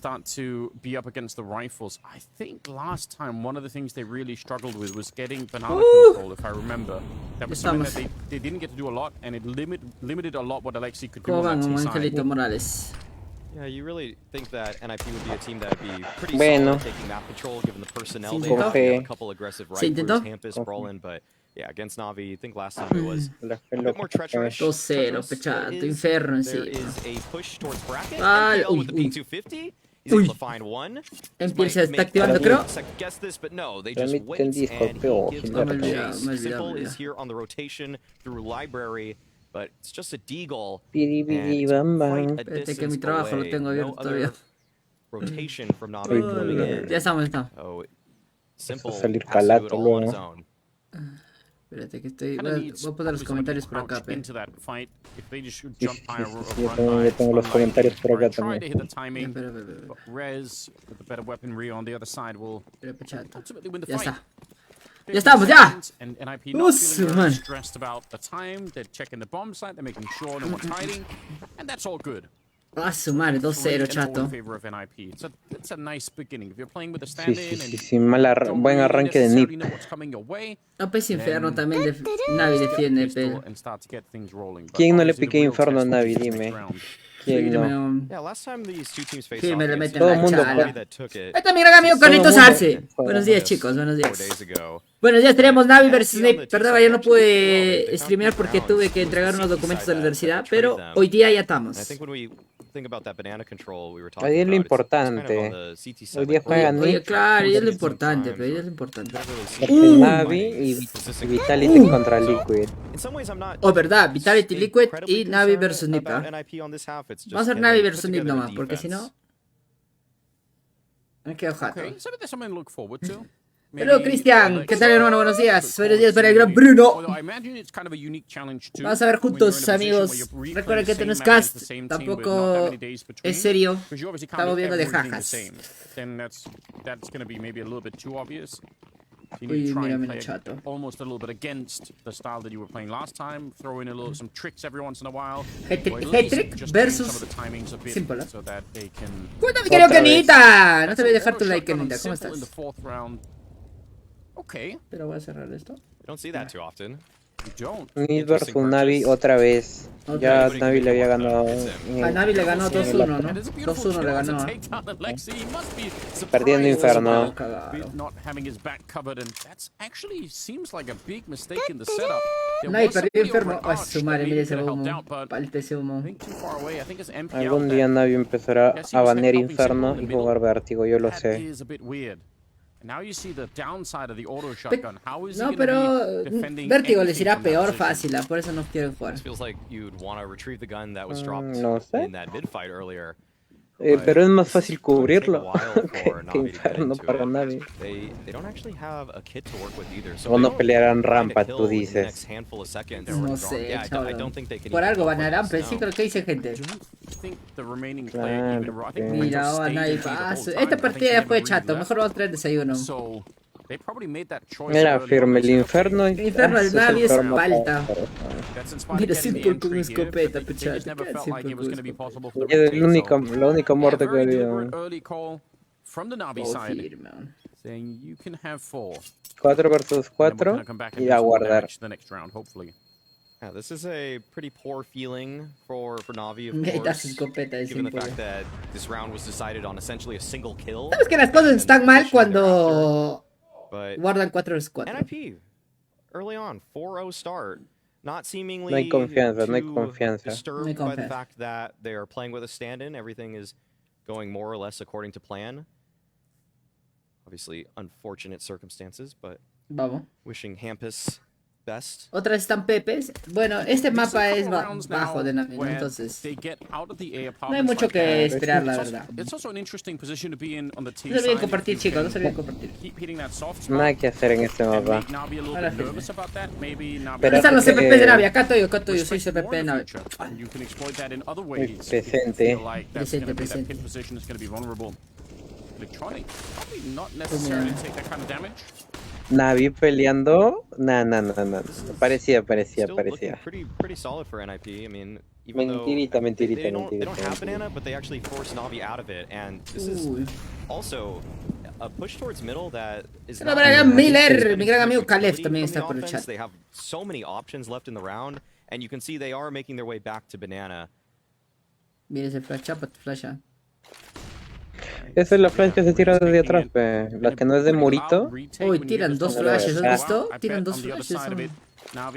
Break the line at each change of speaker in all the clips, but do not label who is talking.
start to be up against the rifles. I think last time one of the things they really struggled with was getting banana control, if I remember. That was something that they didn't get to do a lot, and it limited a lot what Alexi could do on that
Angelito Morales?
Yeah, you really think that NIP would be a team that would be pretty solid at taking map control, given the personnel they have. They have a couple aggressive rifles, Hampus, Brolin, but yeah, against Navi, I think last time it was a bit more treacherous.
2-0, pechato, Inferno en sí.
There is a push towards bracket. NPL with the P250. He's able to find one.
Empieza se está activando, creo.
Guess this, but no, they just wait and he gives up the chase. Simple is here on the rotation through library, but it's just a deagle.
Espérate que mi trabajo lo tengo abierto todavía.
Rotation from Navi coming in.
Ya estamos.
Oh, Simple
salir
has to do it
calato
all on his
luego.
own.
Espérate que estoy... Voy a poner los comentarios por acá, pe.
Into that fight, if they just should
Sí,
jump
sí,
higher
sí,
or
sí, yo
run
también
high,
tengo los comentarios por acá
try to
también.
hit the timing.
Espera.
But Rez, with the better weaponry on the other side, will
Espera, pechato.
ultimately win the
Ya
fight.
está. Ya estamos, ya.
And NIP not feeling very
man.
stressed about the time. They're checking the bomb site. They're making sure no one's hiding, and that's all good.
A su madre, 2-0, chato.
In favor of NIP. It's a nice beginning. If you're playing with a
Sí,
stand-in
sí,
and
sí, buen
don't really
arranque de
necessarily
NIP.
know what's coming your way,
No, pues Inferno también Navi defiende, pe.
and start to get things rolling. But
¿Quién no le
obviously the
piqué
real
Inferno a
test
Navi?
is next
Dime.
round.
¿Quién no?
Yeah, last time these two teams faced
Sí,
off
me le
against
meten
Todo
la
el mundo
chala.
Navi that took it
Ahí está mi gran amigo Carlitos Arce. Buenos días, chicos, buenos
4
días.
days ago.
Buenos días, tenemos Navi versus Snape. Perdón, ayer no pude streamear porque tuve que entregar unos documentos de la universidad, pero hoy día ya
I
estamos.
think when we think about that banana control we were
Hoy
talking
es lo
about, it's kind
importante.
of on the CT side,
Hoy día
like,
juegan
Oye,
NIP
claro, y es lo importante, pero es lo importante.
versus Navi y Vitality contra Liquid.
In some ways, I'm not
Oh, verdad, Vitality Liquid
incredibly
y Navi
concerned
versus NIP.
about NIP on this half. It's just
Vamos a hacer
can
Navi
they
versus
put
NIP
together a
nomás, porque si no...
defense?
Me quedo jato.
Okay, so there's something to look forward to.
Hello, Cristian. ¿Qué tal, hermano? Buenos días. Buenos días para el gran Bruno. Vamos a ver juntos, amigos. Recuerden que este no es cast, tampoco es serio. Estamos viendo de jajas. Uy, mira, chato.
Almost a little bit against the style that you were playing last time, throw in a little some tricks every once in a while.
Hat-trick versus Simple.
So that they can...
¡Cuéntame, querido Kenita! No te voy a dejar tu like, Kenita. ¿Cómo estás?
Okay.
Pero voy a cerrar esto.
You don't see that too often.
NIP versus Navi otra vez. Ya Navi le había ganado.
A Navi le ganó 2-1, ¿no? 2-1 le ganó.
Perdiendo Inferno.
Navi perdió Inferno. Ay, su madre, mire ese humo. Palta ese humo.
Algún día Navi empezará a banear Inferno y jugar Vértigo, yo lo sé.
No,
pero Vértigo les irá peor fácil, por eso no quiero jugar.
No sé. Pero es más fácil cubrirlo que Inferno para Navi. O no pelearán rampa, tú dices.
No sé, chaval. Por algo ganarán, pero sí creo que dice gente. Mira, oh, Navi paso. Esta partida ya fue chato, mejor vamos a traer desayuno.
Mira, firme el Inferno.
El Inferno del Navi es palta. Mira, Simple con escopeta, pechato.
Es la única muerte que había. 4 versus 4 y a guardar.
Yeah, this is a pretty poor feeling for Navi, of
Metas
course,
escopeta de
given the
Simple.
fact that this round was decided on essentially a single kill.
Sabes que las cosas están mal cuando
But
guardan 4 versus 4.
NIP, early on, 4-0 start, not seemingly
No hay confianza, no hay
too
confianza.
disturbed
No hay
by the
confianza.
fact that they are playing with a stand-in. Everything is going more or less according to plan. Obviously, unfortunate circumstances, but
Vamos.
wishing Hampus best.
Otras están Pepes. Bueno, este mapa es bajo de Navi, ¿no? Entonces no hay mucho que esperar, la verdad. No se olviden compartir, chicos, no se olviden compartir.
Nada que hacer en este mapa.
¿Dónde están los CPPs de Navi? Acá estoy, soy CPP de Navi.
Presente.
Presente.
Navi peleando. No. Parecía.
Still looking pretty solid for NIP. I mean,
Mentirita.
They don't have banana, but they actually force Na'Vi out of it, and this is also a push towards middle that is.
No, pero Miller, mi gran amigo Calef también está por el chat.
They have so many options left in the round, and you can see they are making their way back to banana.
Mira ese flash up, flasha.
Esa es la flash que se tira desde atrás, la que no es de murito.
Uy, tiran dos flashes, ¿has visto? Tiran dos flashes.
Para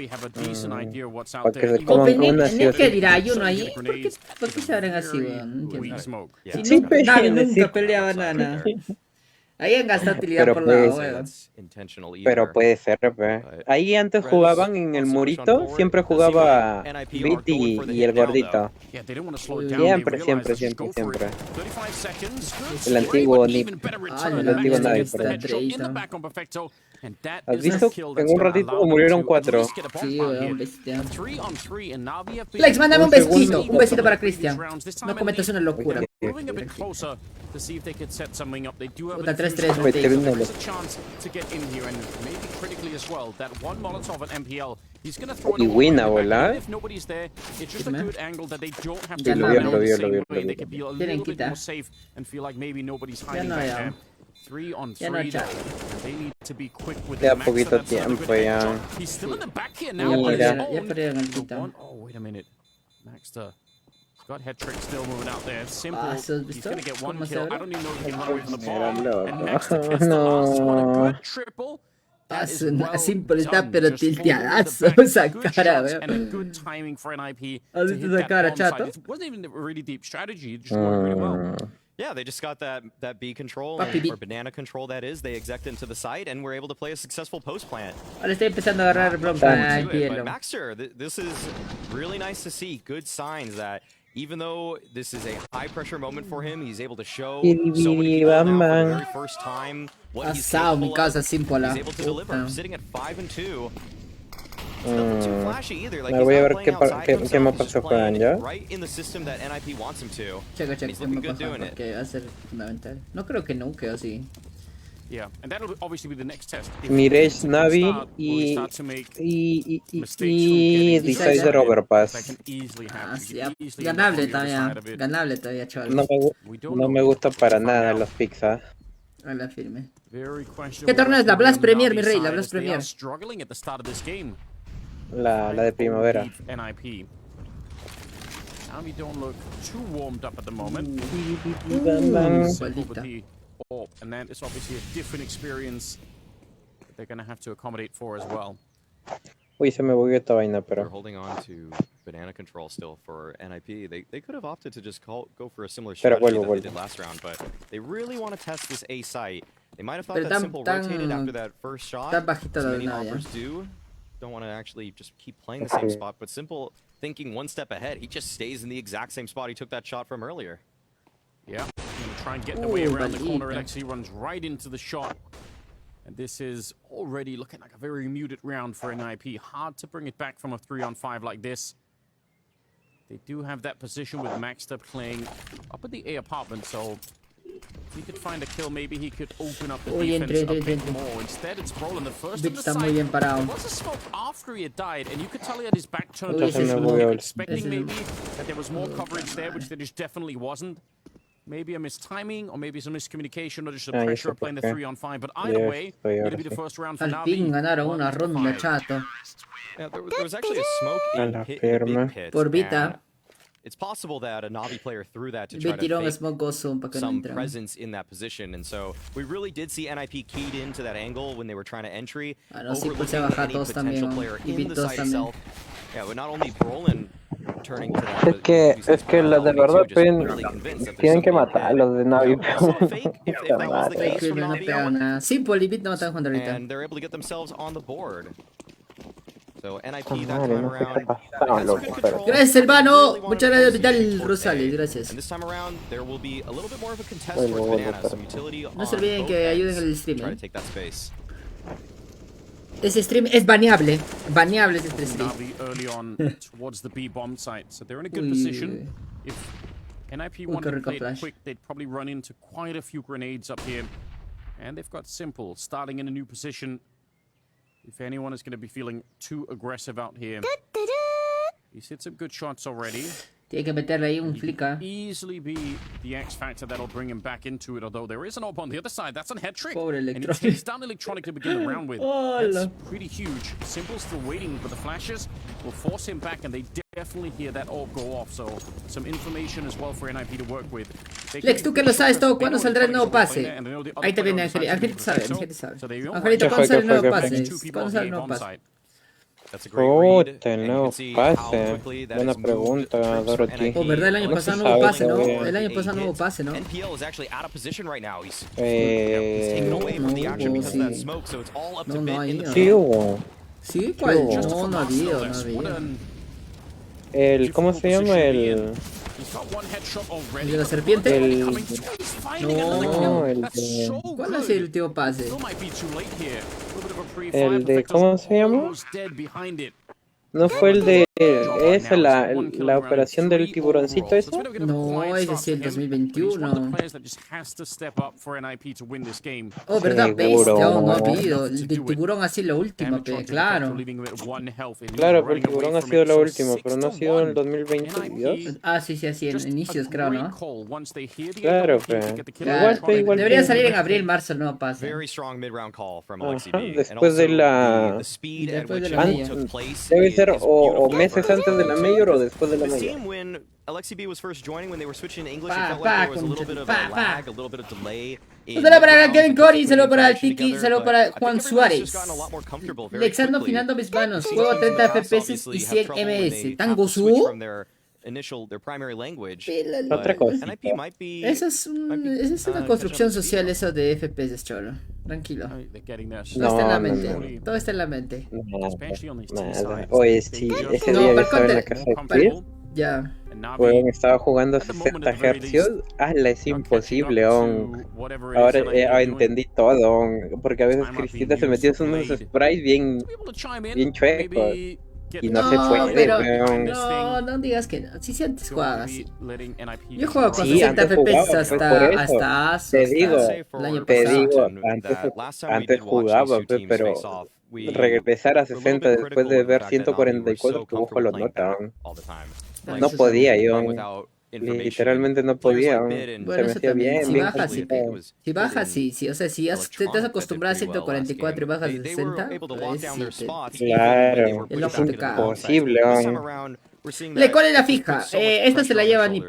que se coman una así.
¿Qué dirá? Hay uno ahí. ¿Por qué se abren así, weón? No entiendo.
Sí,
Navi nunca pelea banana. Ahí han gastado utilidad por la hueva.
Pero puede ser, ahí antes jugaban en el murito, siempre jugaba Beat y el gordito. Siempre. El antiguo Nip. El antiguo Navi, perdón. ¿Has visto? En un ratito murieron 4.
Sí, weón, bestia. Flex, mándame un besito. Un besito para Christian. No cometas una locura. Puta, 3-3.
Y Wina, ¿verdad? Lo vio.
Tienen quita. Ya no, ya. Ya no, chat.
Queda poquito tiempo ya.
Mira. Ya perdieron el quita.
Oh, wait a minute. Maxter. He's got head trick still moving out there. Simple.
¿Has
He's
visto?
going to get one
¿Cómo se
kill.
abre?
I don't even know if he can run away from the bomb.
Míralo.
And Maxter gets the last one. A good triple.
Simple está pero tilteadazo esa cara, weón.
And a good timing for NIP
¿Has
to
visto
hit
esa
that
cara,
bomb site.
chato?
It wasn't even a really deep strategy. It just worked really well.
Yeah, they just got that B control, or banana control that is. They exec into the site and were able to play a successful post plant.
Ahora estoy empezando a agarrar bronca al hielo.
Maxter, this is really nice to see. Good signs that even though this is a high pressure moment for him, he's able to show so many people now for the very first time what he's capable of. He's able to deliver, sitting at 5-2.
Me voy a ver qué mapas se juegan ya.
Checa, qué me pasa, porque va a ser fundamental. No creo que nunca, o sí.
Mirage, Navi y Decider Overpass.
Ganable todavía, chaval.
No me gusta para nada los picks,
A la firme. ¿Qué torneo es? La Blast Premier, mi rey, la Blast Premier.
La de primavera.
Navi don't look too warmed up at the moment. And then it's obviously a different experience that they're going to have to accommodate for as well.
Uy, se me bugueó esta vaina, pero.
They're holding on to banana control still for NIP. They could have opted to just go for a similar strategy that they did last round, but they really want to test this A site. They might have thought that Simple rotated after that first shot. As many hoppers do. Don't want to actually just keep playing the same spot, but Simple thinking one step ahead. He just stays in the exact same spot he took that shot from earlier.
Yeah, gonna try and get the way around the corner. It actually runs right into the shot. And this is already looking like a very muted round for NIP. Hard to bring it back from a 3-on-5 like this. They do have that position with Maxter playing up at the A apartment, so if he could find a kill, maybe he could open up the defense a bit more. Instead, it's Brolin, the first on the side. There was a smoke after he had died, and you could tell he had his back turned to the smoke, expecting maybe that there was more coverage there, which there just definitely wasn't. Maybe a mistiming, or maybe some miscommunication, or just the pressure of playing the 3-on-5. But either way, it'll be the first round for Navi.
Ganaron una ronda, chato.
Yeah, there was actually a smoke in Big Pit.
Por Vita.
It's possible that a Navi player threw that to try to fake some presence in that position, and so we really did see NIP keyed into that angle when they were trying to entry, overlooking any potential player in the site itself. Yeah, but not only Brolin turning to that,
es que la de verdad tienen que matar a los de Navi.
Simple y Bit no están jugando ahorita.
And they're able to get themselves on the board. So NIP that time around.
Gracias, Silvano. Muchas gracias, Vital Rosales. Gracias.
And this time around, there will be a little bit more of a contest towards Banana. Some utility on
no se olviden que ayuden al stream.
Try to take that space.
Ese stream es baneable. Baneable es este stream.
Navi early on towards the B bomb site, so they're in a good position. If NIP wanted to play it quick, they'd probably run into quite a few grenades up here. And they've got Simple starting in a new position. If anyone is going to be feeling too aggressive out here, He's hit some good shots already.
Tiene que meterle ahí un flick.
Easily be the X factor that'll bring him back into it. Although there is an AWP on the other side. That's a head trick.
Pobre
and
Electronic.
he's down Electronic to begin the round with. That's pretty huge. Simple still waiting, but the flashes will force him back, and they definitely hear that AWP go off. So some information as well for NIP to work with.
Lex, tú que lo sabes todo, ¿cuándo saldrá el nuevo pase? Ahí te viene Angelito. Angelito sabe, Angelito sabe. Angelito, ¿cuándo sale el nuevo pase? ¿Cuándo sale el nuevo pase?
Puta, el nuevo pase. Buena pregunta, Dorothy.
Oh, ¿verdad? El año pasado no hubo pase, ¿no? El año pasado no hubo pase, ¿no? No hay.
Sí hubo.
¿Sí? ¿Cuál? No, no había, no había.
¿Cómo se llama? ¿El
de la serpiente?
No, el de...
¿Cuál es el último pase?
El de... ¿Cómo se llama? ¿No fue el de... esa, la operación del tiburoncito esa?
No, ese es el 2021. Oh, verdad, bestia, no ha habido. El del tiburón ha sido la última, claro.
Claro, pero el tiburón ha sido la última, pero no ha sido en el 2022.
Ah, sí, sí, así, en inicios creo, ¿no?
Claro, pero...
Igual debería salir en abril, marzo el nuevo pase.
Después de la... Debe ser o meses antes de la Major o después de la Major.
Saludos para Kevin Cori, saludos para el Tiki, saludos para Juan Suárez. Lexando afinando mis manos, juego a 30 FPS y 100 ms. Tango Su.
Otra cosa.
Esa es una construcción social, eso de FPS, cholo. Tranquilo. Todo está en la mente. Todo está en la mente.
Nada. Oye, sí, ese día que estaba en la casa de Chris,
ya.
Weón, estaba jugando a 60 Hz. Hazla, es imposible, ahora entendí todo, porque a veces Cristina se metía en unos sprites bien chuecos. Y no se puede,
pero no digas que no. Si antes jugaba así. Yo juego con 60 FPS hasta el año pasado.
Antes jugaba, pero regresar a 60 después de ver 144, tu ojo lo nota. No podía yo. Literalmente no podía.
Bueno, eso también. Si bajas, sí. O sea, si te estás acostumbrado a 144 y bajas de 60, pues sí.
Claro.
Es
imposible.
¿Cuál es la fija? Esta se la lleva Nip,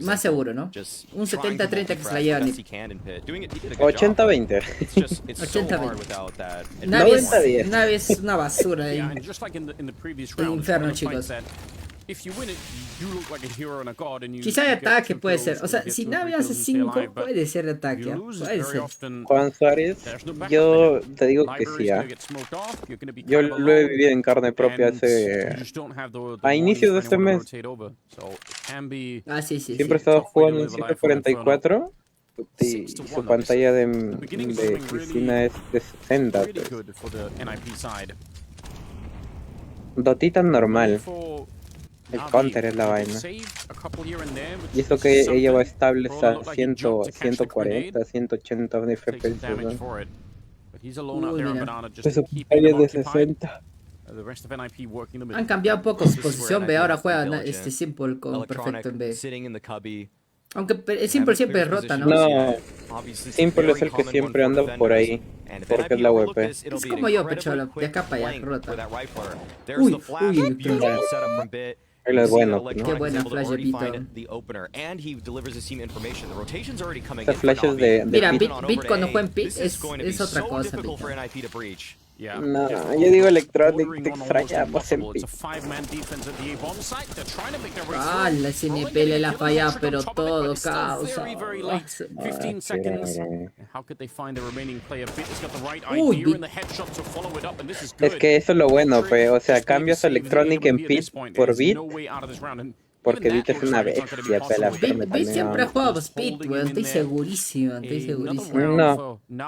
más seguro, ¿no? Un 70-30 que se la lleva Nip.
80-20.
80-20. Navi es una basura ahí. El infierno, chicos. Quizá de ataque puede ser. O sea, si Navi hace 5, puede ser de ataque. Puede ser.
Juan Suárez, yo te digo que sí. Yo lo he vivido en carne propia a inicios de este mes.
Sí.
Siempre he estado jugando en 144 y su pantalla de Cristina es de 60. Dotita normal. El counter es la vaina. Y eso que ella va estable a 140, 180 FPS. Eso es de 60.
Han cambiado un poco su posición, ve, ahora juega Simple con perfecto en B. Aunque el Simple siempre rota, ¿no?
No, Simple es el que siempre anda por ahí, porque es la WP.
Es como yo, pecholo, de acá para allá, rota. Uy,
Él es bueno, ¿no?
Qué buena flash de Pito.
Estas flashes de
mira, Bit cuando juega en Pit es otra cosa, Pito.
No, yo digo Electronic, te extrañamos en Pit.
La SNP le la falla, pero todo causa. Uy,
es que eso es lo bueno, o sea, cambias Electronic en Pit por Bit. Porque Bit es una bestia, pela.
Bit siempre ha jugado Speed, weón, estoy segurísimo.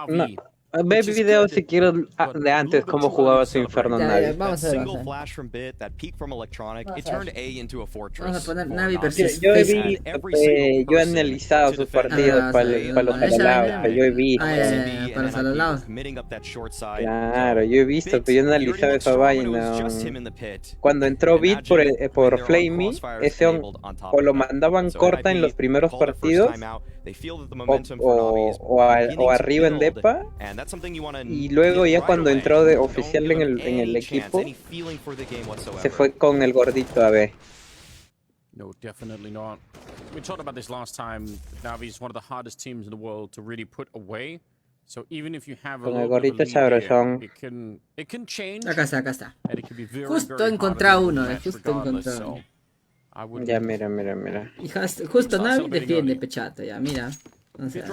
No. Ve videos si quieres de antes cómo jugaba su Inferno Navi.
Vamos a ver. Vamos a poner Navi versus
yo he analizado sus partidos para los alalados, yo he visto.
Para los alalados.
Claro, yo he visto, pero yo he analizado esa vaina. Cuando entró Beat por Flamey, ese o lo mandaban corta en los primeros partidos o arriba en Depa, y luego ya cuando entró de oficial en el equipo se fue con el gordito a ver.
No, definitely not. We talked about this last time. Navi is one of the hardest teams in the world to really put away. So even if you have a
little bit of a lead,
it can change.
Acá está.
And it can be very,
justo encontré uno, justo encontré uno.
Ya, mira.
Y justo Navi defiende Pechato, ya, mira. O sea.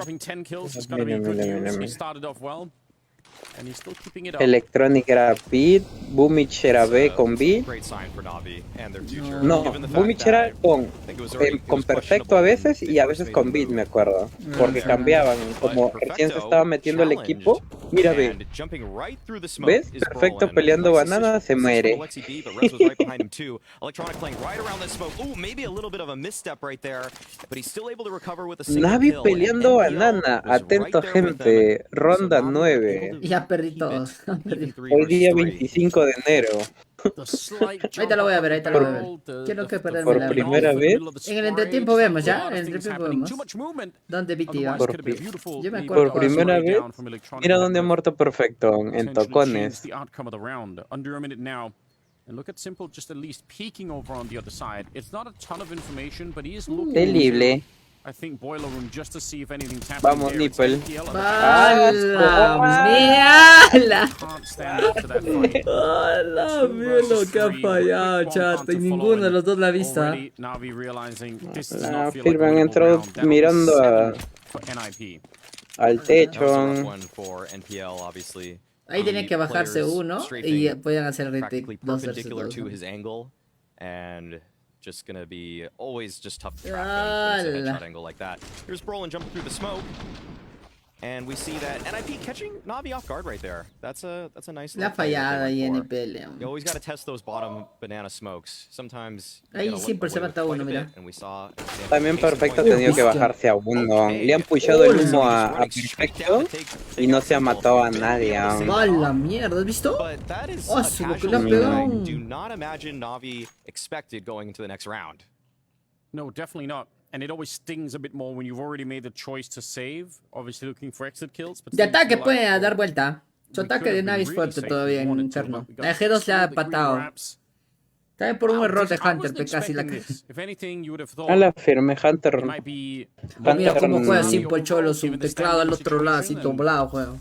Electronic era Beat, Boomich era B con Beat. No, Boomich era con Perfecto a veces y a veces con Beat, me acuerdo. Porque cambiaban, como recién se estaba metiendo el equipo. Mira, ve. ¿Ves? Perfecto peleando banana, se muere. Navi peleando banana, atento gente, ronda 9.
Ya perdí todos.
Hoy día 25 de enero.
Ahorita lo voy a ver. Quiero que perderme
por primera vez.
En el entretiempo vemos, ¿ya? En el entretiempo vemos. ¿Dónde BT va?
Yo me acuerdo. Por primera vez, mira dónde ha muerto Perfecto, en Tocones. Terrible. Vamos, Nipple.
¡Mierda! ¡Hala! Mira lo que ha fallado, chato. Y ninguno de los dos la ha visto.
La firman entró mirando al techo.
Ahí tenía que bajarse uno y podían hacer retake 2 versus 2.
Just gonna be always just tough to track when it's a headshot angle like that. Here's Brolin jumping through the smoke. And we see that NIP catching Navi off guard right there. That's a nice.
La fallada ahí en el pelea.
You always gotta test those bottom banana smokes. Sometimes.
Ahí siempre se mata uno, mira.
También Perfecto ha tenido que bajarse a uno. Le han pushado el humo a Perfecto y no se ha matado a nadie.
¡Mala mierda! ¿Has visto? ¡Oh, su lo que le han pegado!
Do not imagine Navi expected going into the next round.
No, definitely not. And it always stings a bit more when you've already made the choice to save, obviously looking for exit kills.
De ataque puede dar vuelta. Su ataque de Navi es fuerte todavía en Inferno. La G2 le ha patado. También por un error de Hunter, que casi la cae.
A la firme, Hunter.
Mira cómo juega Simple Cholo, su teclado al otro lado, así doblado juega.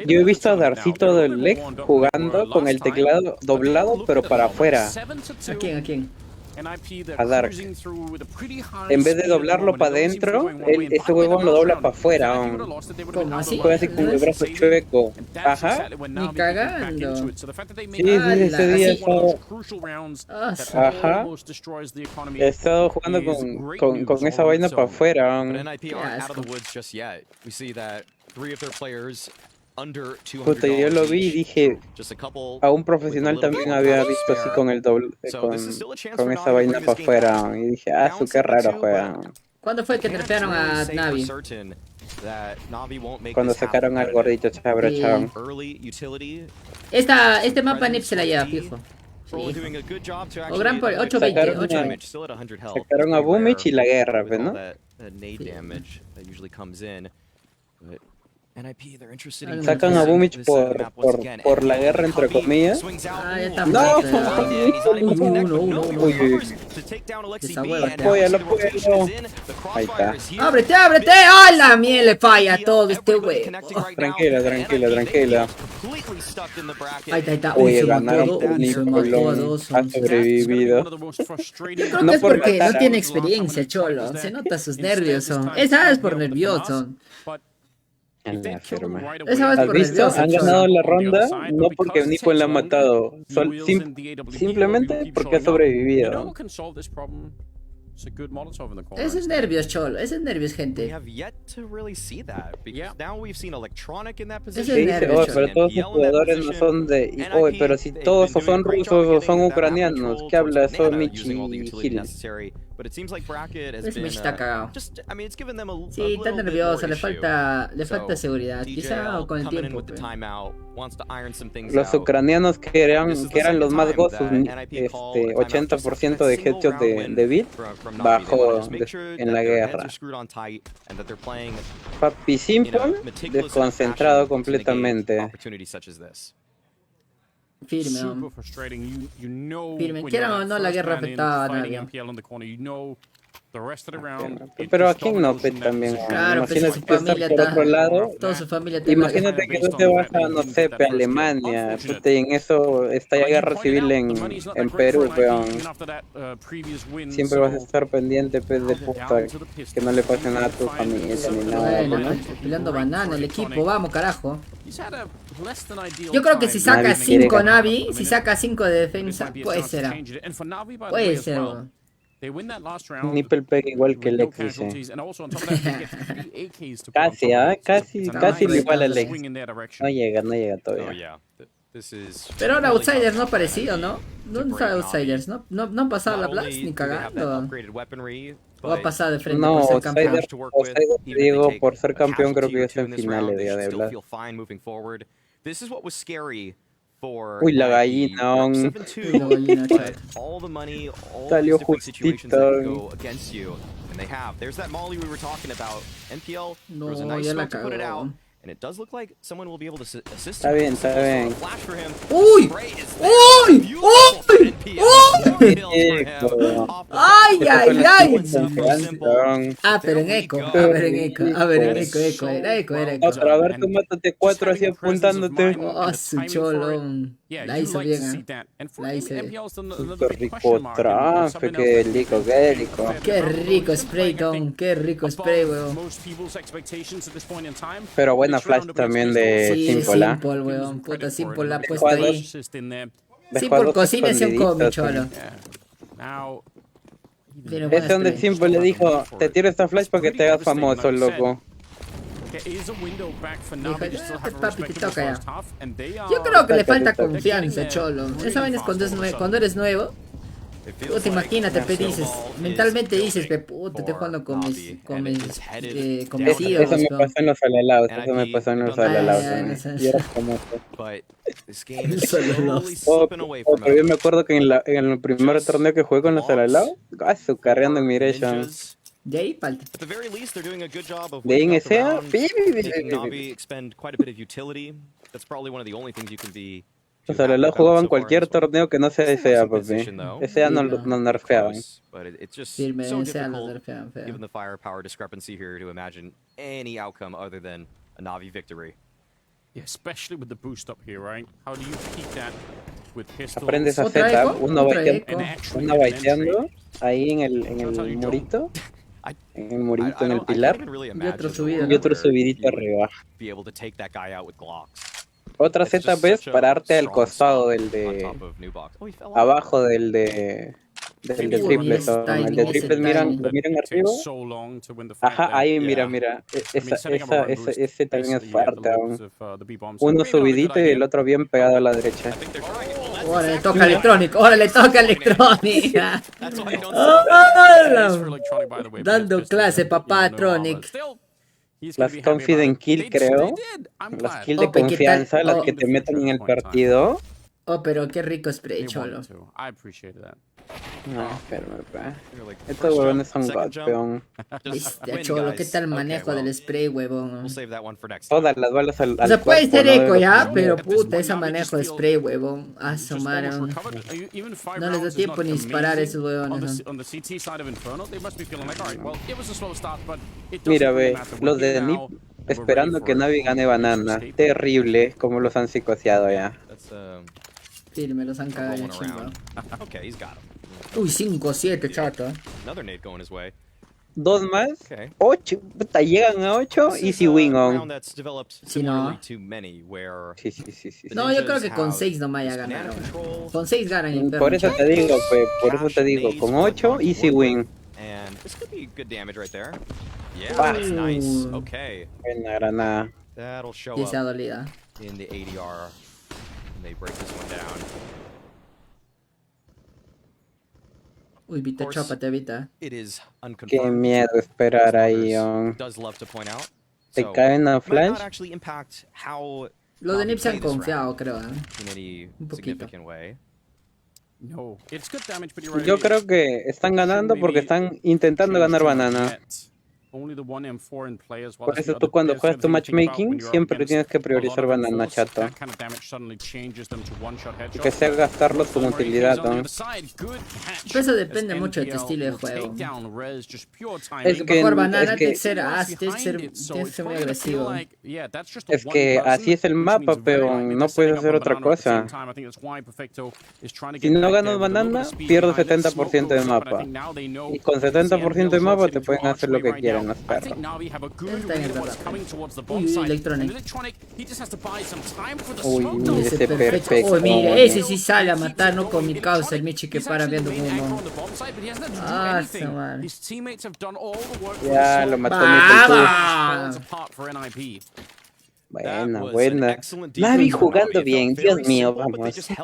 Yo he visto a Darcito del Leg jugando con el teclado doblado, pero para afuera.
¿A quién?
A Dark. En vez de doblarlo para adentro, ese huevón lo dobla para afuera.
¿Cómo así?
Juega así con el brazo chueco. Ajá.
Ni cagando.
Sí, ese día estaba. Ajá. He estado jugando con esa vaina para afuera. Puta, yo lo vi y dije, a un profesional también había visto así con el doble, con esa vaina para afuera, y dije, su qué raro juega.
¿Cuándo fue que nerfearon a Navi?
Cuando sacaron al gordito Chabrochón.
Este mapa Nip se la lleva, fijo. Sí. O gran por 820.
Sacaron a Boomich y la guerra, ¿no? Sacan a Boomich por la guerra, entre comillas.
Ya está.
¡No! Apóyalo. Ahí está.
¡Ábrete! ¡Ay, la miel le falla todo este huevo!
Tranquila.
Ahí está.
Oye, ganaron por Nicolón. Ha sobrevivido.
Yo creo que es porque no tiene experiencia, Cholo. Se nota sus nervios. Esa es por nervioso.
En la firma.
¿Has
visto? Han ganado la ronda no porque Nipple la ha matado, simplemente porque ha sobrevivido.
Ese es nervios, cholo. Ese es nervios, gente.
We have yet to really see that because now we've seen Electronic in that
Ese
position.
es nervios,
pero todos los jugadores no son de... Oye, pero si todos son rusos o son ucranianos, ¿qué habla? Son Michi y Gil.
But it seems like Bracket has
Ese
been
Michi está cagado.
just, I mean, it's given them a
Sí, está nervioso, le falta seguridad.
DJ
Quizá con el
coming in
tiempo.
with the timeout, wants to iron some things
Los
out.
ucranianos que eran los más gozos, 80% de headshots de Beat, bajó en la guerra. Papi Simple, desconcentrado completamente.
Firme, firme. Quieran o no, la guerra afectaba a nadie.
Pero a quién no, también.
Claro, pues
imagínate
su
que
familia
estás por otro lado.
Toda su familia está
Imagínate que tú te vas a, no sé, Alemania, y en eso está la guerra civil en Perú, weón. Siempre vas a estar pendiente, pues, de puta, que no le pase nada a tu familia ni nada,
bueno,
¿no?
peleando banana el equipo, vamos, carajo. Yo creo que si saca 5 Navi, si saca 5 de defensa, puede ser. Puede ser.
Nipple pega igual que Lexus, Casi, casi igual a Lexus. No llega todavía.
Pero ahora Outsiders no ha aparecido, ¿no? ¿Dónde está Outsiders? ¿No han pasado la Blast ni cagando? ¿O ha pasado de frente
No,
por ser campeón?
Outsiders, digo, por ser campeón creo que ya está en finales de Blast. Uy, la gallina, salió justito.
No, ya la cagó.
Está bien.
¡Uy! ¡Uy! ¡Uy! ¡Uy! ¡Ay, ay, ay! Pero en eco, era eco.
Otra, a ver, tú mátate 4 así apuntándote.
Oh, su cholón. La hizo bien, la hizo bien.
Qué rico trafe, qué rico.
Qué rico spray, Tom. Qué rico spray, weón.
Pero buena flash también de Simple, ¿ah?
Simple, weón. Puta, Simple la ha puesto ahí. Simple cocínese un cómic, cholo.
Es donde Simple le dijo, te tiro esta flash para que te hagas famoso, loco.
Papi, te toca ya. Yo creo que le falta confianza, cholo. Esa vaina es cuando eres nuevo. Puta, imagínate, dices, mentalmente dices, puta, estoy jugando con mis
Eso me pasó en los alalaos, Pero yo me acuerdo que en el primer torneo que jugué con los alalaos, carreando en Miration.
De ahí falta.
De ahí en ese, los alalaos jugaban cualquier torneo que no sea SEA, papi. SEA no nerfeaban.
Firme, SEA no nerfeaban, feo.
Aprendes a setup, uno baiteando ahí en el murito. En el murito, en el pilar. Y otro subidito arriba. Otra setup es pararte al costado del de... abajo del de triples. El de triples lo miran arriba. Ajá, ahí mira. Ese también es fuerte aún. Uno subidito y el otro bien pegado a la derecha.
Ahora le toca electrónico, Dando clase, papá, Tronic.
Las confident kill, creo. Las kills de confianza, las que te meten en el partido.
Oh, pero qué rico spray, cholo.
No, espérame, estos huevones son campeón.
Bestia, cholo, ¿qué tal manejo del spray, huevón?
Todas las balas al
O sea, puede ser eco ya, pero puta, ese manejo de spray, huevón. Asomaron. No les da tiempo ni disparar a esos huevones.
Mira, ve, los de NiP esperando que Navi gane banana. Terrible, como los han psicoseado ya.
Firme, los han cagado ya, chingado. Uy, 5-7, chato.
Dos más, 8, puta, llegan a 8, easy win on.
Si no. Sí. No, yo creo que con 6 nomás ya ganaron. Con 6 ganan.
Por eso te digo, con 8, easy win.
and this could be good damage right there. Yeah, that's nice. Okay.
Buena granada.
That'll show
Y
up
esa dolida.
in the ADR. And they break this one down.
Uy, Vita, chópate, Vita.
It is unconfirmed.
Qué miedo esperar ahí,
Does love to point out.
¿Te cae una flash?
Not actually impact how
Los de Nip se han confiado, creo.
in any significant way.
No, it's good damage, but you're right.
Yo creo que están ganando porque están intentando ganar banana. Por eso tú cuando juegas tu matchmaking siempre tienes que priorizar banana, chato. Y que sea gastarlo con utilidad, ¿no?
Eso depende mucho de tu estilo de juego.
Es que,
mejor banana
es que,
tienes que ser muy agresivo.
Es que así es el mapa, pero no puedes hacer otra cosa. Si no ganas banana, pierdes 70% de mapa. Y con 70% de mapa te pueden hacer lo que quieran los perros.
Uy, Electronic.
Uy, mire ese perfecto.
Uy, mire, ese sí sale a matar, no con mi causa, el Michi que para viendo humo. Ah, su madre.
Ya, lo mató mi Buena, buena. Navi jugando bien, Dios mío, vamos.
Está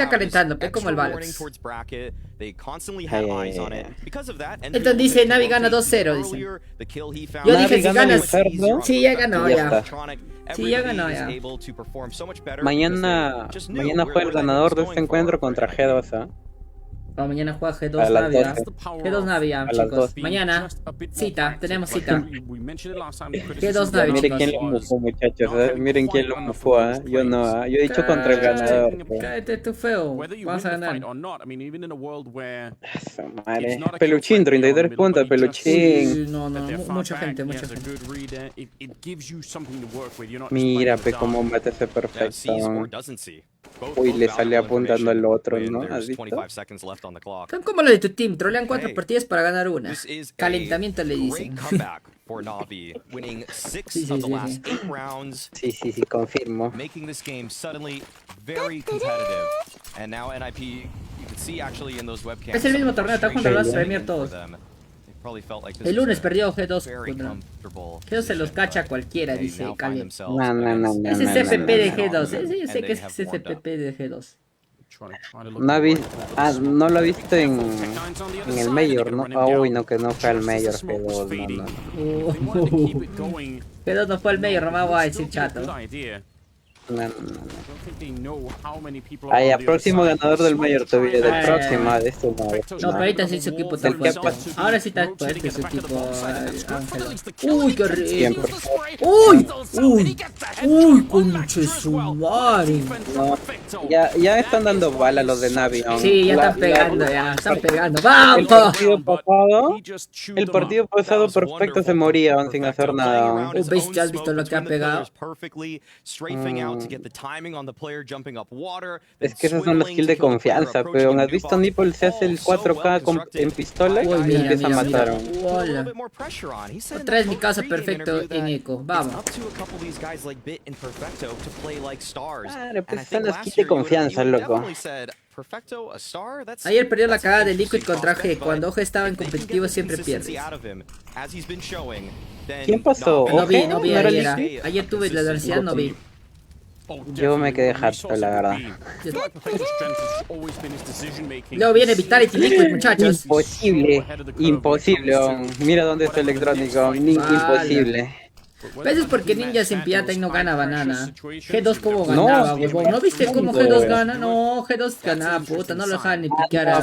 calentando, es como el Valox. Entonces dice, Navi gana 2-0, dice. Yo dije, si ganas... Sí, ya ganó, ya. Sí, ya ganó, ya.
Mañana juega el ganador de este encuentro contra G2,
Mañana juega G2 Navi. G2 Navi, chicos. Mañana, cita, tenemos cita. G2 Navi,
Miren quién lo mufó, muchachos. Miren quién lo mufó. Yo no, yo he dicho contra el ganador.
Cállate tú feo. Vamos a ganar.
Madre. Peluchín, 33 puntos, Peluchín.
No, mucha gente.
Mira, pe cómo mate ese perfecto. Uy, le sale apuntando al otro, ¿no? ¿Has visto?
Son como los de tu team, trolean 4 partidas para ganar una. Calentamiento le dicen.
Sí, confirmo.
Es el mismo torneo, está jugando los Premier todos. El lunes perdió G2. G2 se los cacha cualquiera, dice Caleb.
No.
Ese es FP de G2. Yo sé que es FP de G2.
No lo viste en el Mayor, ¿no? Uy, no, que no fue al Mayor G2, no.
G2 no fue al Mayor, no me voy a decir chato.
No. Ay, el próximo ganador del Mayor todavía, del próximo, de este no.
No, pero ahorita sí su equipo está fuerte. Ahora sí está fuerte su equipo, Ángelo. Uy, qué rico. Uy, conche su madre.
No, ya están dando bala los de Navi.
Sí, ya están pegando, están pegando. ¡Vamos!
El partido pasado perfecto se moría sin hacer nada.
¿Ya has visto lo que ha pegado?
Es que esas son las kills de confianza, pero ¿has visto Nipple se hace el 4K en pistola y empieza a matar?
Otra vez mi caso perfecto en eco, vamos.
Claro, pues son las kills de confianza, loco.
Ayer perdió la cagada de Liquid contra G. Cuando G estaba en competitivo siempre pierde.
¿Quién pasó?
No vi ayer. Ayer tuve la adversidad, no vi.
Yo me quedé harto, la verdad.
Luego viene Vitality Liquid, muchachos.
Imposible. Mira dónde está Electrónico. Imposible.
¿Ves? Es porque Ninja se empiata y no gana banana. G2 como ganaba, huevón. ¿No viste cómo G2 gana? No, G2 ganaba, puta. No lo dejaban ni piquear a...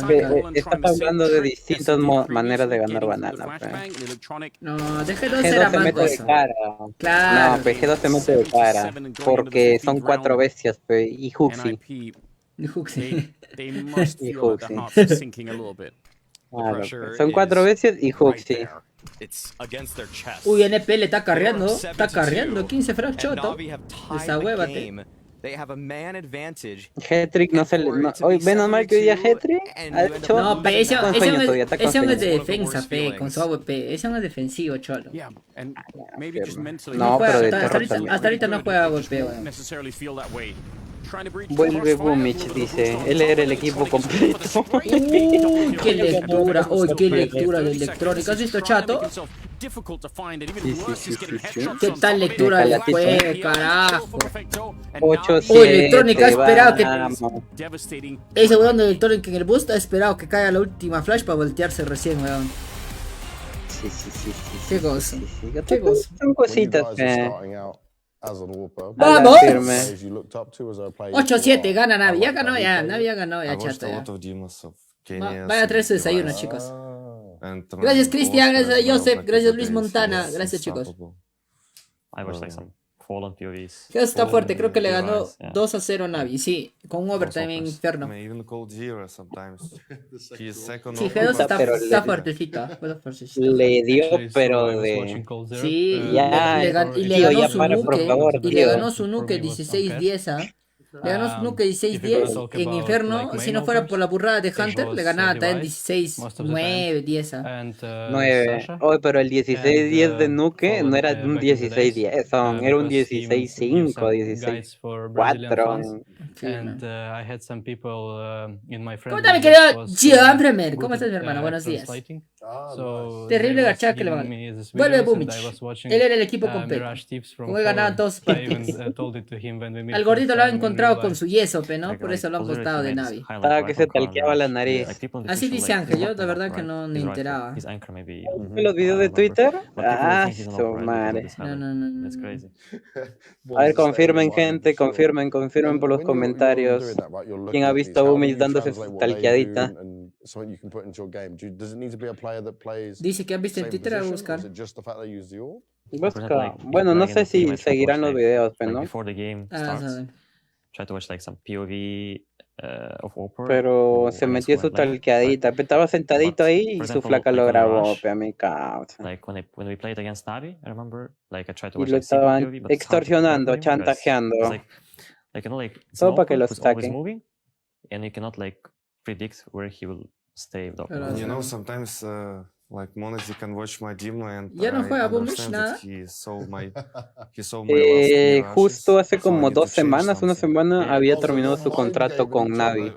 Estás hablando de distintas maneras de ganar banana.
No, de G2 era más cosa.
Claro. No, pues G2 se mete de cara. Porque son 4 bestias, y Huxi.
Y Huxi.
Claro, son 4 bestias y Huxi.
Uy, NP le está carreando. 15 frags choto. Desahuévate.
Hetrick no se le... Hoy, menos mal que hoy día Hetrick ha hecho...
No, pero ese aún es de defensa, con su AWP. Ese aún es defensivo, cholo.
No, pero de
hasta ahorita no juega AWP, weón.
Vuelve Bumich, dice. Él era el equipo completo.
¡Qué lectura! ¡Uy, qué lectura de electrónica! ¿Has visto, chato?
Sí.
¿Qué tal lectura del juego, carajo?
8-7.
Uy, electrónica ha esperado que... Ese weón de electrónica en el boost ha esperado que caiga la última flash para voltearse recién, weón.
Sí.
Qué gozo.
Qué gozo. Son cositas
¡Vamos! 8-7, gana Navi. Ya ganó ya. Navi ya ganó ya, chato. Vaya a traer su desayuno, chicos. Gracias, Cristian. Gracias, Joseph. Gracias, Luis Montana. Gracias, chicos. Quedó está fuerte, creo que le ganó 2-0 a Navi, sí, con un overtime inferno. Sí, G2 está fuertecito.
Le dio, pero de...
Sí, y le ganó su nuke, y le ganó su nuke 16-10, le ganó su nuke 16-10 en Inferno. Si no fuera por la burrada de Hunter, le ganaba también 16-9, 10.
9. Oh, pero el 16-10 de nuke no era un 16-10, era un 16-5, 16-4.
¿Cómo está mi querido Gian Bremer? ¿Cómo estás, mi hermano? Buenos días. Terrible gachada que le van. Vuelve Bumich. Él era el equipo completo. Como ganaban todos sus partidos. Al gordito lo han encontrado con su yeso, ¿no? Por eso lo han costado de Navi.
Que se talqueaba la nariz.
Así dice Ángel, yo de verdad que no me enteraba.
¿Los videos de Twitter? Ah, su madre.
No.
A ver, confirmen, gente, confirmen por los comentarios. ¿Quién ha visto a Bumich dándose su talqueadita?
Dice que han visto en Twitter, a buscar.
Busca. Bueno, no sé si seguirán los videos, ¿no? Pero se metió su talqueadita. Estaba sentadito ahí y su flaca lo grabó, a mi causa. Y lo estaban extorsionando, chantajeando. Todo para que lo saquen.
Ya no juega Bumich nada.
Justo hace como 2 semanas, una semana, había terminado su contrato con Navi.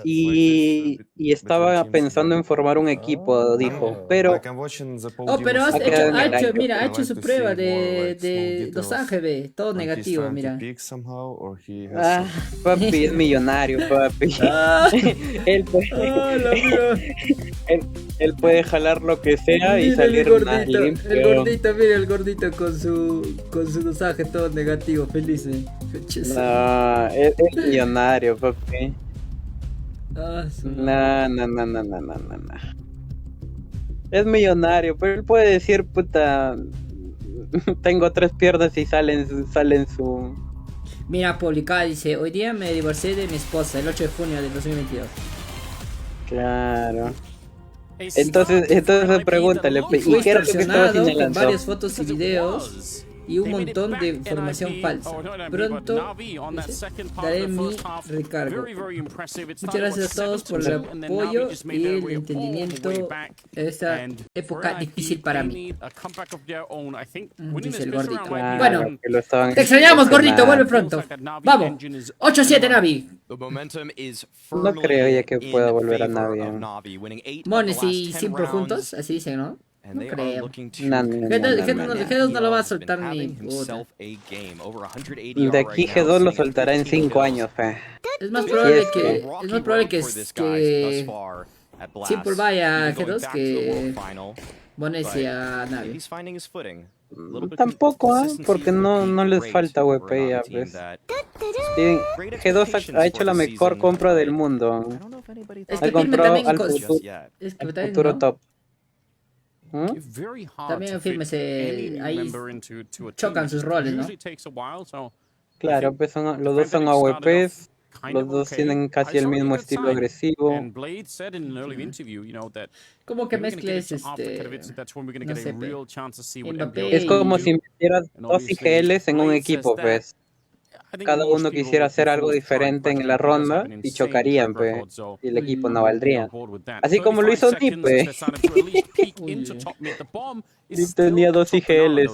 Y estaba pensando en formar un equipo, dijo. Pero
ha hecho su prueba de Los Ángeles, todo negativo, mira.
Papi es millonario, papi. Él puede jalar lo que sea y salir limpio.
Mira el gordito con su dosaje todo negativo, feliz.
No, es millonario, papi. No. Es millonario, pero él puede decir, puta, tengo 3 piernas y salen su...
Mira, publicada, dice, hoy día me divorcié de mi esposa, el 8 de junio del 2022.
Claro. Entonces pregúntale,
¿y qué era lo que estaba señalando? Con varias fotos y videos y un montón de información falsa. Pronto daré mi recargo. Muchas gracias a todos por el apoyo y el entendimiento en esta época difícil para mí. Dice el gordito. Bueno, te extrañamos, gordito, vuelve pronto. Vamos, 8-7 Navi.
No creo ya que pueda volver a Navi.
Mones y Simple juntos, así dicen, ¿no? No creo. G2 no lo va a soltar ni puta.
De aquí G2 lo soltará en 5 años, fe.
Es más probable que Simple vaya a G2 que Mones y a Navi.
Tampoco, porque no les falta WP ya, pues. G2 ha hecho la mejor compra del mundo. Ha comprado al futuro top.
También fírmese, ahí chocan sus roles, ¿no?
Claro, pues los dos son AWPs, los dos tienen casi el mismo estilo agresivo.
Como que mezcles no sé, Mbappé
es como si metieras 2 IGLs en un equipo, pues. Cada uno quisiera hacer algo diferente en la ronda y chocarían, pues, y el equipo no valdría. Así como lo hizo Nip, Nip tenía 2 IGLs.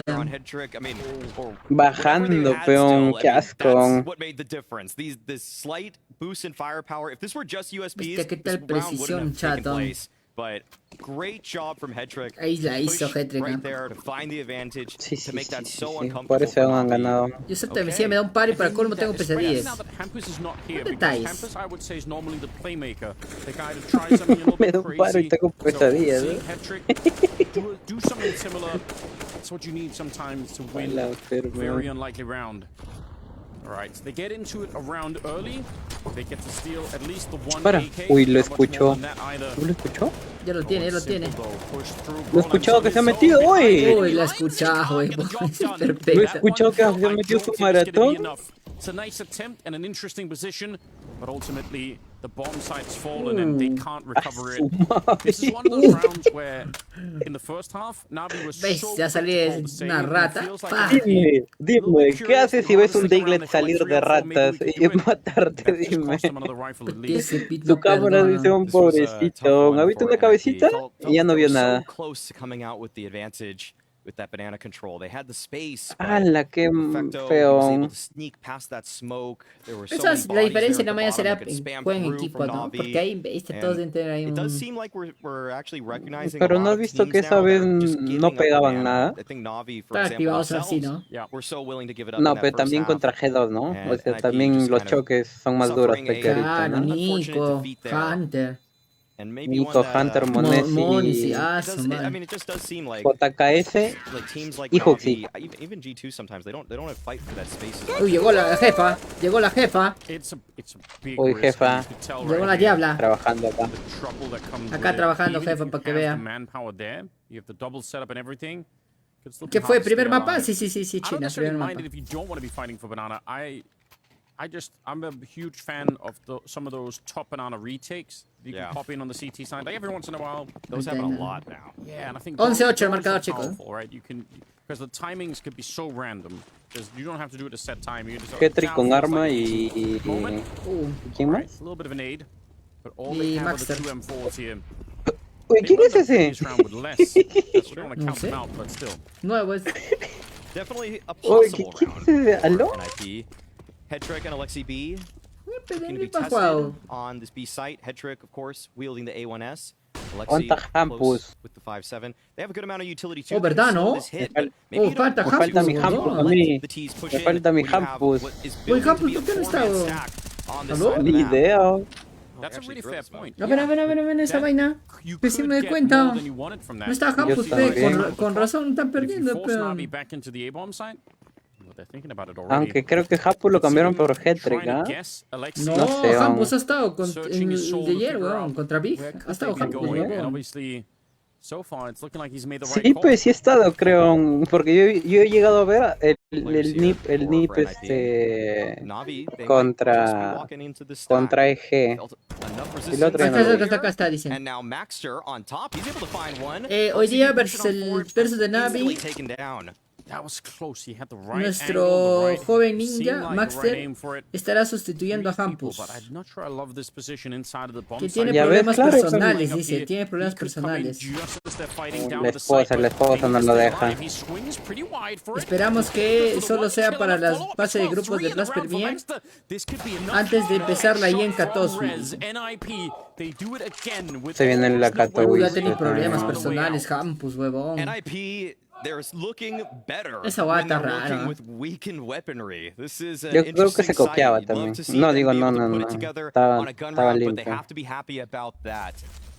Bajando, peón, qué asco.
Hostia, qué tal precisión, chato.
But great job from Hetrick.
Ahí la hizo Hetrick.
Right there to find the advantage, to make that so
Por
uncomfortable.
eso han ganado.
Yo solo me da un par y para colmo tengo pesadillas.
¿Dónde
estáis?
Me da un paro y tengo pesadillas.
Do something similar. That's what you need sometimes to win a very unlikely round. Alright, they get into it around early. They get to steal at least the one AK.
Uy, lo escuchó. ¿Lo escuchó?
Ya lo tiene, ya lo tiene.
Lo he escuchado que se ha metido, uy.
Uy, lo he escuchado, güey. Perfecto.
Lo he escuchado que se ha metido su maratón.
It's a nice attempt and an interesting position, but ultimately the bomb site's fallen and they can't recover it. This is one of those rounds where in the first half, Navi was so
ya salí una rata.
Dime, ¿qué haces si ves un Diglett salir de ratas y matarte? Dime. Tu cámara dice un pobrecito. ¿Ha visto una cabecita? Y ya no vio nada.
With that banana control, they had the space.
¡Hala, qué feo!
Esa es la diferencia, no me voy a hacer jueguen en equipo, ¿no? Porque ahí, viste, todos deben tener ahí un...
Pero no has visto que esa vez no pegaban nada.
Para activados así, ¿no?
No, pero también contra G2, ¿no? O sea, también los choques son más duros que ahorita, ¿no?
Nico, Hunter.
Nico, Hunter, Monesi, JKS y Huxi.
Uy, llegó la jefa, llegó la jefa.
Uy, jefa.
Llegó la diabla.
Trabajando acá.
Acá trabajando, jefa, para que vea. ¿Qué fue? ¿Primer mapa? Sí, China, primer mapa.
I'm a huge fan of some of those top banana retakes. You can pop in on the CT side. Like every once in a while, those happen a lot now. Yeah, and I think
11-8 el marcador, chicos.
Right? You can, because the timings could be so random. Because you don't have to do it a set time. You just
Hetrick con arma y ¿quién más?
A little bit of an aid, but all they have are the 2 M4s here.
Uy, ¿quién es ese?
No sé. Nuevo es.
Definitely a possible round.
¿Aló?
Hetrick and Alexi B going to be tested on this B site. Hetrick, of course, wielding the A1S. Alexi close with the 5.7. They have a good amount of utility too.
Oh, ¿verdad, no? Falta
mi Hampus a mí. Me falta mi Hampus.
Uy, Hampus, ¿por qué no está? ¿Aló?
Ni idea.
That's a really fair point.
A ver, esa vaina. Que si me doy cuenta. No está Hampus, con razón están perdiendo, pero...
Aunque creo que Hampus lo cambiaron por Hetrick, ¿ah?
No sé, Hampus ha estado en el de ayer, weón, contra Big. Ha estado Hampus, weón.
Sí, pues sí he estado, creo, porque yo he llegado a ver el NIP contra EG. Y el otro
acá está, dicen. Hoy día versus de Navi. Nuestro joven ninja, Maxter, estará sustituyendo a Hampus. Que tiene problemas personales, dice. Tiene problemas personales.
La esposa no lo deja.
Esperamos que solo sea para las fases de grupos de Blasper bien antes de empezar la IEN 14.
Se viene la Katowice.
Ya tiene problemas personales, Hampus, huevón. Esa guay está rara.
Yo creo que se copiaba también. No, digo, no. Estaba limpio.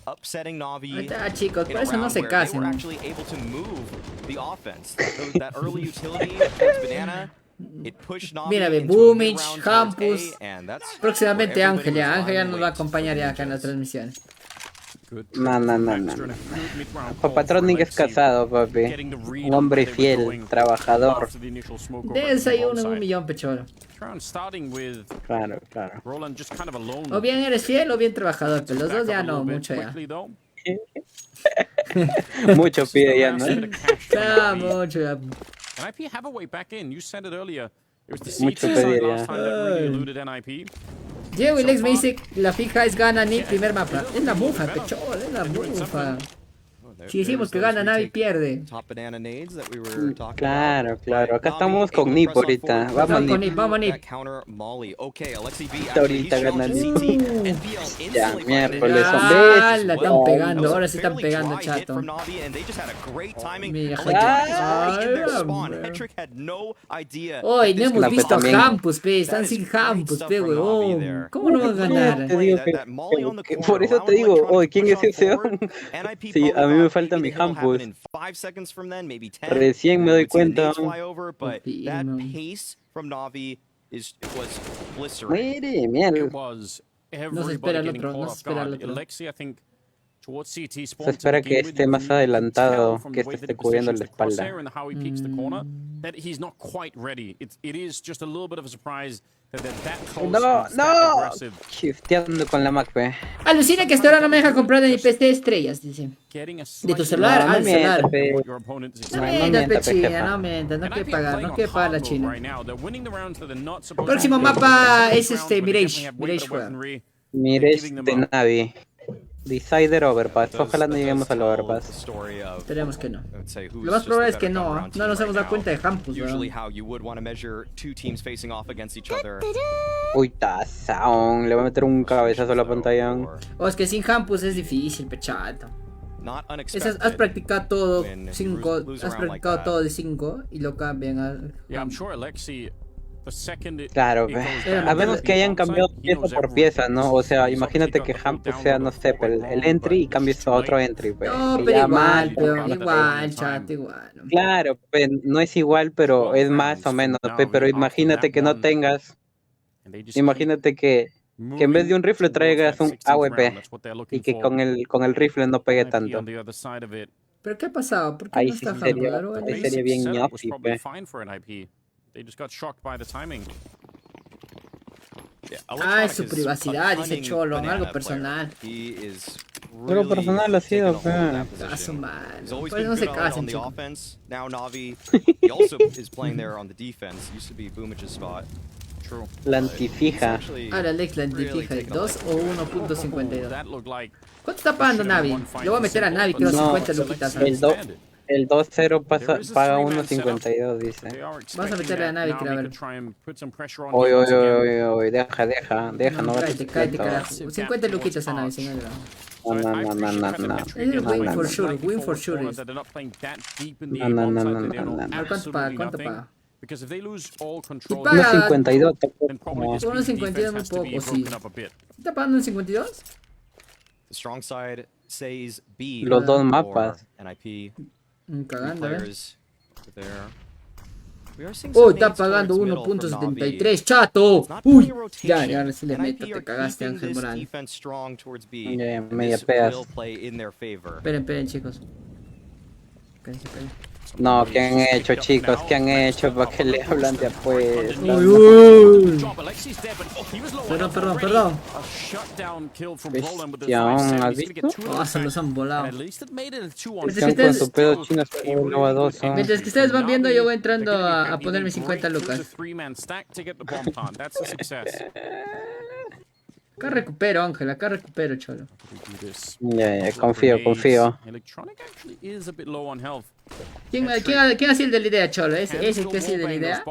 Ahí
está, chicos, por eso no se casen. Mira, Boomich, Hampus. Próximamente Ángela. Ángela nos va a acompañar ya acá en las transmisiones.
No. Papatronic es casado, papi. Un hombre fiel, trabajador.
De desayuno 1 millón, pecholo.
Claro.
O bien eres fiel o bien trabajador, pero los dos ya no, mucho ya.
Mucho pide ya, ¿no?
Ya, mucho ya.
Mucho pedir ya.
Diego y Lex me dice la fija es gana ni primer mapa. Es la mufa, pechol, es la mufa. Si decimos que gana, Navi pierde.
Claro, claro. Acá estamos con Nip ahorita. Vamos, Nip.
Vamos, Nip.
Ahorita gana Nip. Ya, miércoles.
Ah, la están pegando. Ahora sí están pegando, chato. Mira, hoy no hemos visto a Hampus, pe. Están sin Hampus, pe, weón. ¿Cómo no van a ganar?
Por eso te digo, oye, ¿quién es ese? Sí, a mí me falta mi Hampus. Recién me doy cuenta. Mire, mierda.
No se espera el otro, no se espera el otro.
Se espera que esté más adelantado, que este esté cubriendo la espalda. No, no. Shifteando con la Mac, pe.
Alucina que hasta ahora no me deja comprar ni PC estrellas, dice. De tu celular al celular. No mientas, China, no mientas, no quiere pagar, no quiere pagar la China. El próximo mapa es Mirage
de Navi. Decider Overpass. Ojalá no lleguemos al Overpass.
Esperemos que no. Lo más probable es que no. No nos hemos dado cuenta de Hampus,
Uy, tazón. Le voy a meter un cabezazo a la pantalla.
Oh, es que sin Hampus es difícil, pechato. Has practicado todo 5, has practicado todo de 5 y lo cambian a...
Claro, a menos que hayan cambiado pieza por pieza, ¿no? O sea, imagínate que Hampus sea, no sé, el entry y cambies a otro entry, pues.
No, pero igual, chat, igual.
Claro, pues, no es igual, pero es más o menos, pero imagínate que no tengas, imagínate que en vez de un rifle traigas un AWP y que con el rifle no pegue tanto.
¿Pero qué ha pasado? ¿Por qué
ahí
no
sí
está
sería bien ñofi, pues.
They just got shocked by the timing.
Ah, es su privacidad, dice Cholo, algo personal.
Algo personal ha sido, pero...
Caso mal. Pues no se casen, chicos.
La antifija.
Ahora Alex, la antifija, ¿2 o 1.52? ¿Cuánto está pagando Navi? Le voy a meter a Navi, creo 50 luquitas.
El 2-0 paga 1.52, dice.
Vamos a meterle a Navi, creo, a ver.
Oye, deja, no
cállate, carajo. 50 luquitas a Navi, señor.
No.
Win for sure. No. ¿Cuánto paga?
1.52.
1.52 es muy poco, sí. ¿Está pagando 1.52?
Los dos mapas.
Cagando, está pagando 1.73, chato. Uy, ya se le meto, te cagaste, Ángel Morán.
Media pedas.
Esperen, chicos.
No, ¿qué han hecho, chicos? ¿Qué han hecho? ¿Para qué le hablan de apuestas?
Perdón.
Bestión, ¿has visto?
Se los han volado.
Con su pedo chino se novadoso.
Mientras que ustedes van viendo, yo voy entrando a ponerme 50 lucas. Acá recupero, Ángel, cholo.
Ya, confío.
¿Quién hacía el de la idea, cholo? ¿Ese que hacía de la idea?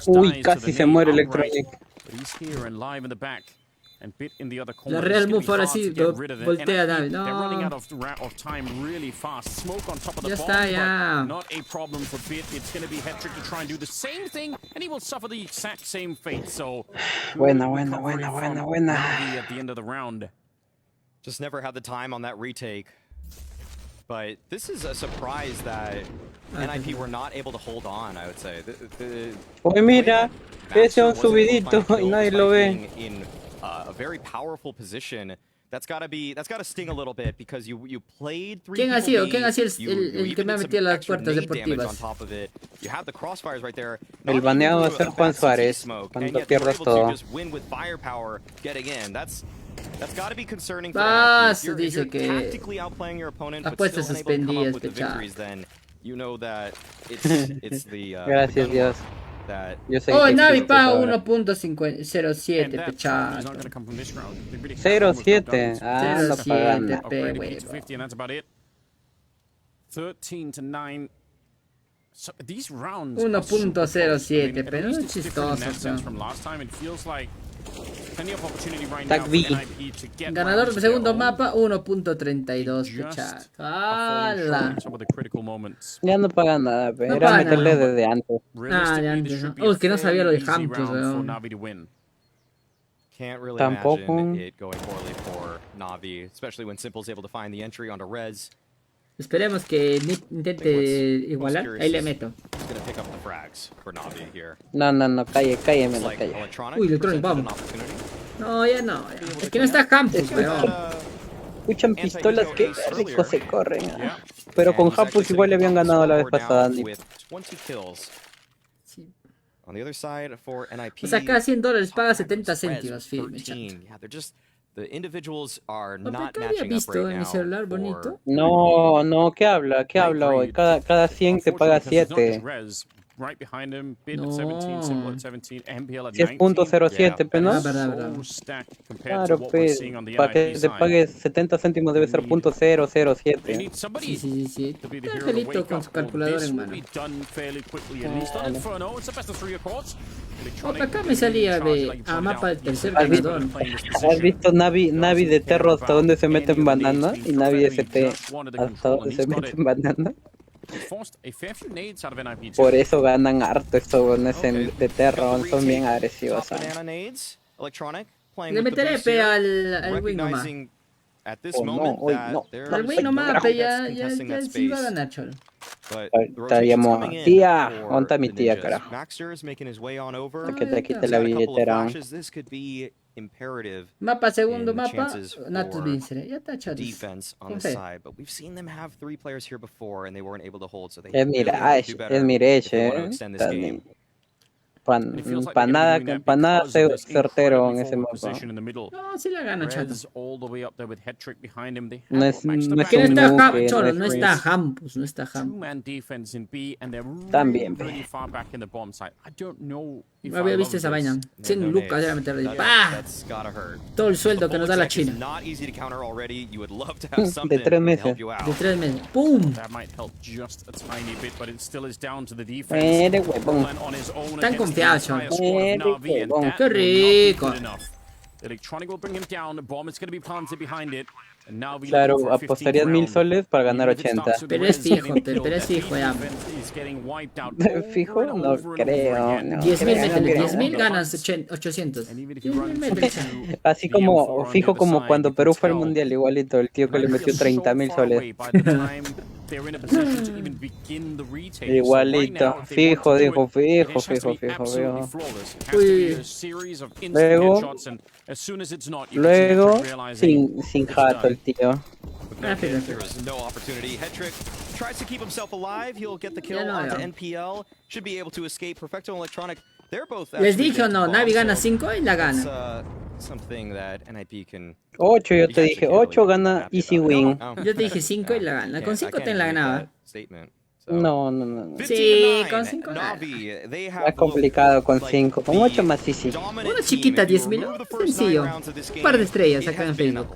Uy, casi se muere Electronic.
La Real Move ahora sí voltea a Navi. No. Ya está, ya.
Buena.
Just never had the time on that retake. But this is a surprise that NIP were not able to hold on, I would say.
Oye, mira, ese es un subidito y nadie lo ve.
A very powerful position. That's gotta sting a little bit because you played 3
¿Quién ha sido el que me ha metido las puertas deportivas?
El baneado va a ser Juan Suárez cuando pierdas todo.
That's got to be concerning for
dice que
tactically outplaying your opponent,
apuestas suspendidas,
then you know that it's the
Gracias Dios.
Oh, Navi paga 1.507, pechato.
0.7. Ah, no pagando.
1.07, pero no es chistoso.
Tag B.
Ganador del segundo mapa, 1.32, pechato. ¡Hala!
Ya no pagan nada, pero era meterle desde antes.
Ah, ya antes, ¿no? Oh, es que no sabía lo de Hampus, weón.
Can't really
Tampoco.
imagine it going poorly for Na'Vi, especially when Simple's able to find the entry onto Reds.
Esperemos que intente igualar. Ahí le meto.
He's gonna pick up the frags for Na'Vi here.
No, cállame,
Like
calle.
Electronic
Uy, Electronic,
presented an
vamos.
opportunity.
No, ya no. Es que no está Hampus, weón.
Escuchan pistolas que rico se corren. Pero con Hampus igual le habían ganado la vez pasada.
With 20 kills. On the other side for NIP.
O sea, cada $100 paga 70 céntimos, firme,
13.
chato.
Yeah, they're just the individuals are
¿Qué
not
había
matching up
visto
right
en mi
now.
celular bonito?
No, ¿qué habla? ¿Qué habla hoy? Cada 100 te paga 7.
Right behind him, Bid
No.
at 17, Simple at 17, MPL at
10.07, pero no.
Ah, verdad.
So stacked compared to
Claro,
what we're
pues,
seeing on the
para que
NIP
te
side.
pague 70 céntimos debe ser
They
.007.
need somebody
Sí.
to be the
Está
hero to
Angelito
wake
con
up.
su calculador
This
en
will
mano.
be done fairly quickly, and he's done Inferno. It's the best of 3 of course.
Opa, acá me salía de a mapa del tercer
¿Has visto,
ganador.
¿Has visto Navi de Terro hasta dónde se mete en banana? Y Navi de ST hasta dónde se mete en banana. Por eso ganan harto estos bonos de Terro, son bien agresivos.
Le meteré pe al Wing nomás.
No.
Al Wing nomás, pe, ya sí va a ganar, cholo.
Estaríamos, tía, ¿dónde está mi tía, carajo?
Maxter is making his way on over.
Que te quite la
Got a couple of
billetera.
flashes. This could be imperative
Mapa, segundo
in
mapa,
chances
Natus
for
Vincere. Ya está, chatos.
defense on
Con
the
fe.
side, but we've seen them have 3 players here before and they weren't able to hold, so they
Es
really have to
Mirage,
do better
es Mirage,
if they want to extend this game.
Para nada certero en ese mapa.
No, sí la gana, chato.
No es
Que no
un
está
nuke,
Cholo,
no
no
es
está
Prince.
Hampus, no está Hampus.
Two-man defense in B, and they're
También,
really far back in the bomb site. I don't know if
No había
I
visto
love
esa
this.
vaina. 100 lucas ya meterle. ¡Pah!
That's gotta hurt.
Todo el sueldo que nos da la China.
Not easy to counter already. You would love to have
De
something
3
to
meses.
help you
De
out.
3 meses. ¡Pum!
That might help just a tiny bit, but it still is down to the defense.
Eres huevón.
Roland on his own
Tan
against the
confiado,
entire
Sean.
squad of
Eres
Na'Vi, and
huevón.
that
Qué
will not be
rico.
good enough. Electronic will bring him down. The bomb is going to be planted behind it. And Na'Vi
Claro,
looking for a 15th
apostarías 1000
round.
soles para ganar
Even if it
80.
starts with
Pero
the
es
Reds getting
fijo,
killed,
pero es
that
fijo, ya.
defense is getting wiped out
Fijo,
over and
no
over and over
creo,
again.
no.
10.000,
creo,
métele.
creo.
10.000 ganas 800.
And even if you
10.000,
run
métele.
to
Así
the
como,
M4 on the
fijo
other
como
side,
cuando
you
Perú
can
fue al
tell
mundial, igualito, el tío que le
They're
metió
so
30.000
far away
soles.
by the time they're in a position to even begin the retake. So right
Igualito,
now, if they want
fijo,
to do
dijo,
it,
fijo,
it just has to be
fijo,
absolutely
fijo.
flawless. It has to be a series of instant
Luego-
headshots, and as soon as it's not, you can see
Luego,
Hetrick realizing
sin
it's
jato
done.
el tío.
Ah, pero-
There is no opportunity. Hetrick tries to keep himself alive. He'll get the kill
Ya no,
onto
ya.
NPL. Should be able to escape. Perfecto and Electronic, they're both
Les
actually
dije o
dead
no,
to
Navi
bomb,
gana
so
5 y la
that's,
gana.
something that NIP can...
8, yo te dije, 8 gana easy win.
Yo te dije 5 y la gana. Con 5 te la ganaba.
No.
Sí, con 5
Es complicado con 5, con 8 más easy.
Una chiquita, 10.000, sencillo. Un par de estrellas acá en Facebook.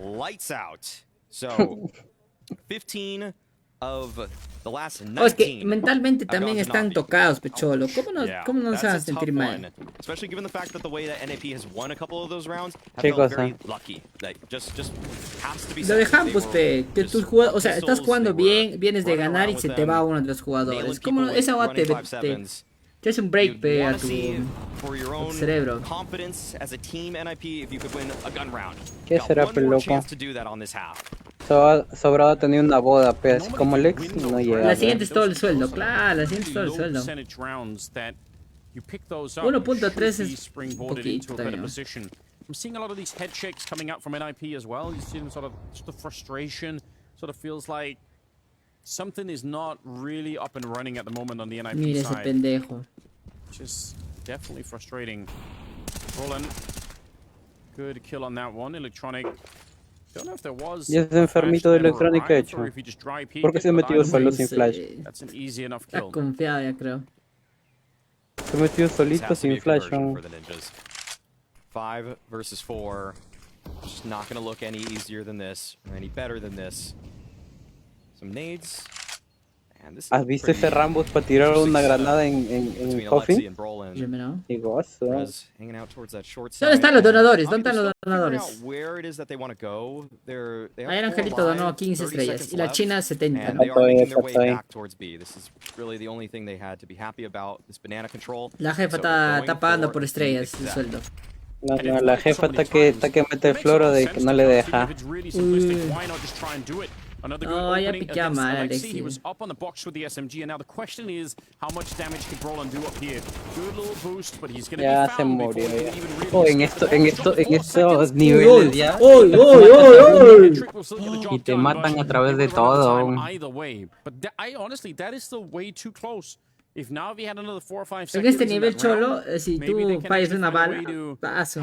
Oh, es que mentalmente también están tocados, pecholo. ¿Cómo no se van a sentir mal?
¿Qué cosa?
Lo de Hampus, pe, que tus jugadores, o sea, estás jugando bien, vienes de ganar y se te va uno de los jugadores. ¿Cómo esa agua te hace un break, pe, a tu cerebro?
¿Qué será, pe, loco? Sobrado tenía una boda, pe, así como Lex, no llega.
La siguiente es todo el sueldo, claro, la siguiente es todo el sueldo.
1.3
es poquito también.
I'm seeing a lot of these head shakes coming out from NIP as well. You see them sort of the frustration. Sort of feels like something is not really up and running at the moment on the NIP
Mira ese
side.
pendejo.
Which is definitely frustrating. Roland, good kill on that one. Electronic. Don't know if there was.
Y ese enfermito de Electronic que ha hecho. ¿Por qué se ha metido solo sin flash?
That's an easy enough
Está
kill.
confiado ya creo.
Se metió solito sin flash.
5 versus 4. Just not gonna look any easier than this, or any better than this. Some nades.
¿Has visto ese Rambus para tirar una granada en Coffin?
Qué
gozo.
¿Dónde están los donadores? ¿Dónde están los donadores? Ahí el Angelito donó 15 estrellas y la China 70. La jefa está pagando por estrellas el sueldo.
No, la jefa está que mete el floro de que no le deja.
Oh, ya piquea mal, Alexi.
Ya se murió ya. Oh, en estos niveles ya. Y te matan a través de todo.
En este nivel cholo, si tú fallas una bala, paso.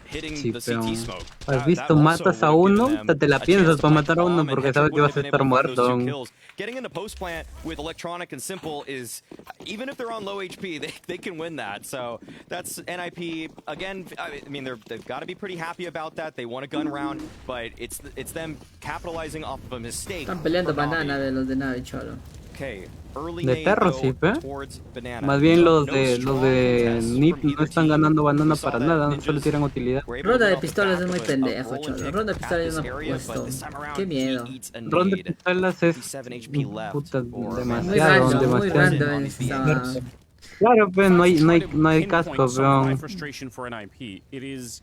Sí, pero has visto, matas a uno, te la piensas para matar a uno porque sabes que vas a estar muerto.
Getting in the post plant with Electronic and Simple is, even if they're on low HP, they can win that. So that's NIP again. I mean, they've got to be pretty happy about that. They won a gun round, but it's them capitalizing off of a mistake.
Están peleando banana de los de Navi cholo.
Okay.
De perro sí, más bien los de NIP no están ganando banana para nada, solo tiran utilidad.
Ronda de pistolas es muy pendejo, cholo. Ronda de pistolas no ha puesto. Qué miedo.
Ronda de pistolas es puta, demasiado.
Muy random.
Claro, pero no hay casco, pero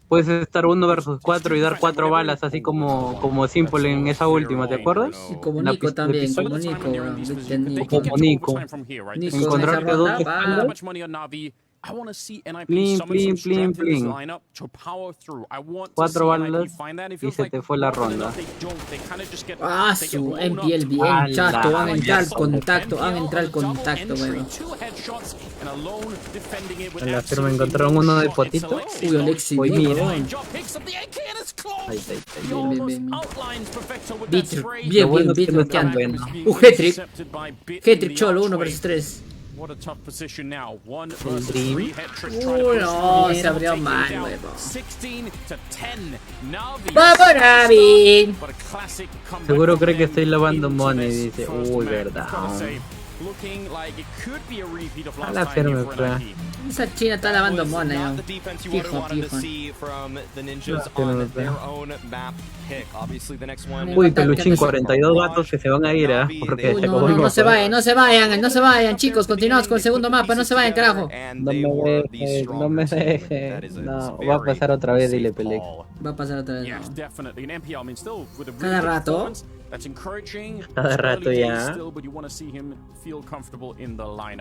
puedes estar 1 versus 4 y dar 4 balas, así como Simple en esa última, ¿te acuerdas?
Y como Nico también, como Nico, bro.
Como Nico. Encontrarte 2 espaldas. Plin. 4 balas y se te fue la ronda.
Ah, su MPL bien chato, van a entrar al contacto, weón.
En la firma encontraron uno de potito.
Uy, Alexi,
uy, mira.
Bien, bloqueando. Hat-trick cholo, 1 versus 3.
What a tough position now. 1
Uy,
versus 3 hat-trick
no, se abrió mal, huevo.
16 to 10.
¡Vamos, Navi!
Seguro cree que estoy lavando money, dice. Uy, verdad. A la firme, pues.
Esa China está lavando mona, fijo.
Uy, Peluchín, 42 gatos que se van a ir, porque
uy, no se vayan, chicos, continuamos con el segundo mapa, no se vayan, carajo.
No me deje. No, va a pasar otra vez, dile, Pelec.
Va a pasar otra vez, no. Cada rato
ya.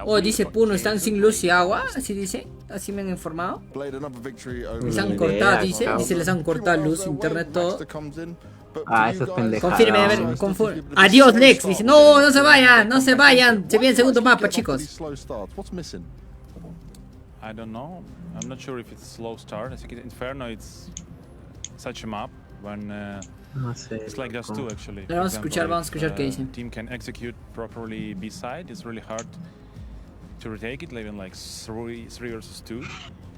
Oh, dice Puno, están sin luz y agua, así dice, así me han informado. Les han cortado, dice les han cortado luz, internet, todo.
Eso es pendejada.
Confirme, a ver, adiós, Lex, dice, no se vayan, se viene el segundo mapa, chicos.
I don't know. I'm not sure if it's slow start. I think Inferno it's such a map when
no sé.
It's like just two actually.
Vamos a escuchar qué dice.
Team can execute properly B side. It's really hard to retake it, even like 3 versus 2.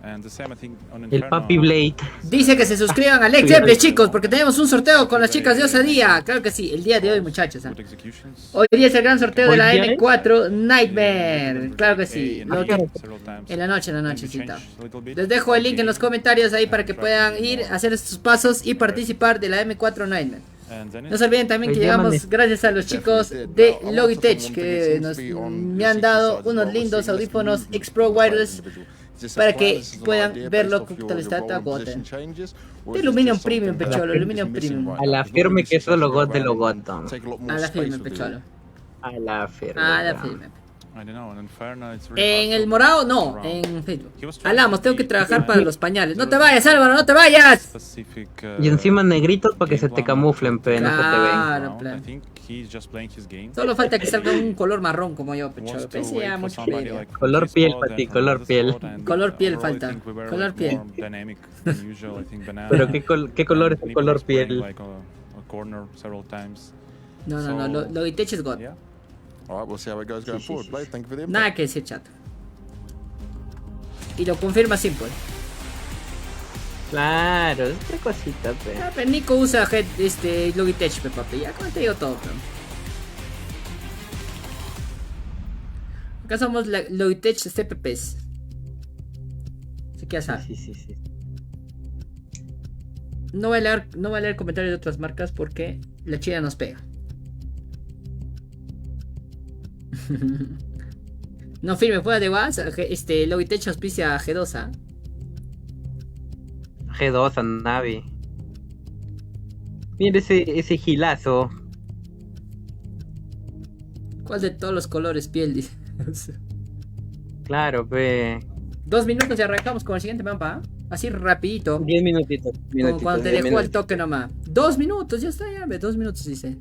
And the same, I think, on Inferno.
El Papi Blade.
Dice que se suscriban a Lex Eble, chicos, porque tenemos un sorteo con las chicas de Osadía. Claro que sí, el día de hoy, muchachos. Hoy día es el gran sorteo de la M4 Nightmare. Claro que sí. En la noche, les dejo el link en los comentarios ahí para que puedan ir a hacer estos pasos y participar de la M4 Nightmare. No se olviden también que llegamos gracias a los chicos de Logitech que me han dado unos lindos audífonos X-Pro Wireless para que puedan verlo con total agote. De Aluminium Premium, pecholo, Aluminium Premium.
A la firme que eso lo got de lo got.
A la firme, pecholo.
A la firme.
En el morado no, en Facebook. Hablamos, tengo que trabajar para los pañales. No te vayas, Álvaro, no te vayas.
Y encima negritos para que se te camuflen, pero no se te
ven. Solo falta que salga un color marrón como yo, pecholo. Pensé mucho pedo.
Color piel para ti, color piel.
Color piel falta. Color piel.
Pero ¿qué color es el color piel?
No, Logitech es God. Nada que decir, chato. Y lo confirma Simple.
Claro, otra cosita,
pero Nico usa Logitech, papi. Ya como te digo todo, pero. Acá somos Logitech CPPs. Así que ya sabes.
Sí.
No voy a leer comentarios de otras marcas porque la China nos pega. No firme, fuera de WhatsApp. Logitech auspicia a G2A.
G2 a Navi. Mira ese gilazo.
¿Cuál de todos los colores piel? Dice.
Claro,
2 minutos y arrancamos con el siguiente mapa. Así rapidito.
10 minutitos.
Como cuando te dejó el toque nomás. 2 minutos, ya está, ya. 2 minutos dice.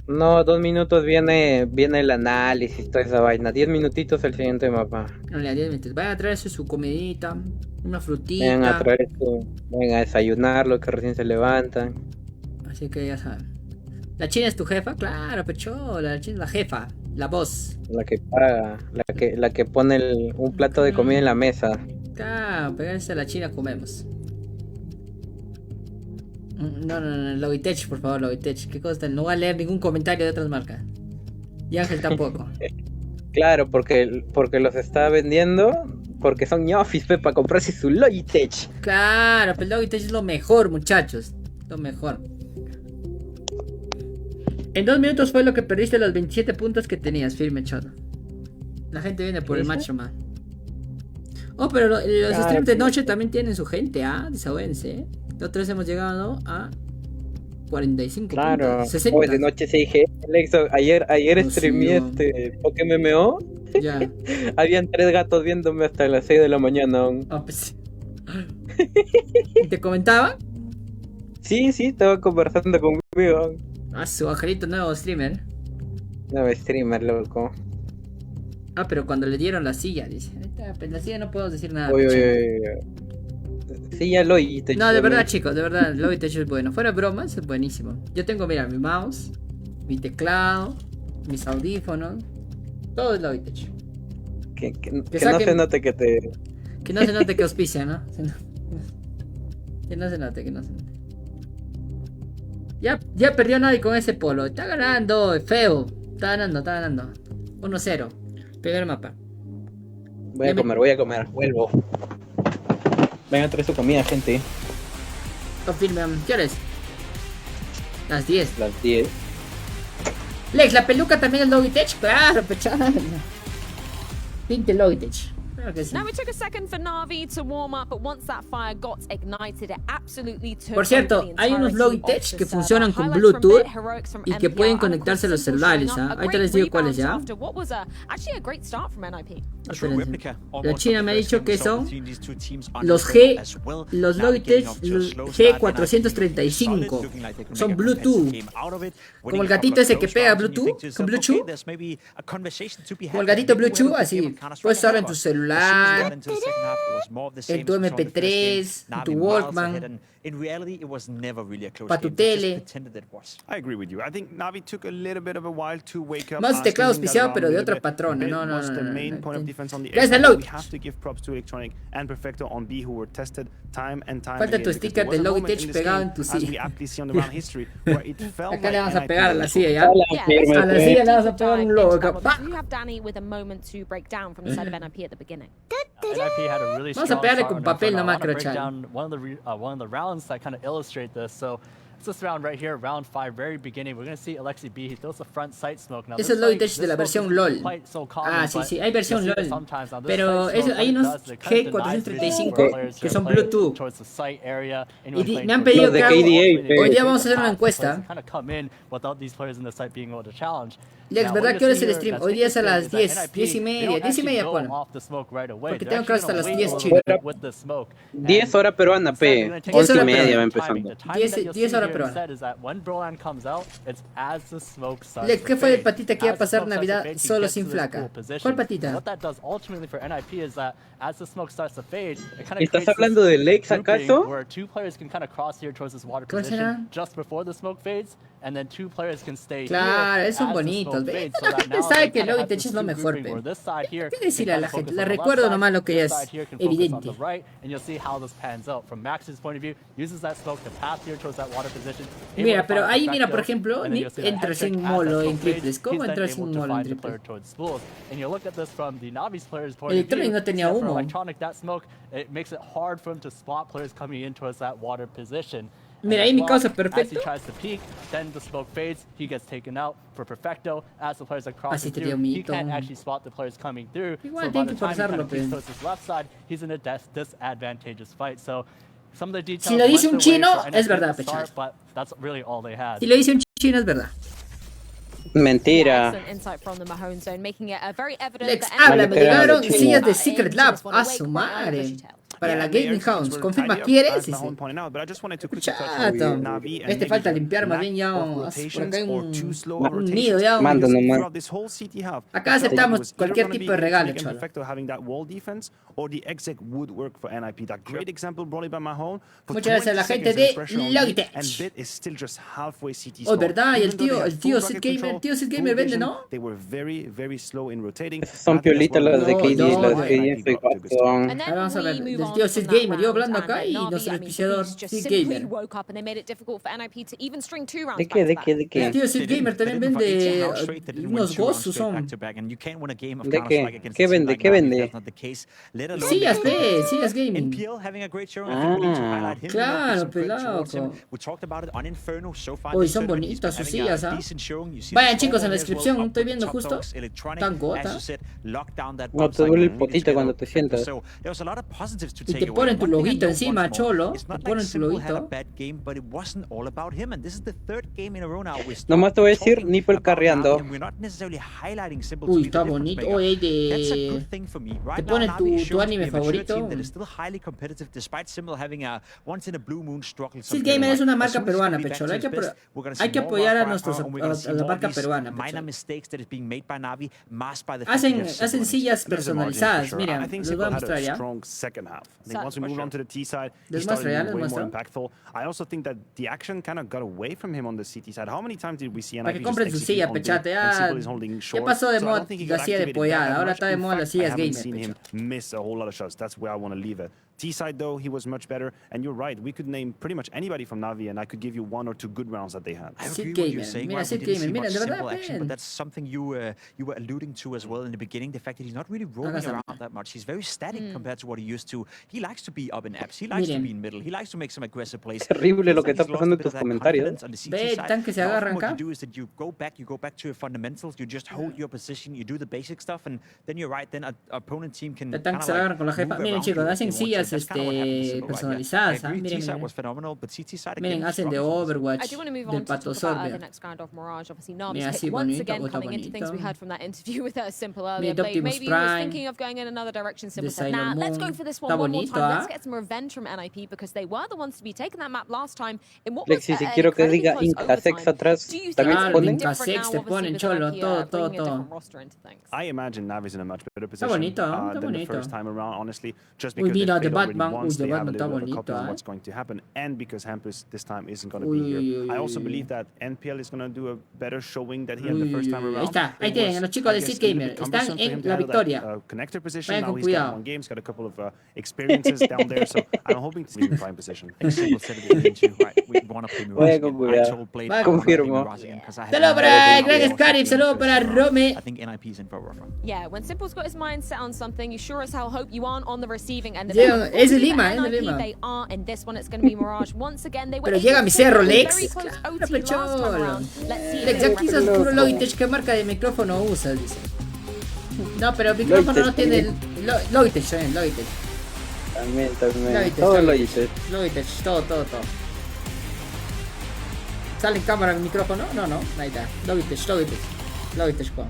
No, 2 minutos viene el análisis, toda esa vaina. 10 minutitos el siguiente mapa.
No, 10 minutos. Vayan a traerse su comidita, una frutita.
Vengan a desayunarlo, que recién se levantan.
Así que ya saben. ¿La China es tu jefa? Claro, pechola, la China es la jefa, la voz.
La que paga, la que pone un plato de comida en la mesa.
Claro, pegarse a la China comemos. No, Logitech, por favor, Logitech. ¿Qué cosa? No voy a leer ningún comentario de otras marcas. Y Ángel tampoco.
Claro, porque los está vendiendo, porque son ñofis, para comprarse su Logitech.
Claro, pero Logitech es lo mejor, muchachos. Lo mejor. En 2 minutos fue lo que perdiste los 27 puntos que tenías, firme, choto. La gente viene por el macho, man. Oh, pero los streams de noche también tienen su gente, Desahoguense, Nosotros hemos llegado a 45 puntos. 60.
Hoy de noche se dije, Alexo, ayer streamé PokéMMO.
Ya.
Habían 3 gatos viéndome hasta las 6 de la mañana.
Pues. ¿Te comentaba?
Sí, estaba conversando conmigo.
Su angelito nuevo streamer.
Nuevo streamer, loco.
Pero cuando le dieron la silla, dice. Pues la silla no podemos decir nada.
Silla Logitech.
No, de verdad, chicos, de verdad, Logitech es bueno. Fuera de bromas, es buenísimo. Yo tengo, mira, mi mouse, mi teclado, mis audífonos. Todo es Logitech.
Que no se note que te...
Que no se note que auspicia, ¿no? Que no se note. Ya perdió nadie con ese polo. Está ganando, es feo. Está ganando. 1-0. Primer mapa.
Voy a comer. Vuelvo. Vengan a traer su comida, gente.
Confirman. ¿Qué hora es? Las 10.
Las 10.
Lex, ¿la peluca también es Logitech? Claro, pechada. Pinte Logitech.
Now it took a second for Na'Vi to warm up, but once that fire got ignited, it absolutely took.
Por cierto, hay unos Logitech que funcionan con Bluetooth y que pueden conectarse a los celulares, Ahorita les digo cuáles ya. La China me ha dicho que son los Logitech G435. Son Bluetooth. Como el gatito ese que pega Bluetooth, con Bluetooth. Como el gatito Bluetooth, así. Puedes usarlo en tu celular, en tu MP3, en tu Walkman, para tu tele. Más teclado auspiciado, pero de otra patrona. No. Gracias a Logitech. Falta tu sticker de Logitech pegado en tu silla. Acá le vamos a pegar a la silla, ¿ya? A la silla le vamos a pegar un logo acá. Vamos a pegarle con papel nomás, creo, chaval.
This round right here, round 5, very beginning, we're going to see Alexi B. He throws the front sight smoke. Now,
eso es Logitech de la versión LOL. Sí, hay versión LOL. Pero hay unos G435 que son Bluetooth. Y me han pedido que hoy día vamos a hacer una encuesta. Lex, ¿verdad que hora es el stream? Hoy día es a las 10 y media. 10 y media, bueno. Porque tengo clase hasta las 10 chile.
10 horas peruana, 11 y media va empezando.
10 horas peruana.
is that when Brolan comes out, it's as the smoke starts
Lex, ¿qué fue de
to fade.
patita que iba a
As the
pasar
smoke starts to
Navidad
fade, he
solo
gets
sin
to this
flaca?
cool position.
¿Cuál patita?
And what that does ultimately for NIP is that as the smoke starts to fade, it kind of
¿Estás
creates
hablando de Lex
grouping
acaso?
where two players can kind of cross here towards this water
¿Cuál
position
será?
just before the smoke fades, and then two players can stay
Claro,
here
son
as the
bonitos.
smoke
Ve,
fades,
la
so that
gente
now
sabe
they
que
kind of have
Logitech
this
es lo
two
mejor,
grouping
pe.
where this side here
¿Qué decirle a
can
la
kind of
gente?
focus
Le
on the left
recuerdo
side,
nomás lo que
this
es
side here can focus on
evidente.
the right, and you'll see how this pans out. From Max's point of view, uses that smoke to path here towards that water position.
Mira, pero ahí mira, por ejemplo, Nick entra sin molo en triples. ¿Cómo entra sin molo en triples? Electronic no tenía humo. Mira, ahí mi causa perfecto. Así tenía un mito. Igual tiene que forzarlo, pero... Si lo dice un chino, es verdad, Pechal. Si lo dice un chino, es verdad.
Mentira.
Lex, habla, me llegaron sillas de Secret Lab. A su madre. Para la Gaming House. Confirma, ¿quieres? Chato. Este falta limpiar más bien ya por acá hay un nido ya.
Mando nomás.
Acá aceptamos cualquier tipo de regalo, cholo. Muchas gracias a la gente de Logitech. Oh, ¿verdad? Y el tío Sid Gamer vende, ¿no?
Son piolitas las de KD, las de KD soy Watson.
Ahora vamos a ver, del tío Sid Gamer, yo hablando acá y nuestro auspiciador Sid Gamer.
¿De qué?
El tío Sid Gamer también vende unos gozos, son.
¿De qué? ¿Qué vende? ¿Qué vende?
Sillas, sillas gaming.
Ah,
claro, pelado. Uy, son bonitas sus sillas, ¿ah? Vayan chicos en la descripción, estoy viendo justo. Tan gota.
no te duele el potito cuando te sientas.
Y te ponen tu loguito encima, cholo. Te ponen tu loguito.
Nomás te voy a decir nipple carreando.
Uy, está bonito. Oye, te ponen tu anime favorito. Sid Gamer es una marca peruana, Pecholo. Hay que apoyar a la marca peruana, Hacen sillas personalizadas. Miren, les voy a mostrar ya. Les muestro ya, les muestro. Para que compren su silla, Pechate. Ya pasó de moda la silla de pollada. Ahora está de moda las sillas gamer,
T-side though, he was much better, and you're right, we could name pretty much anybody from Na'Vi and I could give you 1 or 2 good rounds that they had.
Sid Gamer, mira Sid Gamer, mira, de verdad,
but that's something you were alluding to as well in the beginning, the fact that he's not really roaming around that much. He's very static compared to what he used to. He likes to be up in apps, he likes to be in middle, he likes to make some aggressive plays.
Terrible lo que está pasando en tus comentarios.
Ve, tan que se agarran acá.
What you do is that you go back to your fundamentals, you just hold your position, you do the basic stuff, and then you're right, then an opponent team can
tan que se agarran con la jefa. Miren chicos, hacen sillas personalizadas, miren, miren, hacen de Overwatch, del Pato Sorbia. Mira, así bonito, está bonito. Mira, Optimus Prime, de Sailor Moon, está bonito, ¿ah?
Lexi, si quiero que diga Inca Sex atrás, ¿también te ponen?
Inca Sex te ponen, cholo, todo.
I imagine Navi's in a much better
Está
position
bonito,
than the first time around, honestly, just
Uy,
because
mira,
they
The
already
Batman,
once they have a
está
little bit of a
bonito,
copy of what's going to happen, and because Hampus this time isn't going to be here. I also believe that NPL is going to do a better showing that he had the first time around.
Ahí está, ahí tienen, los chicos de Sid Gamer, están en la victoria.
Connector position,
Vayan
now
con
he's got
cuidado.
one game, he's got a couple of experiences down there, so I'm hoping to be in prime position.
Vaya con cuidado. Confirmo.
Saludos para Greg Scarif, saludos para Rome.
Yeah, when Simple's got his mind set on something, you sure as hell hope you aren't on the receiving end of
Yeah,
it.
es de Lima, es de Lima.
They are in this one. It's going to be Mirage once again. They were
Pero llega mi cerro, Lex.
Claro,
Pecholo. Lex, ya quizás puro Logitech, ¿qué marca de micrófono usas? Dice. No, pero el micrófono no tiene Logitech, Logitech.
También.
Logitech,
Todo Logitech.
Logitech, todo. ¿Sale en cámara el micrófono? No, ahí está. Logitech, Juan.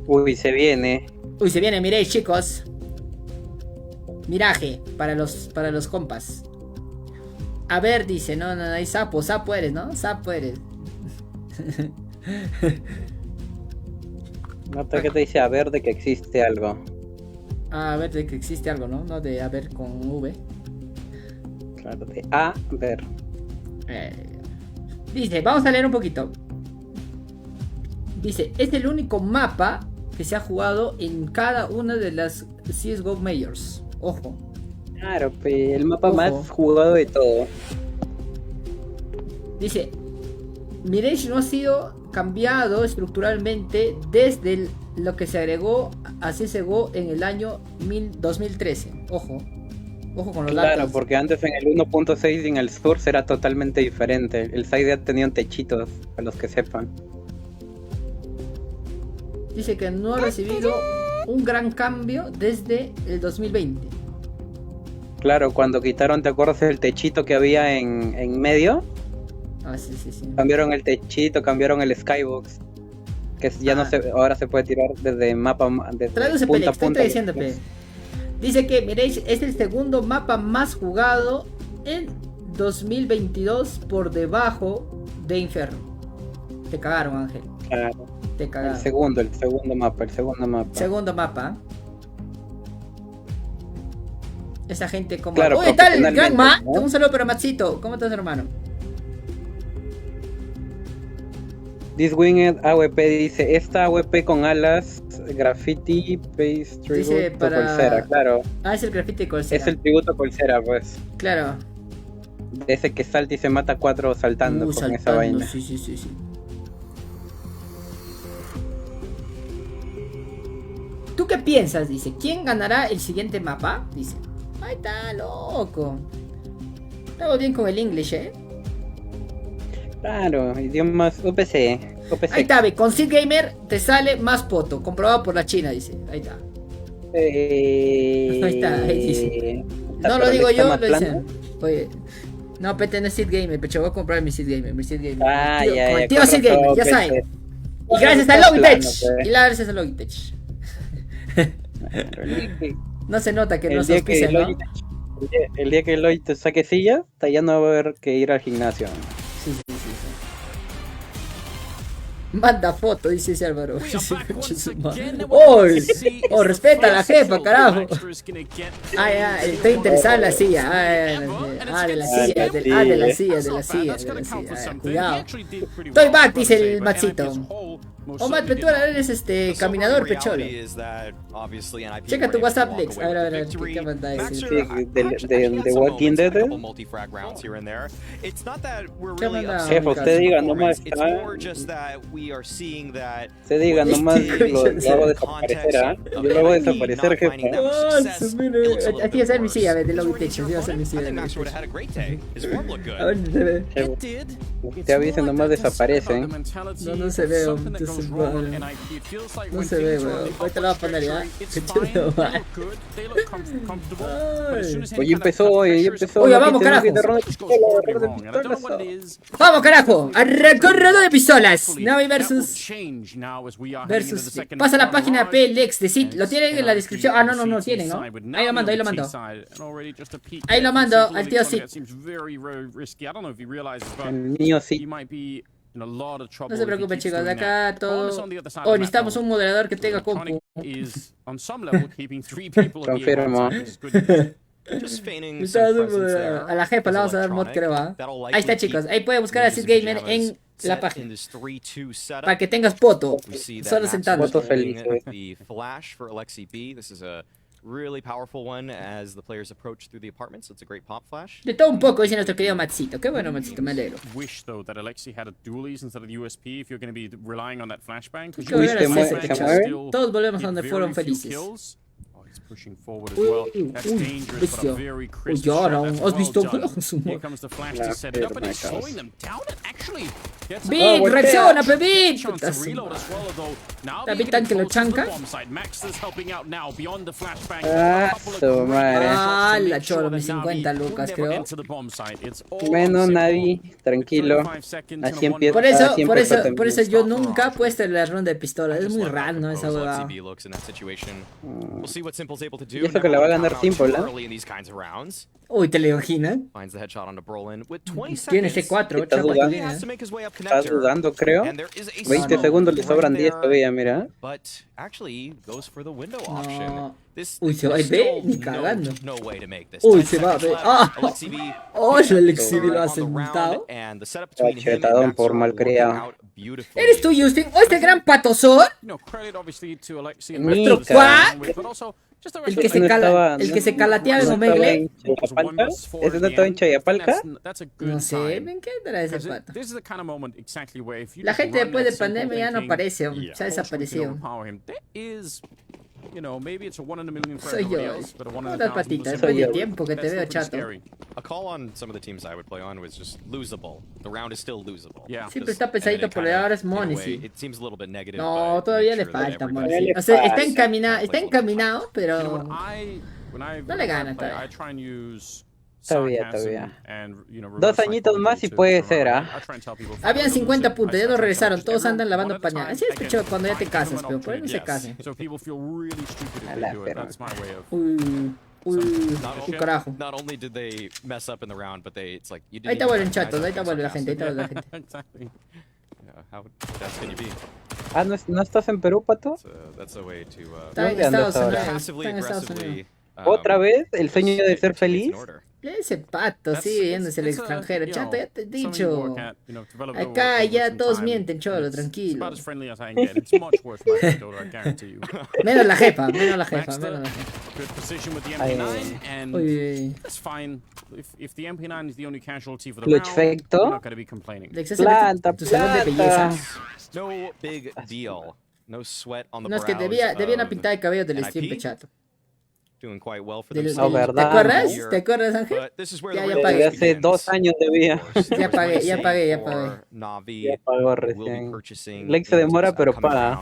Uy, se viene.
Miréis, chicos. Miraje, para los compas. A ver, dice, no, hay sapo eres, ¿no? Sapo eres.
Nota que te dice a ver de que existe algo.
A ver de que existe algo, ¿no? No de a ver con V.
Claro, de a ver.
Dice, vamos a leer un poquito. Dice, es el único mapa que se ha jugado en cada una de las CSGO Majors. Ojo.
Claro, el mapa más jugado de todo.
Dice, Mirage no ha sido cambiado estructuralmente desde lo que se agregó a CSGO en el año 2013. Ojo con los datos.
Claro, porque antes en el 1.6 y en el Source era totalmente diferente. El side tenía techitos, a los que sepan.
Dice que no ha recibido un gran cambio desde el 2020.
Claro, cuando quitaron, ¿te acuerdas el techito que había en medio?
Ah, sí.
Cambiaron el techito, cambiaron el skybox. Que ya no se, ahora se puede tirar desde mapa, desde
traduce,
punta a
estoy
punta.
traduciendo, Dice que Mirage es el segundo mapa más jugado en 2022 por debajo de Inferno. Te cagaron, Ángel.
Claro.
Te cagaron.
El segundo mapa.
Segundo mapa. Esa gente como...
Claro,
¡Oye, tal! ¡Gran Ma!
¿no?
Un saludo para Maxito. ¿Cómo estás, hermano?
This Winged AWP dice, esta AWP con alas, graffiti, paste,
Dice
tributo,
para...
Colsera, claro.
Ah, es el graffiti de Colsera.
Es el tributo a Colsera, pues.
Claro.
Ese que salta y se mata 4 saltando con esa vaina.
Sí. ¿Tú qué piensas? Dice, ¿quién ganará el siguiente mapa? Dice. Ahí está, loco. Estamos bien con el English,
Claro, idiomas UPC.
Ahí está, ve, con Sid Gamer te sale más poto, comprobado por la China, dice. Ahí está. Ahí está, ahí dice. No lo digo yo, lo dicen. Oye, no, pete, no es Sid Gamer, pero voy a comprar mi Sid Gamer.
Ah,
tío,
ya,
con el tío Sid Gamer, ya saben. Y gracias a Logitech. Y gracias a Logitech. No se nota que no se auspicia, ¿no?
El día que Logitech saque silla, ya no va a haber que ir al gimnasio.
Sí. Manda foto, dice ese Álvaro. ¡Oh! Respeta a la jefa, carajo. Estoy interesado en la silla. De la silla. Cuidado. Estoy back, dice el Maxito. Matt, pero tú ahora eres caminador, pecholo. Checa tu WhatsApp, Lex. A ver, ¿qué manda ese?
De Walking Dead.
¿Qué manda?
Jefa, usted diga nomás. Usted diga nomás, lo hago desaparecer, ¿ah? Yo lo hago desaparecer, jefa.
Aquí va a ser mi silla, de Logitech. Aquí va a ser mi silla. A ver si se ve.
Te avisen, nomás desaparecen.
No se ve, no se ve, weón. Ahorita lo voy a poner ya.
Oye, empezó.
Oye, vamos, carajo. Vamos, carajo. Arrancó rodo de pistolas. Navi versus. Pasa la página PLX de Sid. Lo tienen en la descripción. Ah, no tienen, ¿no? Ahí lo mando. Ahí lo mando al tío Sid.
El niño sí.
No se preocupen, chicos, de acá todo. Necesitamos un moderador que tenga compu.
Confirmo.
A la jefa le vamos a dar mod, creo. Ahí está, chicos. Ahí puede buscar a Sid Gamer en la página. Para que tengas poto. Solo sentado.
Poto feliz.
Really powerful one as the players approach through the apartment, so it's a great pop flash.
De todo un poco, dice nuestro querido Maxito. Qué bueno, Maxito, me alegro.
Wish though that Alexi had a dualies instead of the USP if you're going to be relying on that flashbang.
Todos volvemos a donde fueron felices.
Pushing forward as well. That's dangerous, but a very crisp shot as well done. Here comes the flash to set it up, and it's slowing them down. And actually,
Big, reacciona, Big. Capitán que lo chanca.
Su madre.
Ah, la cholo, mis 50 lucas, creo.
Bueno, Navi, tranquilo. Así empieza.
Por eso yo nunca he puesto la ronda de pistola. Es muy raro, ¿no? Esa huevada.
Y eso que la va a ganar Simple, ¿eh?
Uy, ¿te lo imaginas? Tiene C4,
Estás dudando, creo. 20 segundos, le sobran 10 todavía, mira.
No. Uy, se va a B, ni cagando. Uy, se va a B. ¡Ah! ¡Oh, el Alexi lo ha sentado!
Chetadón por malcriado.
¿Eres tú, Justin? ¿O este gran patosor? ¿Nuestro quack? El que se calateaba en Omegle.
¿Ese no estaba en Chayapalca?
No sé, me encantará ese pato. La gente después de pandemia ya no aparece, se ha desaparecido. Soy yo, una patita, después de tiempo que te veo chato. Siempre está pesadito, pero ahora es Monesi. No, todavía le falta Monesi. O sea, está encaminado, pero no le gana todavía.
Todavía. 2 añitos más y puede ser, ¿ah?
Habían 50 puntos, ya no regresaron, todos andan lavando pañales. Así es pecho cuando ya te casas, pero por ahí no se casen.
A la perra.
Uy, carajo. Ahí está bueno, chatos, ahí está bueno la gente, ahí está bueno la gente.
Ah, ¿no estás en Perú, Pato?
Está en Estados Unidos.
¿Otra vez? ¿El sueño de ser feliz?
Ese pato sigue yéndose al extranjero. Chato, ya te he dicho. Acá ya todos mienten, cholo, tranquilo. Menos la jefa, menos la jefa. Uy.
Luchfecto.
Planta, tu salón de belleza. No, es que debía una pintada de cabello del Steam, chato.
¿Verdad?
¿Te acuerdas, Ángel? Ya pagué.
Hace 2 años debía.
Ya pagué. Ya
pagó recién. Like se demora, pero paga.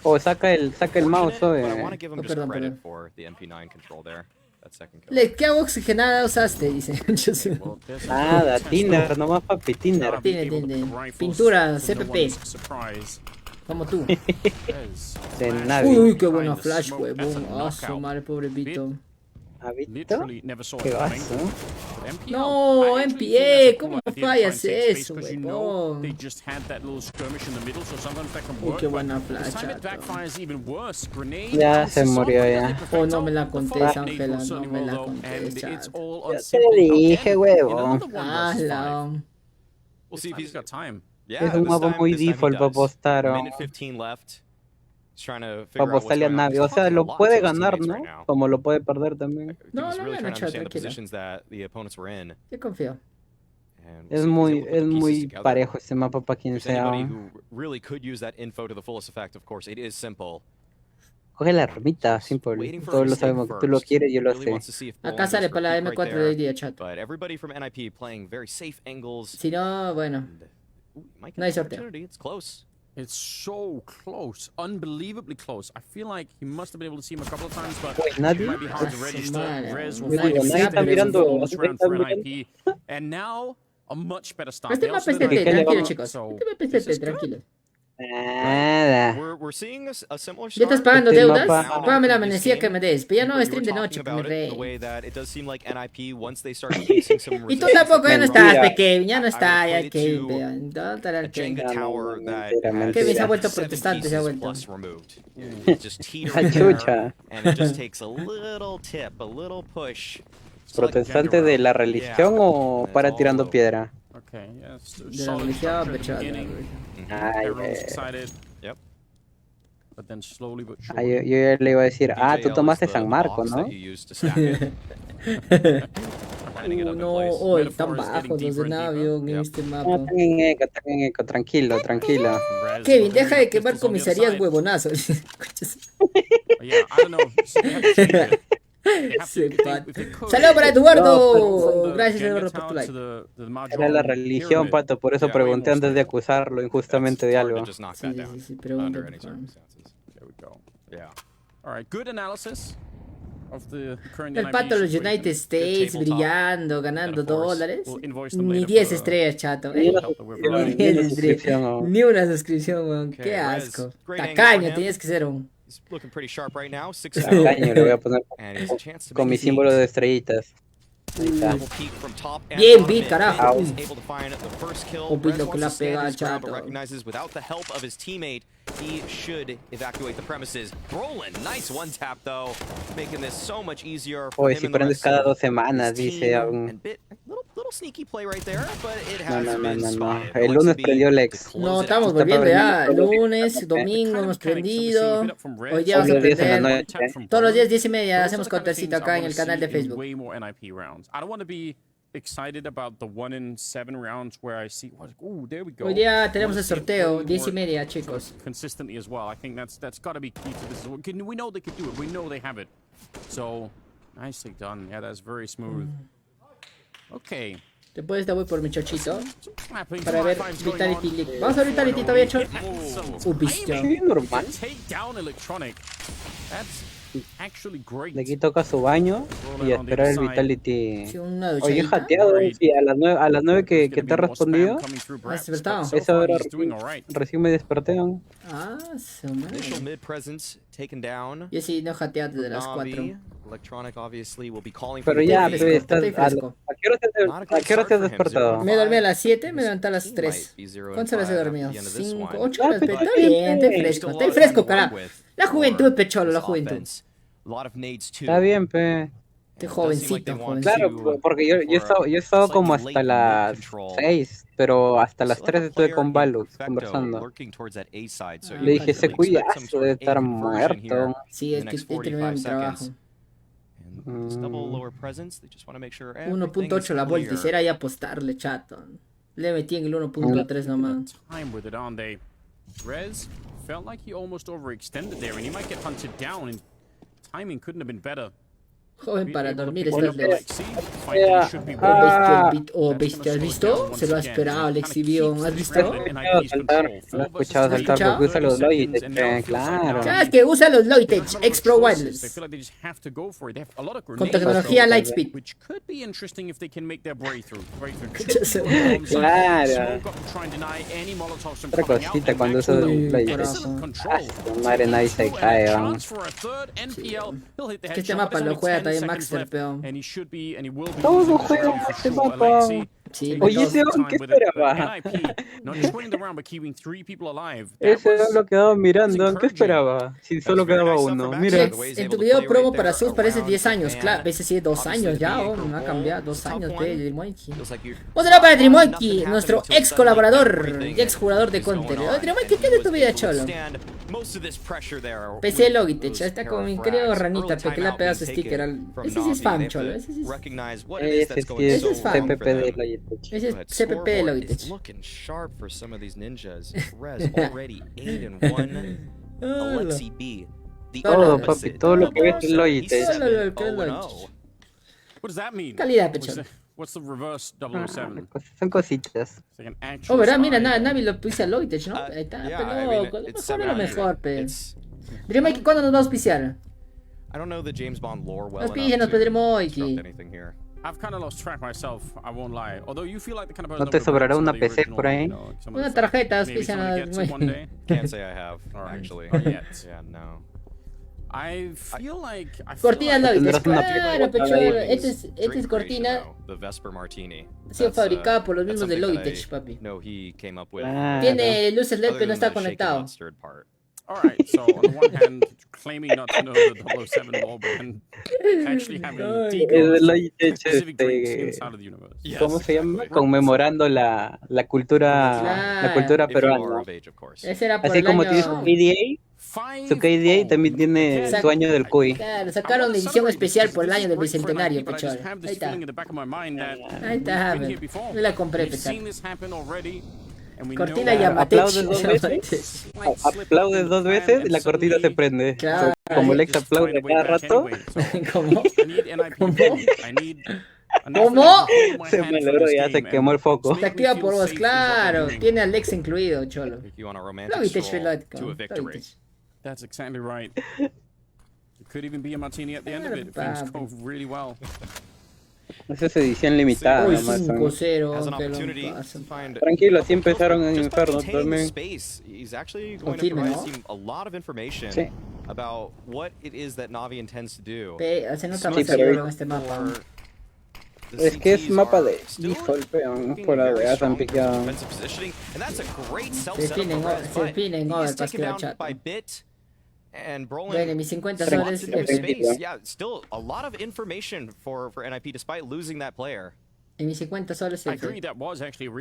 Oh, saca el mouse,
perdón. ¿Qué agua oxigenada usaste? Dice.
Nada, Tinder, nomás papi, Tinder.
Pintura, CPP. Como tú.
Uy,
qué buena flash, huevón. Ah, su madre, pobre Vito.
¿A Vito? ¿Qué vaso?
No, MPA, ¿cómo fallas eso, huevón? Uy, qué buena flash.
Ya se murió ya.
Oh, no me la contés, Ángela, no me la contés, chato.
Ya te dije, huevón.
Ah, la...
Es un mapa muy default para apostar. Para apostarle a Navi. O sea, lo puede ganar, ¿no? Como lo puede perder también.
No gana, chato, tranquilo. Yo confío.
Es muy parejo este mapa para quien sea. Coge la ermita, Simple. Todos lo sabemos que tú lo quieres, yo lo sé.
Acá sale para la M4 de hoy día, chato. Si no, bueno. No hay sorteo.
It's so close, unbelievably close. I feel like he must have been able to see him a couple of times, but it might be hard to register. Rez will find a round for an IP, and now a much better start.
Este mapa es TT, tranquilo, chicos. Este mapa es TT, tranquilo.
Nada.
¿Ya estás pagando deudas? Págame la amanecida que me des. Pero ya no stream de noche, mi rey. Y tú tampoco ya no estás, Kevin. Ya no está, ya Kevin. ¿Dónde estará el Kevin? Kevin se ha vuelto protestante, se ha vuelto.
Chucha. ¿Protestante de la religión o para tirando piedra?
De la religión, pechada.
Yo ya le iba a decir, tú tomaste San Marcos, ¿no?
No, hoy tan bajos los de Navio en este mapa.
Están en eco, tranquilo.
Kevin, deja de quemar comisarías, huevonazo. Saludos para Eduardo. Gracias, Eduardo, por tu like.
Era la religión, Pato, por eso pregunté antes de acusarlo injustamente de algo.
Sí, pregunta. El Pato de los United States brillando, ganando $, ni 10 estrellas, chato. Ni una suscripción, weón. Qué asco. Tacaño, tenías que ser un.
Tacaño, le voy a poner con mi símbolo de estrellitas.
Bien, Beat, carajo. Beat lo que la pega al chato.
He should evacuate the premises. Brolin, nice one tap though, making this so much easier for him.
Si prendes cada 2 semanas, dice aún.
Little sneaky play right there, but it has been spotted.
El lunes prendió Lex.
No, estamos volviendo ya. Lunes, domingo hemos prendido. Hoy día vamos a prender. Todos los días 10:30 hacemos countercito acá en el canal de Facebook.
Excited about the 1 in 7 rounds where I see there we go.
Hoy día tenemos el sorteo 10:30, chicos.
Consistently as well. I think that's got to be key to this. We know they can do it. We know they have it. So nicely done. Yeah, that's very smooth. Okay.
Después voy por mi chochito para ver Vitality League. Vamos a Vitality, todavía hecho. Bestia.
Normal. Le quito acá su baño y esperar el Vitality. Oye, jateado, sí, a las 9 que te he respondido.
¿Has despertado?
Esa hora recién me desperté.
Su madre. Yo sí, no jateado desde las 4.
Pero ya, estás fresco. ¿A qué hora te has despertado?
Me dormí a las 7, me levanté a las 3. ¿Cuántas horas he dormido? 5, 8 horas. Está bien, estoy fresco, carajo. La juventud, pecholo, la juventud.
Está bien, pe.
Estoy jovencito.
Claro, porque yo he estado como hasta las 6, pero hasta las 3 estuve con Balux conversando. Le dije, ese cuidazo de estar muerto.
Sí, es que terminé mi trabajo. 1.8 la Voltis, era ya apostarle, chato. Le metí en el 1.3 nomás.
Rez felt like he almost overextended there, and he might get hunted down, and timing couldn't have been better.
Joven para dormir, estás de... bestia, ¿has visto? Se lo ha esperado, Alexibion, ¿has visto?
Lo he escuchado saltar porque usa los Logitech, claro.
¿Sabes que usa los Logitech X Pro Wireless? Con tecnología Lightspeed.
Claro. Otra cosita cuando usa los Logitech. Madre, nadie se cae, vamos.
Es que este mapa lo juega también Maxter, peón.
Todo juega este mapa.
Sí,
oye, ese hombre, ¿qué esperaba? Ese no lo quedaba mirando, ¿qué esperaba? Si solo quedaba uno, mira.
En tu video promo para subs parece 10 años, claro, a veces sí, 2 años ya, no ha cambiado, 2 años de Drimonkey. Vamos a hablar para Drimonkey, nuestro ex colaborador y ex jugador de Counter. Drimonkey, ¿qué es de tu vida, cholo? PC Logitech, ahí está con mi querido Ranita, que le ha pegado su sticker al... Ese sí es fan, cholo, ese sí es fan.
CPP de Logitech.
Ese es CPP de Logitech.
Todo, papi, todo lo que ves es Logitech.
Calidad, pechón.
Son cositas.
Oh, verdad, mira, Navi lo puse a Logitech, ¿no? Ahí está, pero loco, lo mejor, pe. Drimonkey, ¿cuándo nos va a auspiciar? Auspícianos, Drimonkey.
¿No te sobrará una PC por ahí?
Una tarjeta, auspícianos. Cortina Logitech, claro, pechuelo. Esta es cortina. Ha sido fabricada por los mismos de Logitech, papi. Tiene luces LED, pero no está conectado.
Alright, so on the one hand, claiming not to know the 007 law, but then actually having specific drinks inside of the universe.
¿Cómo se llama? Conmemorando la cultura peruana. Así como tiene su KDA también tiene su año del Cuy.
Claro, sacaron una edición especial por el año del bicentenario, pechón. Ahí está. Ahí está, no la compré, pechón. Cortina Yamatech.
Aplaudes 2 veces y la cortina se prende.
Claro.
Como Lex aplaude cada rato.
¿Cómo?
¿Cómo?
Se me logró, ya se quemó el foco.
Se activa por vos, claro. Tiene a Lex incluido, cholo.
That's exactly right. It could even be a martini at the end of it if things go really well.
Esa es edición limitada.
Uy,
Nomás,
5-0.
Tranquilo, así empezaron en Inferno también.
Sí.
About what it is that Navi intends to do.
Se nota más seguro en este mapa.
Es que es mapa de default, peón. Por la weá tan picado.
Se definen overpass que chat. Bueno, mis 50 soles.
Yeah, still a lot of information for NIP despite losing that player.
En mis 50 soles.
I agree, that was actually a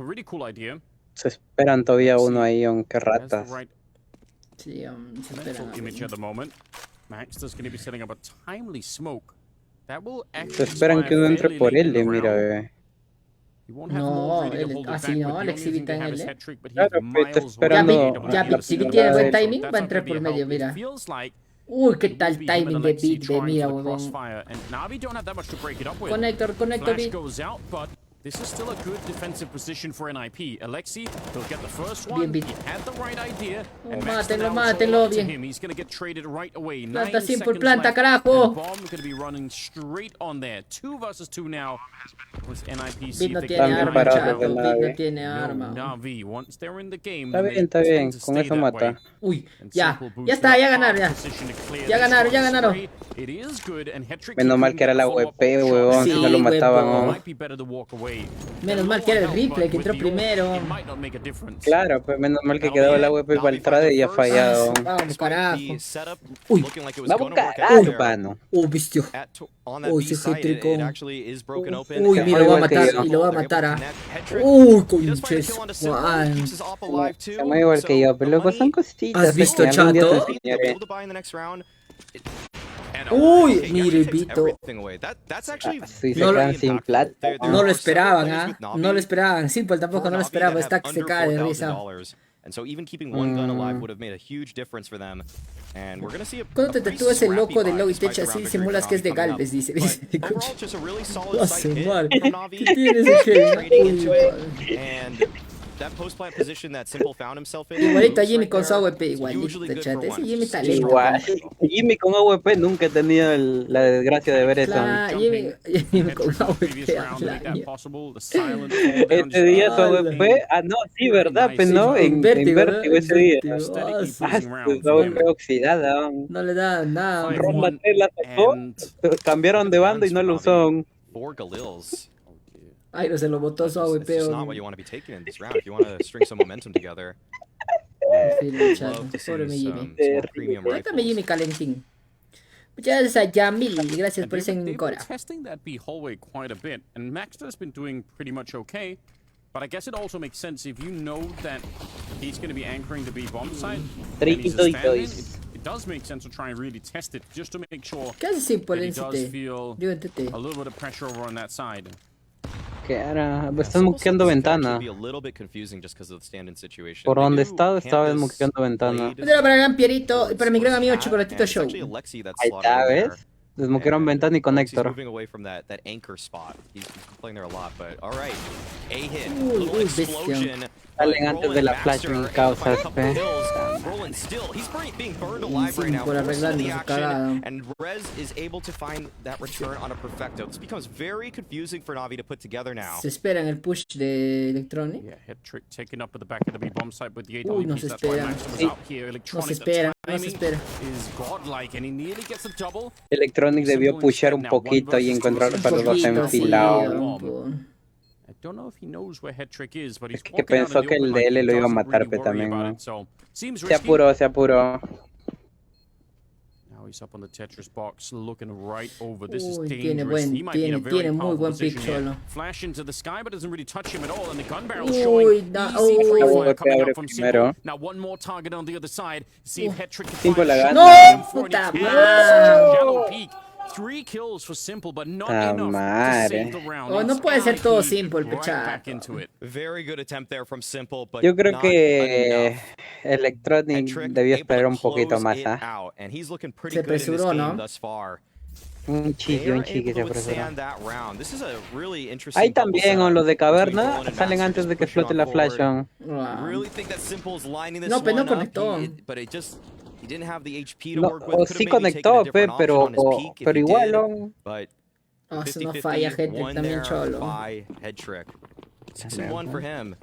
really cool idea.
Se esperan todavía uno ahí, aunque ratas.
Sí, se esperan.
Image at the moment. Maxter's going to be setting up a timely smoke. That will actually
Se esperan que uno entre por él, mira, bebé.
No, así no, el Exhibit en él.
Claro, pero está esperando.
Ya, Exhibit tiene buen timing, va a entrar por medio, mira. Uy, qué tal timing de beat de mira, huevón. Connector, beat.
This is still a good defensive position for NIP. Alexi, he'll get the first one. He had the right idea. And
Mátelo, bien.
He's going to get traded right away.
Planta simple, planta, carajo.
Bomb going to be running straight on there. 2 versus 2 now. With NIP.
Beat no tiene arma, chato. Beat no tiene arma.
Navi, once they're in the game.
Está bien. Con eso mata.
Uy, ya está, ya ganaron, ya ganaron.
Menos mal que era la WP, huevón, si no lo mataban.
Menos mal que era el Ripple que entró primero.
Claro, pues menos mal que quedaba la WP para el trade y ya fallado.
Vamos, carajo.
Uy, vamos carajo, mano.
Vistio. Uy, ese céntrico. Uy, mira, lo va a matar y lo va a matar. Uy, conches.
Se mueve igual que yo, pero luego son cositas.
¿Has visto, chato? Uy, mire, Vito.
Sí, se quedan sin plata.
No lo esperaban, No lo esperaban. Simple tampoco no lo esperaba. Stack se cae de risa. Cuando te tatúas el loco de Logitech así, simulas que es de Galvez, dice. ¿Qué tienes, igualito a Jimmy con su AWP, igualito, chat. Ese Jimmy está lento.
Igual. Jimmy con AWP nunca he tenido la desgracia de ver eso.
Jimmy con AWP.
Este día su AWP. Ah, no, sí, verdad, pero no. En Vértigo ese día. Su AWP oxidada.
No le da nada.
Ronda 3 la sacó. Cambiaron de bando y no lo usó.
Ay, no se lo botó su AWP. Pobre mi Jimmy. Cuéntame Jimmy calentín. Muchas gracias a Yamil. Gracias por ese encora.
Testing that B hallway quite a bit, and Maxter's been doing pretty much okay. But I guess it also makes sense if you know that he's going to be anchoring the B bomb site. It does make sense to try and really test it just to make sure
that he
does feel a little bit of pressure over on that side.
Que ahora están muqueando ventana. Por donde estaba desmuqueando ventana.
Para el gran Pierito y para mi gran amigo Chocolatito Show.
Ahí está, ¿ves? Desmuquearon ventana y conector. Salen antes de la flash en causa SP.
Por arreglando su cagada. Se espera en el push de Electronic. Uy, no se espera. No se espera, no se espera.
Electronic debió pushar un poquito y encontrar para los dos enfilados. Es que pensó que el de él lo iba a matar, pero también, ¿no? Se apuró.
He's up on the Tetris box, looking right over. This is
tiene muy buen pick solo.
Flash into the sky, but doesn't really touch him at all. And the gun barrel showing easy fire coming up from Simple. Now one more target on the other side. See if Hetrick can find
la gana.
No, puta madre.
3 kills for Simple, but not enough to save the round.
Oh, no puede ser todo Simple, pechato.
Very good attempt there from Simple, but
yo creo que Electronic debió esperar un poquito más.
Se
apresuró, ¿no?
Un chiqui se apresuró. Ahí también, o los de caverna, salen antes de que explote la flash.
No, pero no conectó.
No, o sí conectó, pero igual.
Oh, eso no falla, Hedrick también cholo.
6-1 for him.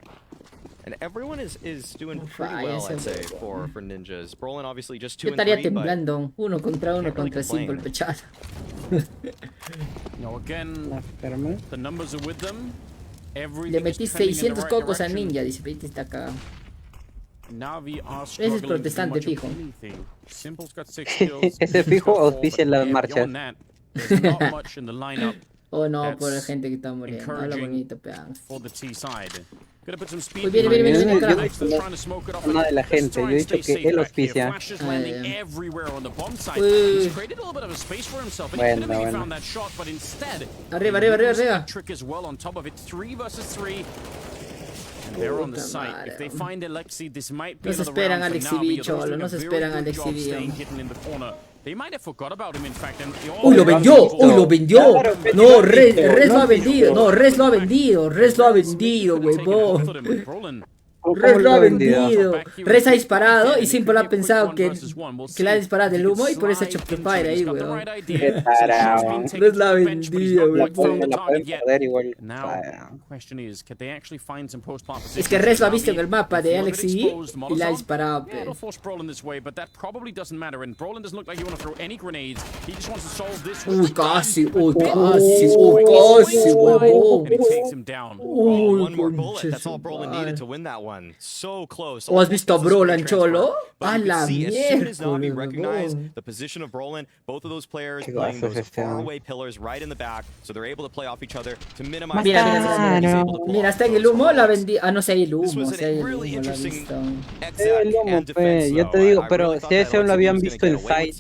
And everyone is doing pretty well, I'd say, for Ninjas. Brolin obviously just 2-3.
Yo estaría temblando, uno contra Simple, pechato.
No, again, the numbers are with them.
Le metí 600 cocos a Ninja, dice, Pete está cagado. Ese es protestante fijo.
Ese fijo auspicia las marchas.
Oh no, por la gente que está muriendo. Habla bonito, pedazo.
Uy,
viene, carajo.
Una de la gente, yo he dicho que él auspicia. Bueno.
Arriba. No se esperan a Alexi B, cholo, no se esperan a Alexi B. ¡Uy, lo vendió! No, Res lo ha vendido. Res lo ha vendido, huevón. Res lo ha vendido. Res ha disparado y Simple ha pensado que le ha disparado del humo y por eso ha hecho prefire ahí, weón. Res lo ha vendido, weón. Es que Res lo ha visto en el mapa de Alexi y le ha disparado, pero... Uy, casi, huevón. ¿O has visto a Brolin, cholo? A la mierda. Mira, está en el humo, la vendí. Ah, no sé, el humo, la he visto.
El humo, yo te digo, pero si ese lo habían visto en site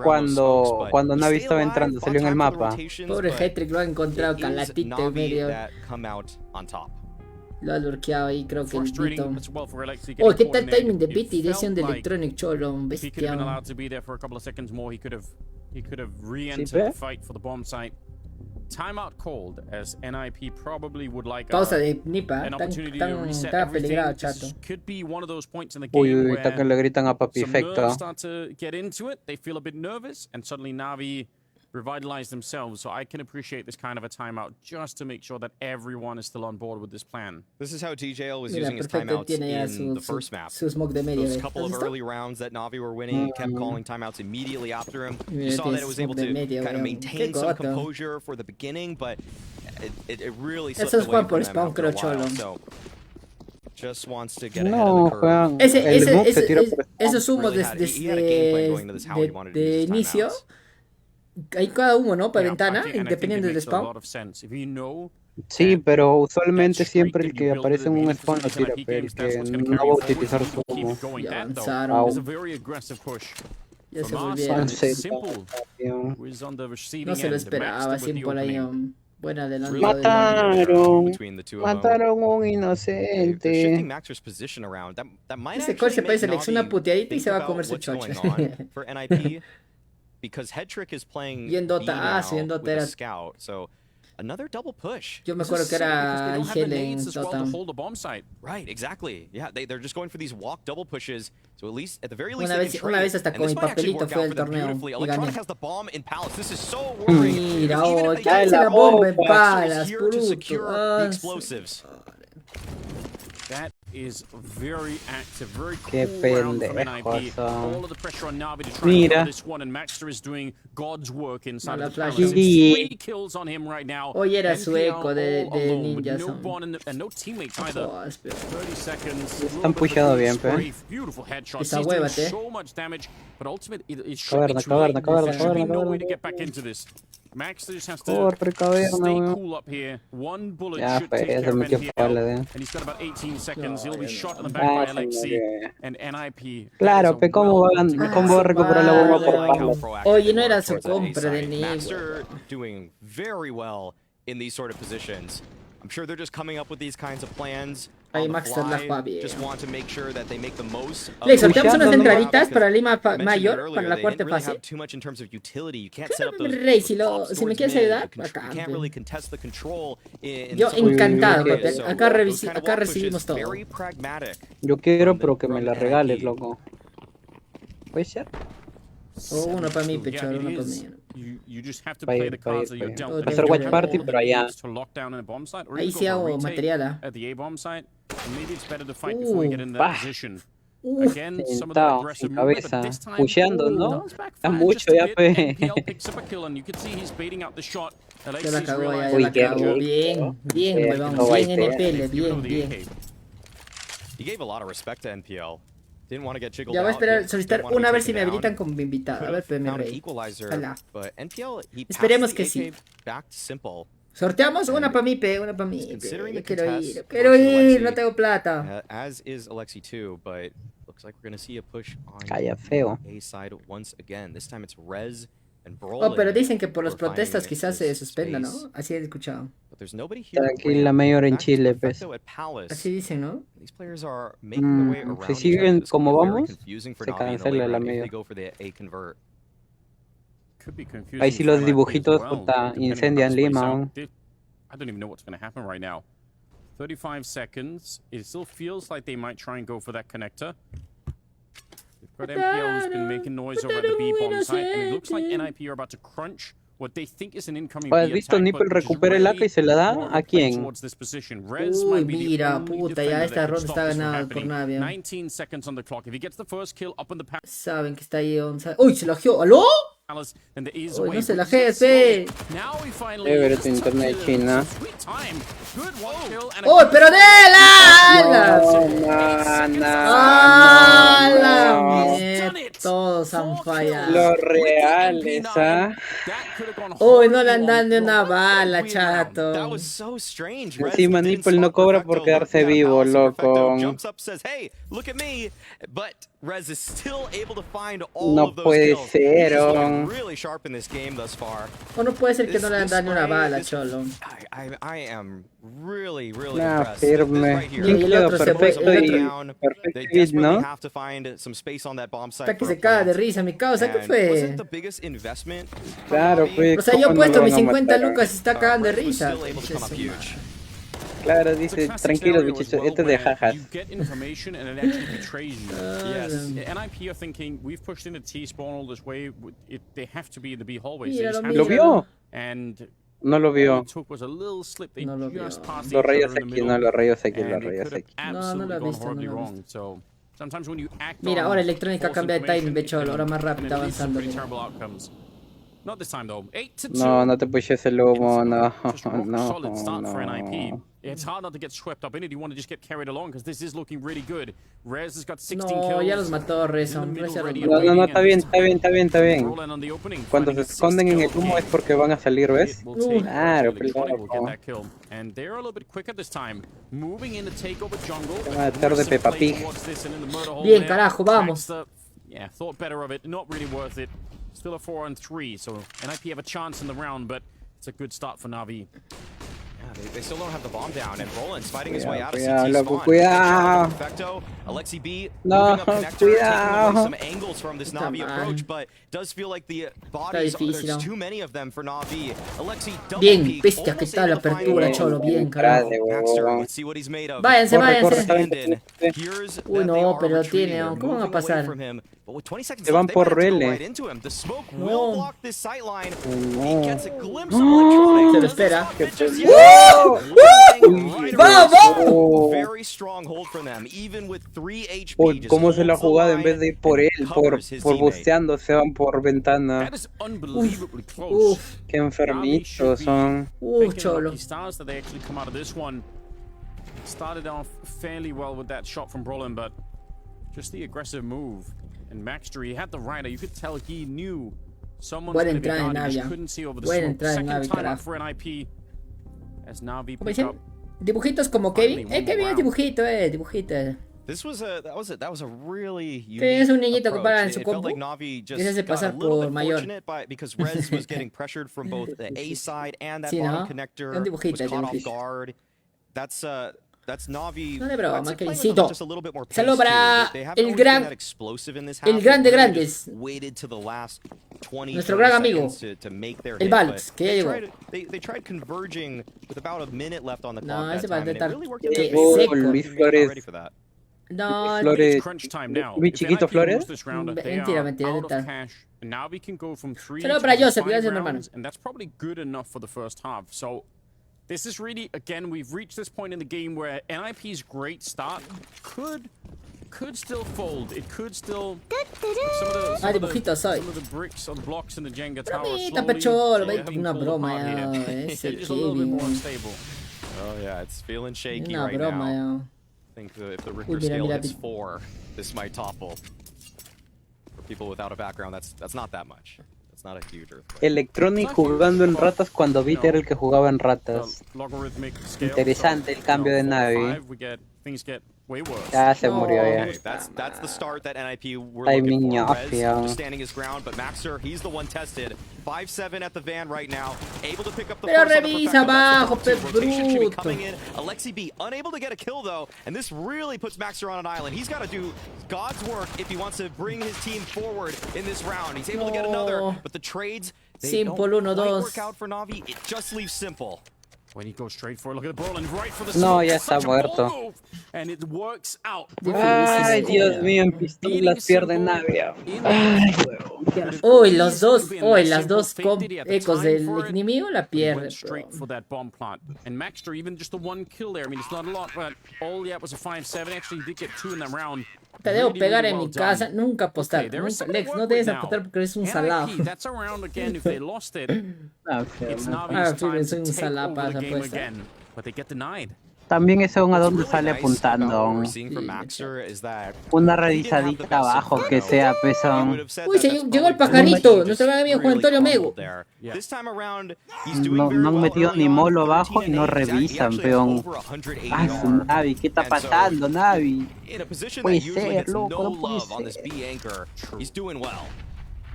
cuando Navi estaba entrando, salió en el mapa.
Pobre Hedrick, lo ha encontrado calatito en medio. Lo ha lurkeado ahí, creo que el Vito. Oh, ¿qué tal timing de Pity y decisión de Electronic, cholo? Bestia. Pausa de Nipa, está peligrado, chato.
Uy, está que le gritan a Papi Efecto.
Revitalize themselves, so I can appreciate this kind of a timeout just to make sure that everyone is still on board with this plan.
This is how DJL was using his timeouts in the first map. Those couple of early rounds that Navi were winning, he kept calling timeouts immediately after him. You saw that it was able to kind of maintain some composure for the beginning, but it really slipped away from them after a while, so just wants to get ahead of the curve.
Esos humos de inicio. Hay cada uno, ¿no? Para ventana, dependiendo del spawn.
Sí, pero usualmente siempre el que aparece en un spawn lo tira, pero el que no va a utilizar su humo.
Ya avanzaron. Ya se volvieron. No se lo esperaba, Simple ahí. Buena adelante.
Mataron un inocente.
Ese coche parece le hizo una puteadita y se va a comer su chocho.
Because Hedrick is playing
Dota era...
Scout, so another double push.
Yo me acuerdo que era IGL en Dota.
Right, exactly. Yeah, they're just going for these walk double pushes. So at least, at the very least,
una vez hasta con mi papelito fue el torneo y gané. Mira, ya es la bomba en Palas, bruto.
That is very active, very
cool round from NIP.
All of the pressure on Navi to try and kill this one, and Maxter is doing God's work inside of the palace. 3 kills on him right now.
Hoy era sueco de Ninja.
No bond and no teammates either. 30 seconds.
Están pushado bien, pe.
Beautiful headshot.
Esa huévate.
So much damage, but ultimately it should be too late. There should be no way to get back into this. Max just has to stay cool up here. One bullet should take care of NPL. And he's got about 18 seconds. He'll be shot in the back by Alexi and NIP.
Claro, pero ¿cómo va a recuperar la bomba por palo?
Oye, no era su compra de nivel.
Maxter doing very well in these sort of positions. I'm sure they're just coming up with these kinds of plans.
Ahí Maxter la juega bien.
Just want to make sure that they make the most.
Le sorteamos unas entraditas para Lima Mayor, para la cuarta fase. Rey, si me quieres ayudar, acá. Yo encantado, papi. Acá recibimos todo.
Yo quiero, pero que me la regales, loco. ¿Puede ser?
Uno para mí, pechado, uno para mí.
Hacer watch party, pero allá.
Ahí sí hago material.
Sentado, sin cabeza, pusheando, ¿no? Está mucho ya, pe.
Ya la cagó, ya la cagó. Bien, huevón. Bien NPL, bien.
He gave a lot of respect to NPL. Didn't want to get jiggled
ya voy a esperar,
out.
solicitar una a ver si me habilitan como invitado. A ver, PM Rey. Ojalá. Esperemos que sí. Sorteamos una para mí, una para mí. Yo quiero ir, no tengo plata.
As is Alexi too, but looks like we're going to see a push on
Calla feo.
A side once again. This time it's Rez and Brolin.
Oh, pero dicen que por las protestas quizás se suspenda, ¿no? Así he escuchado.
Tranquila mayor en Chile, pues.
Así dicen, ¿no?
Si siguen como vamos, se cancela la mayor. Ahí sí los dibujitos puta, incendian Lima.
I don't even know what's going to happen right now. 35 seconds. It still feels like they might try and go for that connector. They've got MPL who's been making noise over at the B bomb site, and it looks like NIP are about to crunch what they think is an incoming B
¿Has visto Nipple recupera el AK y se la da a quién?
Uy, mira, puta, ya esta ronda está ganada por Navia.
19 seconds on the clock. If he gets the first kill up on the path.
Saben que está ahí 11. Uy, se la gió. ¿Aló? Uy, no se la jefe.
Pero tu internet china.
¡Oh, pero de todos han fallado.
Los reales, ¿ah?
Uy, no le han dado ni una bala, chato.
Encima Nipple no cobra por quedarse vivo, loco. No puede ser,
o no puede ser que no le han dado ni una bala, cholo.
Firme. ¿Quién quedó? Perfecto y perfecto, ¿no?
Está que se caga de risa, mi causa, ¿qué fue?
Claro, pues.
O sea, yo he puesto mis 50 lucas y está cagando de risa.
Claro, dice, tranquilos bichos, esto es de jajas. ¿Lo vio? No lo vio. Los rayos aquí, no, los rayos aquí, los rayos aquí.
No lo he visto, no lo he visto. Mira, ahora Electrónica cambia de timing, de hecho, ahora más rápido avanzando.
No te pushes el humo, no.
It's hard not to get swept up in it. You want to just get carried along because this is looking really good. Rez has got 16 kills.
No, ya los mató Rez.
No, está bien. Cuando se esconden en el humo es porque van a salir, ¿ves? Claro, pero
and they're a little bit quicker this time. Moving in to take over jungle.
Va a estar de Peppa Pig.
Bien, carajo, vamos.
Yeah, thought better of it. Not really worth it. Still a 4-on-3, so NIP have a chance in the round, but it's a good start for Na'Vi.
They still don't have the bomb down, and Roland's fighting his way out of CT
spawn.
Cuidado. Alexi B moving up connector, taking away some angles from this Na'Vi approach, but does feel like the bodies, there's too many of them for Na'Vi. Alexi double
bien,
peek,
bestia, que tal la apertura, cholo, bien, carajo.
Let's see what he's made of.
Váyanse.
Uy,
no, pero tiene, ¿cómo va a pasar?
Se van por L.
No. Se lo espera.
¿Cómo se la ha jugado en vez de ir por él? Por busteando, se van por ventana. Qué enfermitos son.
Cholo.
Started off fairly well with that shot from Brolin, but just the aggressive move. And Maxter, he had the rider. You could tell he knew
Buena entrada de Navia. Buena entrada de Navi, carajo. ¿Cómo dicen? Dibujitos como Kevin. Kevin es dibujito, dibujito.
That was a really
es un niñito que para en su compu
y
se hace pasar por mayor.
Because Rez was getting pressured from both the A side and that
sí,
bottom connector.
Un dibujito,
was caught off guard. That's Navi.
No de broma, Kevincito. Saludos para el gran, el grande grandes. Nuestro gran amigo, el Valks, que ya llegó. No, ese va a estar seco.
Luis Flores.
No,
Flores. Muy chiquito Flores.
Mentira, mentira. Saludos para Joseph, gracias hermano.
This is really, again, we've reached this point in the game where NIP's great start could still fold. It could still... Some of the bricks or the blocks in the Jenga tower
una broma,
it's a little bit more unstable.
Oh yeah, it's feeling shaky right now. I think if the Richter scale hits 4, this might topple. For people without a background, that's not that much. Not a huge
Electronic jugando en ratas cuando Vita era el que jugaba en ratas. Interesante el cambio de Navi. Ya se murió ya.
That's the start that NIP were
looking
for. Rez standing his ground, but Maxer, he's the one tested. 5-7 at the van right now, able to pick up the
Pero revisa abajo, pe bruto.
Coming in. Alexi B unable to get a kill though, and this really puts Maxer on an island. He's got to do God's work if he wants to bring his team forward in this round. He's able to get another, but the trades they don't work out for Navi. It just leaves Simple.
When he goes straight for it, look at the ball and right for the
no, ya está muerto.
And it works out.
Ay, Dios mío, en pistolas pierde Navia.
Uy, los dos, las dos ecos del enemigo la pierden.
Straight for that bomb plant. And Maxter, even just the one kill there. I mean, it's not a lot, but all he had was a 5-7. Actually, he did get 2 in that round.
Te debo pegar en mi casa, nunca apostar. Nunca. Lex, no debes apostar porque eres un salado.
That's a round again if they lost it. It's
soy un salado para esa apuesta.
But they get denied.
También es a dónde sale apuntando. Una revisadita abajo que sea pesón.
Uy, llegó el pajarito, nuestro gran amigo Juan Antonio Mego.
No han metido ni molo abajo y no revisan, peón. Ah, su Navi, ¿qué está pasando, Navi? Puede ser, loco, no puede ser.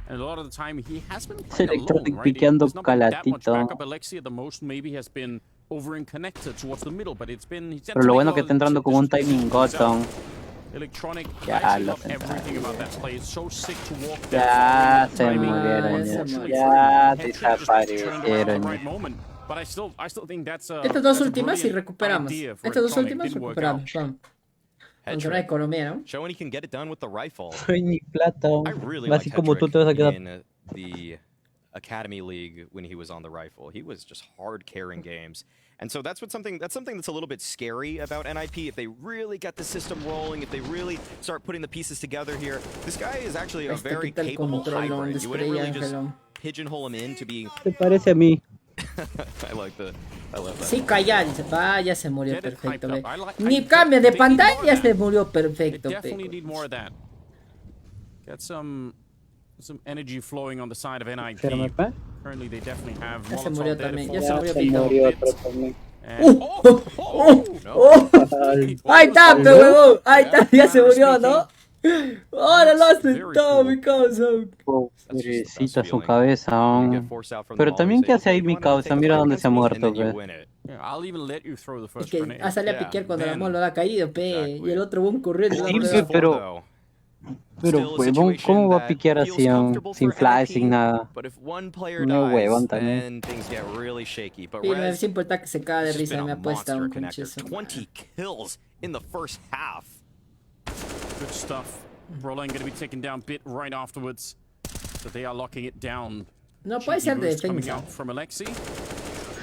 And a lot of the time he has been
Electronic piqueando calatito. Pero lo bueno que está entrando con un timing Gotham. Ya lo ya se murieron. Ya desaparecieron.
Estas dos últimas y recuperamos. Estas dos últimas recuperamos. Vamos. Contra la economía, ¿no?
Showing he can get it done with the rifle.
Soy ni plata. Así como tú te vas a quedar.
In the Academy League when he was on the rifle, he was just hard carrying games. And so that's something that's a little bit scary about NIP. If they really get the system rolling, if they really start putting the pieces together here, this guy is actually a very capable hybrid. You wouldn't really just pigeonhole him into being.
¿Te parece a mí?
I love that.
Sí, callar, dice, ya se murió perfecto, ve. Ni cambio de pantalla, se murió perfecto,
Get some energy flowing on the side of NIP. Currently they definitely have
ya se murió también, ya se murió Ahí está, pe huevón, ahí está, ya se murió, ¿no? Ahora lo hace todo, mi causa.
Pobrecita su cabeza. Pero también, ¿qué hace ahí mi causa? Mira dónde se ha muerto, pe.
Es que sale a piquear cuando la molo ha caído, pe. Y el otro boom corrió.
Sí, pero huevón, ¿cómo va a piquear así? Sin flash, sin nada. No, huevón también.
Y me siempre está que se cae de risa y me apuesta un conchazo.
20 kills in the first half.
Good stuff. Broline going to be taken down bit right afterwards. So they are locking it down.
No puede ser de defensa.
From Alexi.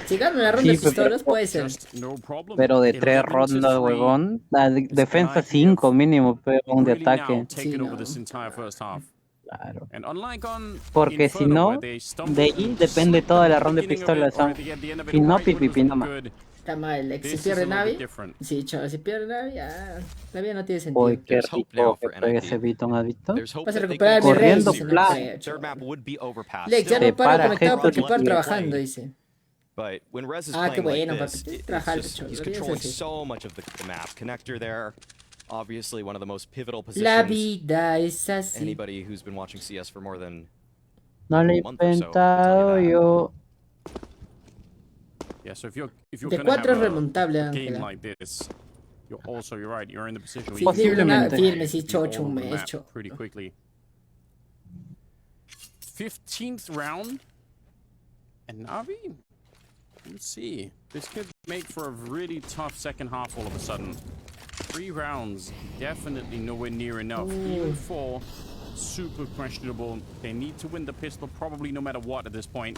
Si ganan la ronda de pistolas, puede ser.
Pero de 3 rondas, huevón. La defensa 5 mínimo, pero de ataque.
Sí, no.
Claro.
And unlike on
Porque si
Inferno,
no,
where they stumbled
de ahí
and
depende
slipped
toda
at
la
the
ronda de
beginning of
pistola.
it, or at the end of it,
Si no,
right when it was
pipi, no
looking
más.
good.
Está mal, si
This is
pierde
a little bit
Navi.
different.
Sí, chaval, si pierde Navi, ya. La vida no tiene sentido.
Uy, qué
There's hope
rico
now
que
for
pegue
NIP.
ese Vitón, ¿has visto?
There's hope
Vas a
that they
recuperar
can
mi rey,
Corriendo,
dice, no
plan.
creo,
Third map would be overpass.
Lex, ya
Still,
no paro
para
conectado porque
Hector
paro
y-
trabajando, dice.
But when Rez is
Ah, qué
playing
bueno,
like this,
papi.
it's
Trabajar,
just,
cholo,
he's
olvídese
controlling
así.
so much of the map. Connector there, obviously one of the most pivotal
La
positions.
vida es así.
Anybody who's been watching CS for more than
No le he
a month or so can tell
inventado
you that.
yo.
Yeah, so if you're
De
gonna
4 es
have
remontable,
a game
Ángela.
like this, you're right. You're in the position where
Sí,
you can
Posiblemente.
firme, sí,
do
chocho,
all
un
of the
mes,
map
chocho.
pretty quickly. 15th round, and Navi. Let's see. This could make for a really tough second half all of a sudden. 3 rounds, definitely nowhere near enough. Even 4, super questionable. They need to win the pistol probably no matter what at this point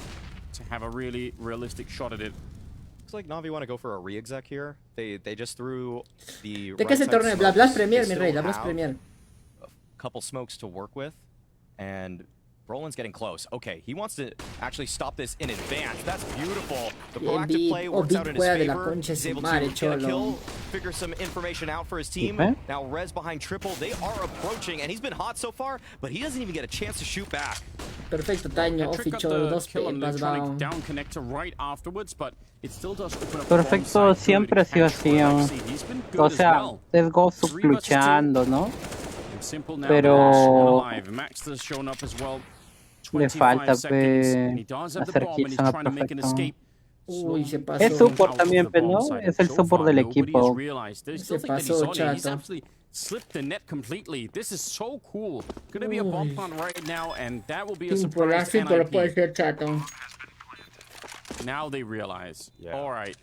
to have a really realistic shot at it.
Looks like Na'Vi want to go for a re-exec here. They just threw the
¿De qué es el
right-side
torneo?
smokes.
Blast
They
Premier, mi
still
rey, la Blast
have
Premier.
a couple smokes to work with, and Brolin's getting close. Okay, he wants to actually stop this in advance. That's beautiful. The
Bien,
proactive play works
Bit
out in his
juega de la
favor.
concha de
He's
su
able
madre,
to get a
cholo.
kill, figure some information out for his team.
¿Eh?
Now Rez behind triple. They are approaching, and he's been hot so far, but he doesn't even get a chance to shoot back.
Perfecto, Taño,
Trick
Ofi,
got
cholo,
the
2
kill on the
pepas,
electronic
va.
down connector right afterwards, but it still does open up
Perfecto,
the
siempre ha sido así.
He's been good
O
as
sea,
well.
es Gozu
3 versus 2.
luchando, ¿no?
And Simple now
Pero-
alive. Max has shown up as well.
Le
25
falta
seconds, and he does have the
hacer
bomb, and he's
hits a
trying to make an
perfecto.
escape.
Uy, se pasó.
Es support
Out
también,
of the bomb
¿no?
site.
Es el
So
support
far,
del
nobody has
equipo.
realized. They
Se
still think that he's
pasó,
on it. He's
chato.
actually slipped the net completely. This is so cool. Gonna be a bomb plant right now, and that will be a
Simple,
surprise to
simple
NIP.
puede ser chato.
Now they realize.
Yeah.
All right,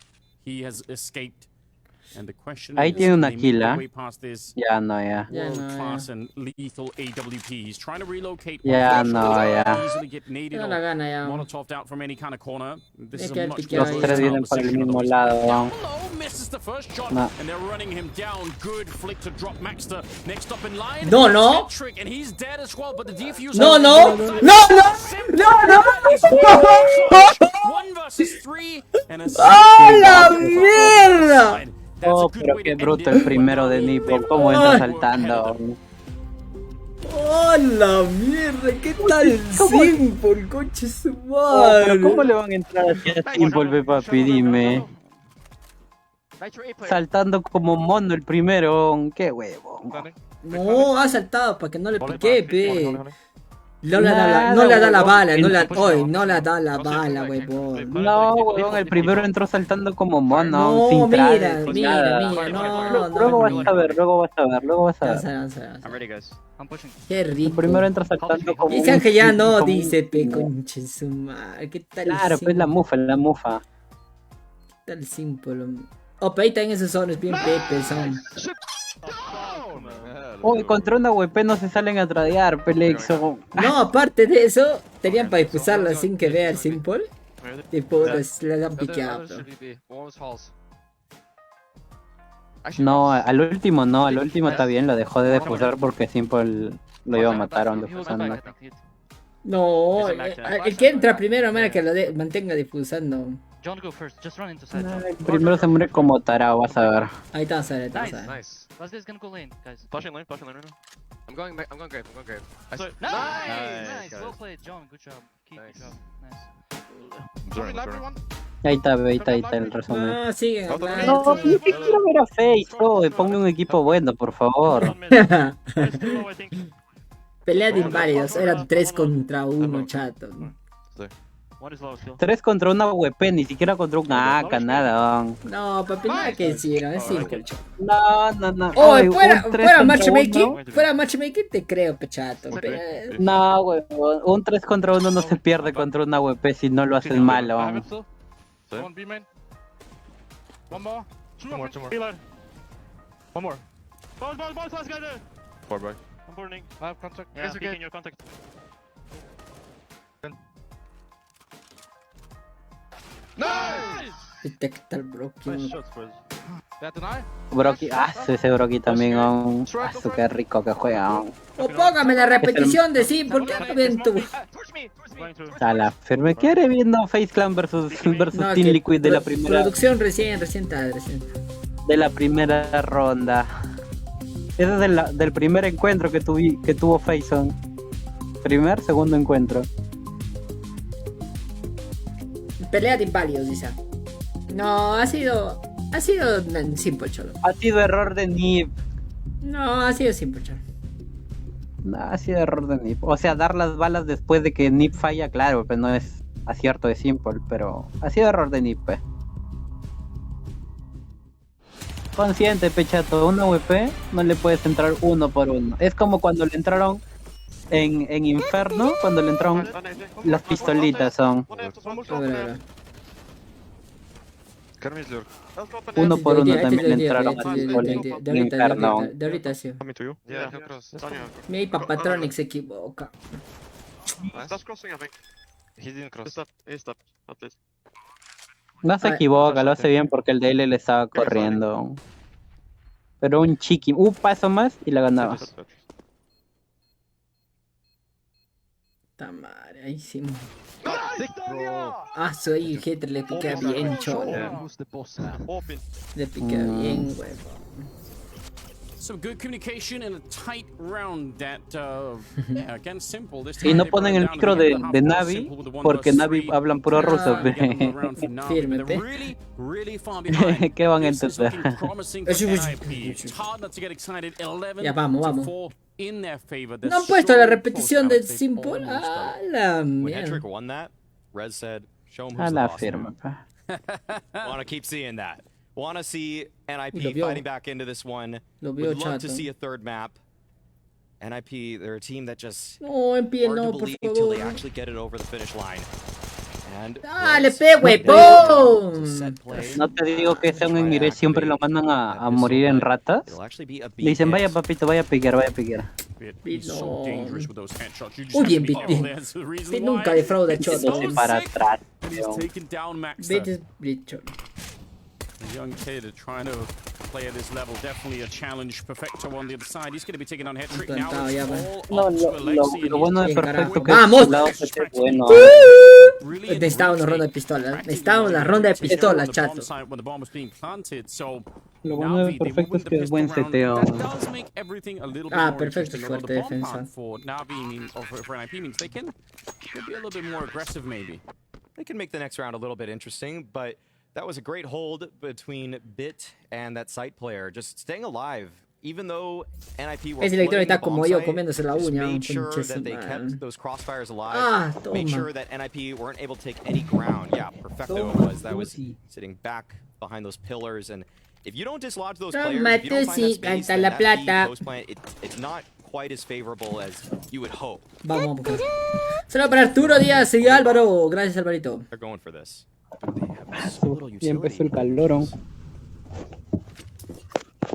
he has escaped. And the question
Ahí
is,
tiene una
can they make
kill,
their
¿eh?
way past this
Ya no, ya.
Ya no,
world-class and lethal AWP? He's trying to relocate.
Ya
Unfortunately,
no, ya.
Easily get naded
No
or
la gana ya.
Molotoved out from any kind of corner. This
Es
is
que
a
el
much
piqueo
more
ahí.
Los
Los
tres
versatile
vienen por el
position,
mismo
although
lado.
down below, misses the first shot,
No.
and they're running him down. Good flick to drop Maxter. Next up in line.
No, no.
Trick, and he's dead as well, but the defuse.
No, no. No, no.
One versus 3 and a
¡Ah, la mierda!
Oh, pero qué bruto el primero de Nipo. ¿Cómo entra saltando?
¡Oh, la mierda! ¿Qué tal Simple, coche su
Oh, pero ¿cómo
madre?
le van a entrar así a Simple, papi? Dime. Saltando como mono el primero. Qué huevo.
No, ha saltado para que no le pique, pe. No le
Nada,
da la
huevón.
bala, no le da la bala, huevón.
No, huevón, el primero entró saltando como mono,
No,
sin
mira,
traje, sin
mira,
nada.
mira, no,
Luego vas
no.
a ver, luego vas a ver, luego vas a ver.
I'm
ready, guys. I'm pushing.
Qué
El
rico.
primero entra saltando como
Dice que ya no,
como un-
dice, pe, conche su madre. ¿Qué tal
Claro, pues la mufa, la mufa.
¿Qué tal Simple? Oh, pero ahí también esos son, es bien pepe, son.
Uy, contra una WP no se salen a tradear, Pelexo.
No, aparte de eso, tenían para expulsarlo sin que vea el Simple. Tipo, le han piqueado.
No, al último no, al último está bien, lo dejó de defusar porque Simple lo iba a matar a un defusando.
No, el que entra primero, mira que lo mantenga difusando.
John, go first. Just run into side.
El primero se muere como tarao, vas a ver.
Ahí está, ahí está.
Nice.
Last guy's gonna go lane, guys.
Flashing lane right now. I'm going back. I'm going grave.
Nice! Nice! Well played, John. Good job. Keep good job. Nice.
Ahí está el resumen.
Ah, siguen
No,
hablando.
ni quiero ver a Face, ponme un equipo bueno, por favor.
Pelea de inválidos, eran 3 contra 1, chato.
3 contra una WP, ni siquiera contra un AK, nada.
No, papi, nada que decir, es Simple.
No.
Oh,
Ay,
fuera
un 3 contra
matchmaking,
1.
fuera matchmaking te creo, pechato.
No, huevón, un 3 contra 1 no se pierde contra una WP si no lo haces malo.
One B main. One more. Two more. One more. Balls, last guy there. 4 by. I'm burning. I have contact. Yeah, peeking your contact. Nice!
Detecta el broken.
Brocky, ese Brocky también, qué rico que juega.
O póngame la repetición de Simple, ¿qué no ven tú?
A la firme, ¿quiere viendo Face Clan versus Team Liquid de la primera?
Producción recién está.
De la primera ronda. Ese es del primer encuentro que tuvo Faison. Segundo encuentro.
Pelea de inválidos, dice. No, ha sido Simple, cholo.
Ha sido error de Nip.
No, ha sido Simple, cholo.
No, ha sido error de Nip. O sea, dar las balas después de que Nip falla, claro, pues no es acierto de Simple, pero ha sido error de Nip, pues. Consciente, pechato, una VP no le puedes entrar uno por uno. Es como cuando le entraron en Inferno, cuando le entraron las pistolitas son. Uno por uno también le entraron al Inferno.
De ahorita sí. Mi Papatronic se equivoca.
No se equivoca, lo hace bien porque el DL le estaba corriendo. Pero un chiqui, un paso más y la ganaba.
Tamara, ahí sí. Soy Hitler, le pica bien, cholo. Le pica bien, huevo.
Some good communication in a tight round that against Simple.
Y no ponen el micro de Navi porque Navi hablan puro ruso.
Firme,
¿Qué van a entender?
Ya vamos. No han puesto la repetición de Simple. A la mierda.
A la firma.
Wanna keep seeing that. Want to see NIP fighting back into this one. Would love to see a third map. NIP, they're a team that just hard to believe until they actually get it over the finish line. And
¡Dale, huevón!
No te digo que ese en Mire siempre lo mandan a morir en ratas. Le dicen, vaya papito, vaya a piquear.
Uy, bien, Bit nunca defrauda shot.
Para atrás.
Bit es Blit.
A young kid trying to play at this level, definitely a challenge. Perfecto on the other side, he's going to be taking on Hetrick now.
Lo bueno de Perfecto que
¡vamos!
Bueno.
Necesitaba una ronda de pistola. Necesitaba una ronda de pistola, chato.
Lo bueno de Perfecto es que es buen seteo.
Perfecto, fuerte defensa.
They can make the next round a little bit interesting, but that was a great hold between Bit and that site player, just staying alive. Even though NIP were
playing alongside,
just made sure that they kept those crossfires alive, made sure that NIP weren't able to take any ground. Yeah, Perfecto was sitting back behind those pillars, and if you don't dislodge those players, if you don't find that space, then that B post plant, it's not quite as favorable as you would hope.
Vamos. Saludos para Arturo Díaz y Álvaro. Gracias, Alvarito.
They're going for this.
Y empezó el calorón.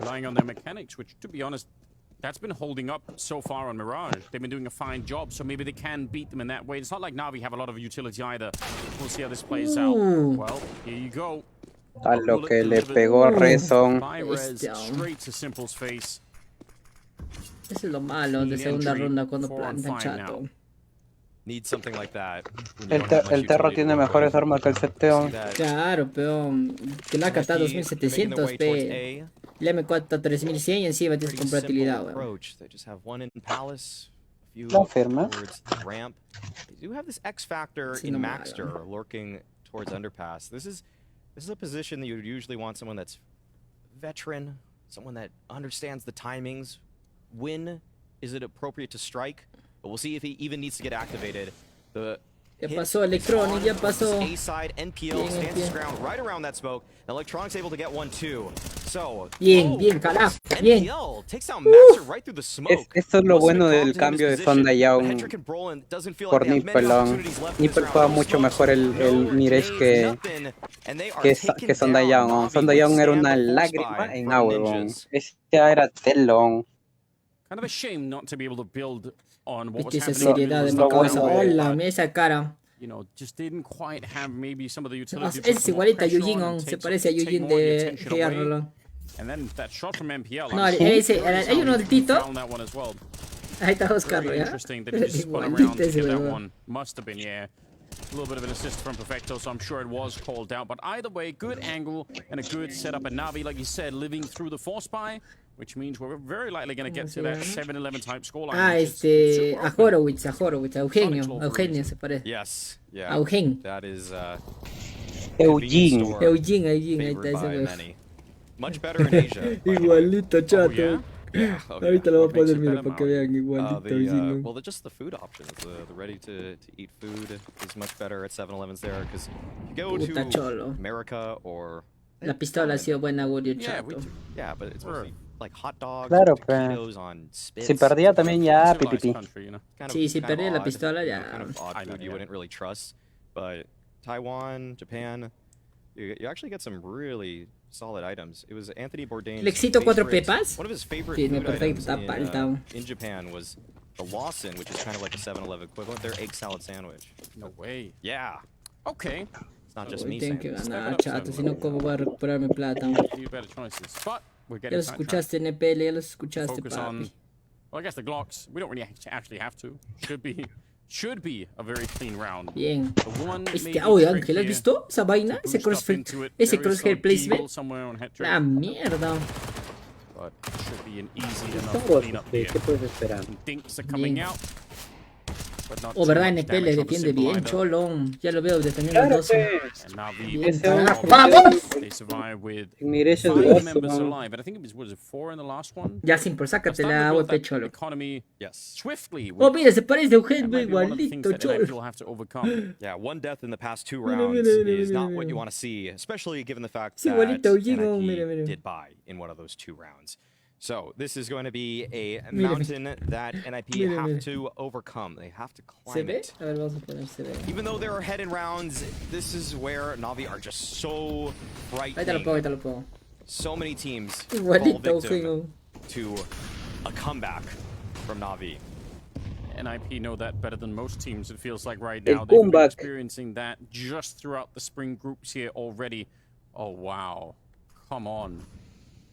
Relying on their mechanics, which, to be honest, that's been holding up so far on Mirage. They've been doing a fine job, so maybe they can beat them in that way. It's not like Na'Vi have a lot of utility either. We'll see how this plays out. Well, here you go.
A lo que le pegó Rezon.
Straight to Simple's face.
Eso es lo malo de segunda ronda cuando plantan, chato.
Need something like that.
El Terro tiene mejores armas que el seteo.
Claro, pero que la AK está 2700, p. El M4 está 3100 y encima tienes compatibilidad, weón.
No firma.
They do have this X factor in Maxter lurking towards Underpass. This is a position that you would usually want someone that's veteran, someone that understands the timings. When is it appropriate to strike? But we'll see if he even needs to get activated.
Ya pasó Electronic, ya pasó.
A-side, NPL stands his ground right around that smoke. Electronic's able to get one too. So,
bien, carajo, bien.
NPL takes down Maxter right through the smoke.
Esto es lo bueno del cambio de Sonda Young por Nippelon. Nippel juega mucho mejor el Mirage que Sonda Young. Sonda Young era una lágrima en agua. Este era telón.
Kind of a shame not to be able to build on what was
esa
happening.
seriedad de mi cabeza. Hola, mira esa cara.
You know, just didn't quite have maybe some of the utility.
Es igualita a Eugene, se parece a Eugene de Gearlo.
And then that shot from MPL.
No, ese, hay uno del Tito.
Well.
Ahí está Oscar, ¿ya?
Interesting that he just spun around to get that one. Must have been, yeah. A little bit of an assist from Perfecto, so I'm sure it was called out. But either way, good angle and a good setup. And Navi, like you said, living through the force buy, which means we're very likely going to get to that 7-11 type scoreline.
A Horowitz, Eugenio se parece.
Yes, yeah.
Eugenio.
That is
Eugene,
ahí está ese. Much better in Asia.
Igualito, chato.
Ahorita
lo voy a poner, mira, para que vean igualito.
Well, just the food options, the ready-to-eat food is much better at 7-Elevens there, because you go to America or...
La pistola ha sido buen augurio, chato.
Yeah, but it's mostly like hot dogs,
claro,
taquitos on spits.
Si perdía también ya pipipi.
Sí, si perdía la pistola ya.
Kind of odd food you wouldn't really trust, but Taiwan, Japan, you actually get some really solid items. It was Anthony Bourdain's
Lexito 4 pepas.
One of his favorite food items in Japan was the Lawson, which is kind of like a 7-Eleven equivalent. Their egg salad sandwich.
No way.
Yeah.
Okay.
It's not just me
saying
this.
Ganar, chato, si no, ¿cómo voy a recuperar mi plata? Ya los escuchaste, NPL, ya los escuchaste, papi.
Well, I guess the Glocks, we don't really actually have to. Should be a very clean round.
Bien. Ángel, ¿has visto esa vaina? Ese crosshair placement. La mierda.
But should be an easy enough clean up here.
¿Qué puedes esperar?
Dinks are coming out.
¿Verdad? NPL defiende bien, Cholón. Ya lo veo defendiendo
claro,
los dos. Ya sin por sácatela, AWP, Cholo. Oh, mira, se parece a Eugenio igualito, Cholo.
Yeah, one death in the past 2 rounds is not what you want to see, especially given the fact that NIP did buy in one of those 2 rounds. So this is going to be a mountain that NIP have to overcome. They have to climb it. Even though there are head-in rounds, this is where Na'Vi are just so frightening. So many teams fall victim to a comeback from Na'Vi.
NIP know that better than most teams, it feels like right now. They've been experiencing that just throughout the spring groups here already. Oh, wow. Come on.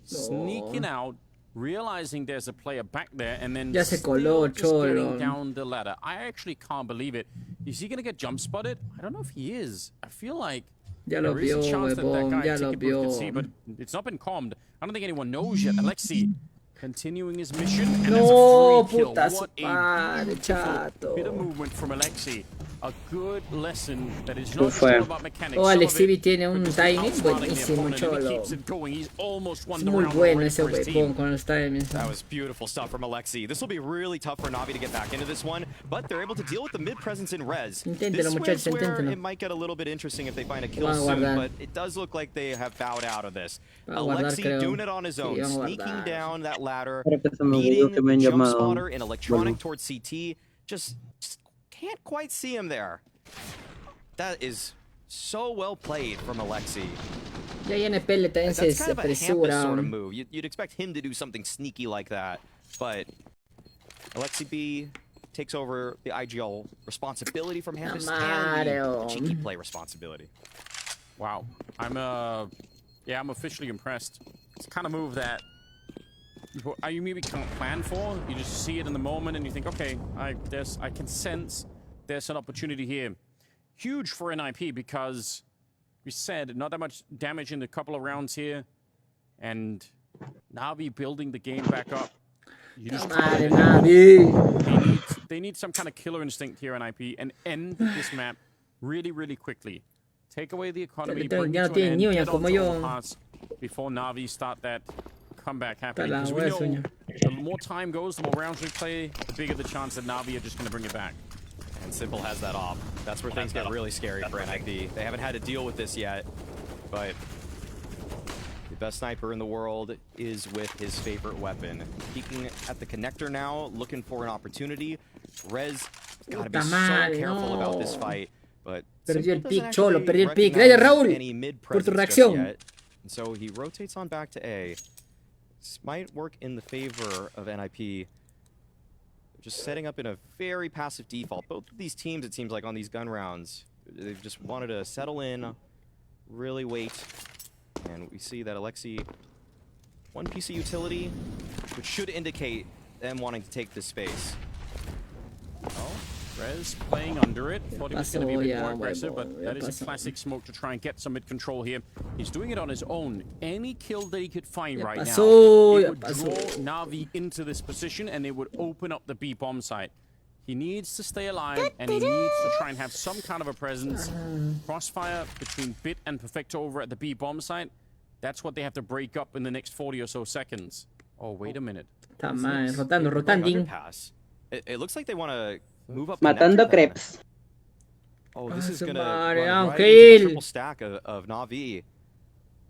Sneaking out. Realizing there's a player back there and then just getting down the ladder. I actually can't believe it. Is he going to get jump spotted? I don't know if he is. I feel like there is a chance that guy Ticket Booth can see, but it's not been calmed. I don't think anyone knows yet. Alexi continuing his mission, and that's a free kill. What a beautiful bit of movement from Alexi. A good lesson that is not just all about mechanics.
Oh, Alexi tiene un timing buenísimo, Cholo. Es muy bueno ese weapon con los timings.
That was beautiful stuff from Alexi. This will be really tough for Na'Vi to get back into this one, but they're able to deal with the mid presence in res. This is where it might get a little bit interesting if they find a kill soon, but it does look like they have bowed out of this. Alexi doing it on his own, sneaking down that ladder, beating jump spotter in electronic towards CT, just can't quite see him there. That is so well played from Alexi.
Ya NPL también se apresura.
Sort of move. You'd expect him to do something sneaky like that, but Alexi B takes over the IGL responsibility from Hampus and the cheeky play responsibility.
Wow, I'm officially impressed. It's the kind of move that you maybe can't plan for. You just see it in the moment and you think, okay, I can sense there's an opportunity here. Huge for NIP because we said not that much damage in a couple of rounds here, and Na'Vi building the game back up. You just they need some kind of killer instinct here, NIP, and end this map really, really quickly. Take away the economy, bring it to an end, get on the pass before Na'Vi start that comeback happening. Because we know the more time goes, the more rounds we play, the bigger the chance that Na'Vi are just going to bring it back.
And Simple has that off. That's where things get really scary for NIP. They haven't had to deal with this yet, but the best sniper in the world is with his favorite weapon. Peeking at the connector now, looking for an opportunity. Rez gotta be so careful about this fight, but
perdió el pick, Cholo, perdió el pick. Gracias, Raúl, por tu reacción.
And so he rotates on back to A. This might work in the favor of NIP. Just setting up in a very passive default. Both of these teams, it seems like, on these gun rounds, they've just wanted to settle in, really wait. And we see that Alexi one piece of utility, which should indicate them wanting to take this space.
Oh, Rez playing under it. Thought he was going to be a bit more aggressive, but that is a classic smoke to try and get some mid control here. He's doing it on his own. Any kill that he could find right now, it would draw Na'Vi into this position, and it would open up the B bomb site. He needs to stay alive, and he needs to try and have some kind of a presence. Crossfire between Bit and Perfecto over at the B bomb site. That's what they have to break up in the next 40 or so seconds. Oh, wait a minute.
Rotanding.
It looks like they want to move up.
Matando crepes.
Oh, this is gonna run right into the triple stack of Na'Vi.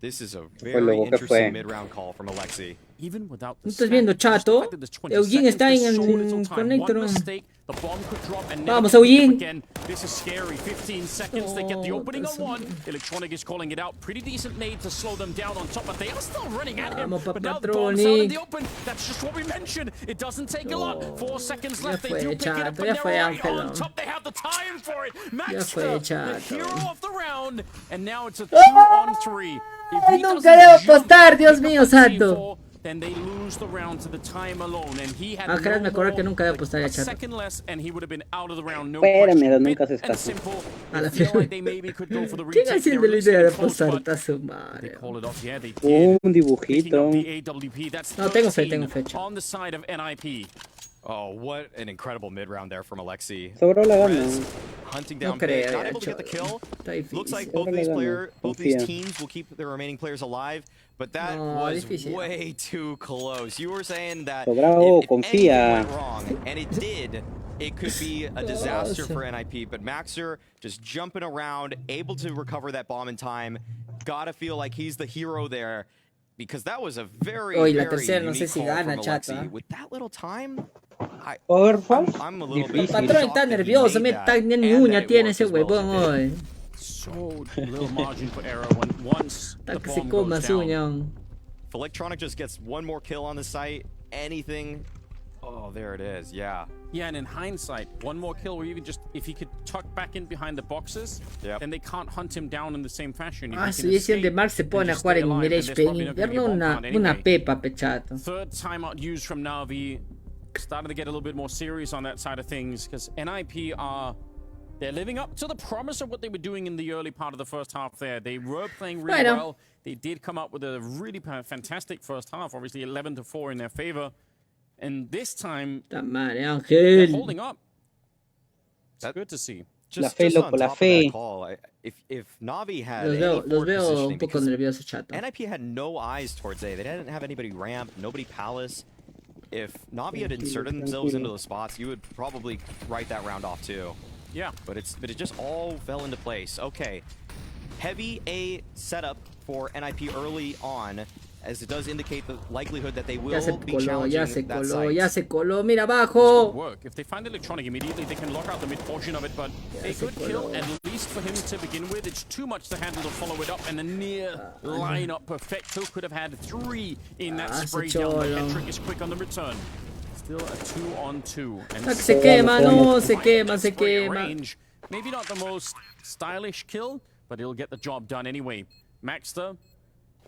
This is a very interesting mid-round call from Alexi.
Even without the
¿Estás viendo, chato? Eugene está en el conector. Vamos, Eugene.
This is scary. 15 seconds. They get the opening on one. Electronic is calling it out. Pretty decent nade to slow them down on top, but they are still running at him. But now the bomb's out in the open. That's just what we mentioned. It doesn't take a lot. 4 seconds left. They do pick it up, but they're right on top. They have the time for it. Maxter, the hero of the round. And now it's a 2-on-3.
Nunca debo apostar, Dios mío santo.
Then they lose the round to the time alone, and he had
me acuerdo que nunca debo apostar a Chato.
Second less, and he would have been out of the round. No
Espérame, nunca se escapa.
Simple. I feel like they maybe could go for the
retake. ¿Quién haciendo la idea de apostar? Está su
madre. They call it off. Yeah, they
did. Un dibujito.
No, tengo fe, tengo fecha.
On the side of NIP.
Oh, what an incredible mid-round there from Alexi.
Sobró la gana.
Hunting down Bit, not able to get the kill. Looks like both these teams will keep their remaining players alive, but that was way too close. You were saying that if anything went wrong, and it did, it could be a disaster for NIP, but Maxter just jumping around, able to recover that bomb in time. Gotta feel like he's the hero there, because that was a very, very unique call from Alexi. With that little time, I'm a little bit
patrón está nervioso, ni uña tiene ese huevón hoy.
So little margin for error when once the bomb goes down.
If Electronic just gets one more kill on the site, anything. Oh, there it is. Yeah.
Yeah, and in hindsight, one more kill, or even just if he could tuck back in behind the boxes, then they can't hunt him down in the same fashion.
Si es el de Mark se pone a jugar en Mirage, en invierno una pepa, pechato.
Third timeout used from Na'Vi. Starting to get a little bit more serious on that side of things, because NIP they're living up to the promise of what they were doing in the early part of the first half there. They were playing really well. They did come up with a really fantastic first half, obviously 11-4 in their favor. And this time, they're holding up. That's good to see.
Just on top of that call, if Na'Vi had any positioning, NIP had no eyes towards A. They didn't have anybody ramp, nobody palace. If Na'Vi had inserted themselves into the spots, you would probably write that round off too.
Yeah.
But it just all fell into place. Okay. Heavy A setup for NIP early on, as it does indicate the likelihood that they will be challenging that site.
Ya se coló, mira abajo.
Work. If they find Electronic immediately, they can lock out the mid portion of it, but a good kill, at least for him to begin with. It's too much to handle to follow it up, and the near line-up Perfecto could have had 3 in that spray down, but Hetrick is quick on the return. Still a 2-on-2. And
se quema, no, se quema.
Range. Maybe not the most stylish kill, but he'll get the job done anyway. Maxter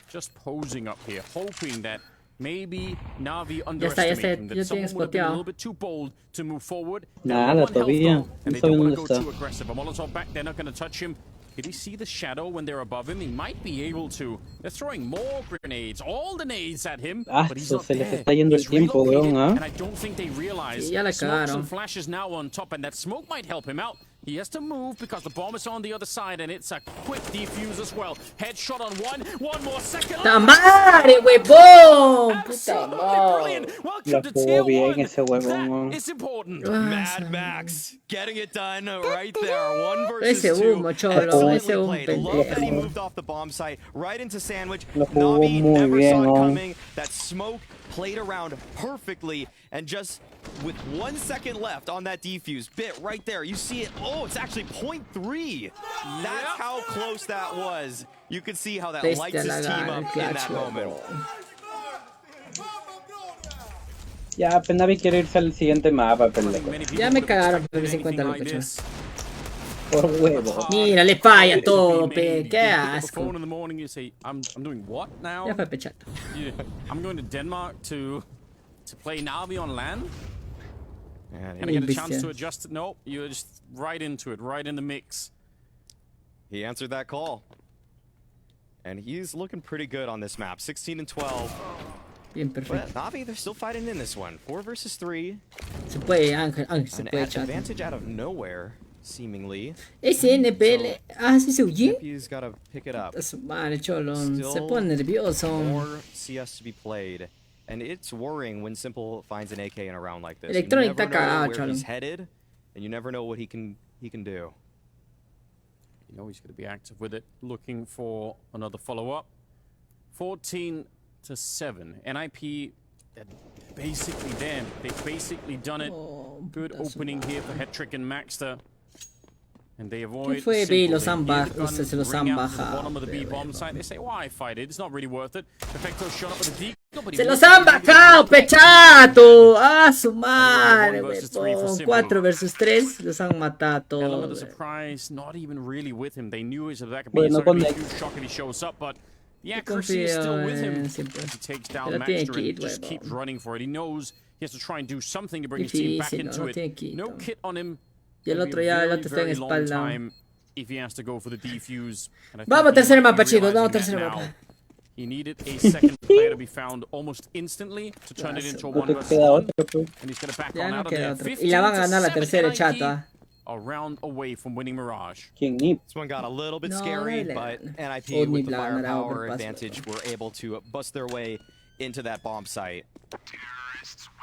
just posing up here, hoping that maybe Na'Vi underestimating that someone would have been a little bit too bold to move forward.
Nada, todavía.
And they don't want to go too aggressive. A Molotov back, they're not going to touch him. Did he see the shadow when they're above him? He might be able to. They're throwing more grenades, all the nades at him, but he's not
se les está yendo el tiempo, weón,
and I don't think they realize. Smokes and flashes now on top, and that smoke might help him out. He has to move because the bomb is on the other side, and it's a quick defuse as well. Headshot on one more second.
¡Ta madre, huevón! ¡Puta
madre! Welcome to Tier 1.
That
is important.
Mad Max getting it done right there. 1 versus 2.
Ese humo, cholo. Ese humo
pendejo. Love that he moved off the bomb site right into Sandwich. Na'Vi never saw it coming. That smoke played around perfectly, and just with 1 second left on that defuse, Bit right there, you see it. Oh, it's actually 0.3. That's how close that was. You could see how that lights his team up in that moment.
Ya, apenas quiero irse al siguiente mapa, pendejo.
Ya me cagaron, pero 50 lo que
Por huevo.
Mira, le falla todo, pe. Qué asco.
In the morning, you say, I'm doing what now?
Ya fue pechato.
I'm going to Denmark to play Na'Vi on land? And I get a chance to adjust it? Nope, you're just right into it, right in the mix.
He answered that call. And he's looking pretty good on this map. 16 and 12.
Bien, perfecto.
But Na'Vi, they're still fighting in this one. 4 versus 3.
Se puede, Ángel, se
An
puede, chato.
advantage out of nowhere, seemingly.
Ese NPL. Ah, sí se huyó.
He's got to pick it up.
Madre, cholo. Se pone nervioso.
More CS to be played. And it's worrying when Simple finds an AK in a round like this.
Electronic
you never know
cagado,
where
cholo.
he's headed, and you never know what he can do.
You know he's going to be active with it, looking for another follow-up. 14-7. NIP, they're basically there. They've basically done it. Good opening here for Hetrick and Maxter. And they avoid.
¿Qué fue,
Simple.
los han bajado? Se los han bajado.
Bottom of the B bomb site. They say, why fight it? It's not really worth it. Perfecto shot up with a decoy.
¡Se los han bajado, pechato! ¡Ah, su madre, huevón! 4 versus 3, los han matado
Element of
todos.
surprise, not even really with him. They knew his attack would be a huge shock if he shows up, but the accuracy is still with him. He takes down Maxter and just keeps running for it. He knows he has to try and do something to bring his team back into it. No kit on him.
Y el otro ya, el otro está en espalda.
If he has to go for the defuse.
Vamos, tercer mapa, chicos, vamos, tercer mapa.
He needed a second player to be found almost instantly to turn it into a 1 versus 1. And he's going to back on out of there.
Y la van a ganar la tercera, chato.
A round away from winning Mirage.
This one got a little bit scary, but NIP with the firepower advantage were able to bust their way into that bomb site.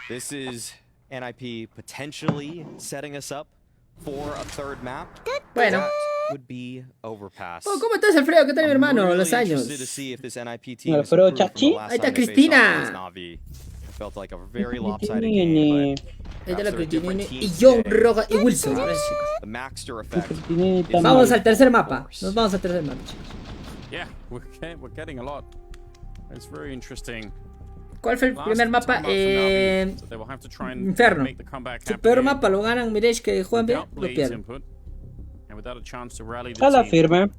This is NIP potentially setting us up for a third map.
Bueno.
That would be overpass.
Oh, ¿cómo estás, Alfredo? ¿Qué tal, mi hermano? Los años.
Alfredo Chachi.
Ahí está Cristina.
Felt like a very lopsided game,
Ahí está la Cristina y John Roga y Wilson.
The Maxter effect.
Vamos al tercer mapa. Nos vamos al tercer mapa, chicos.
Yeah, we're getting a lot. It's very interesting.
¿Cuál fue el primer mapa? Inferno. Su peor mapa lo ganan Mirage, que juegan bien, lo pierden.
A la firme.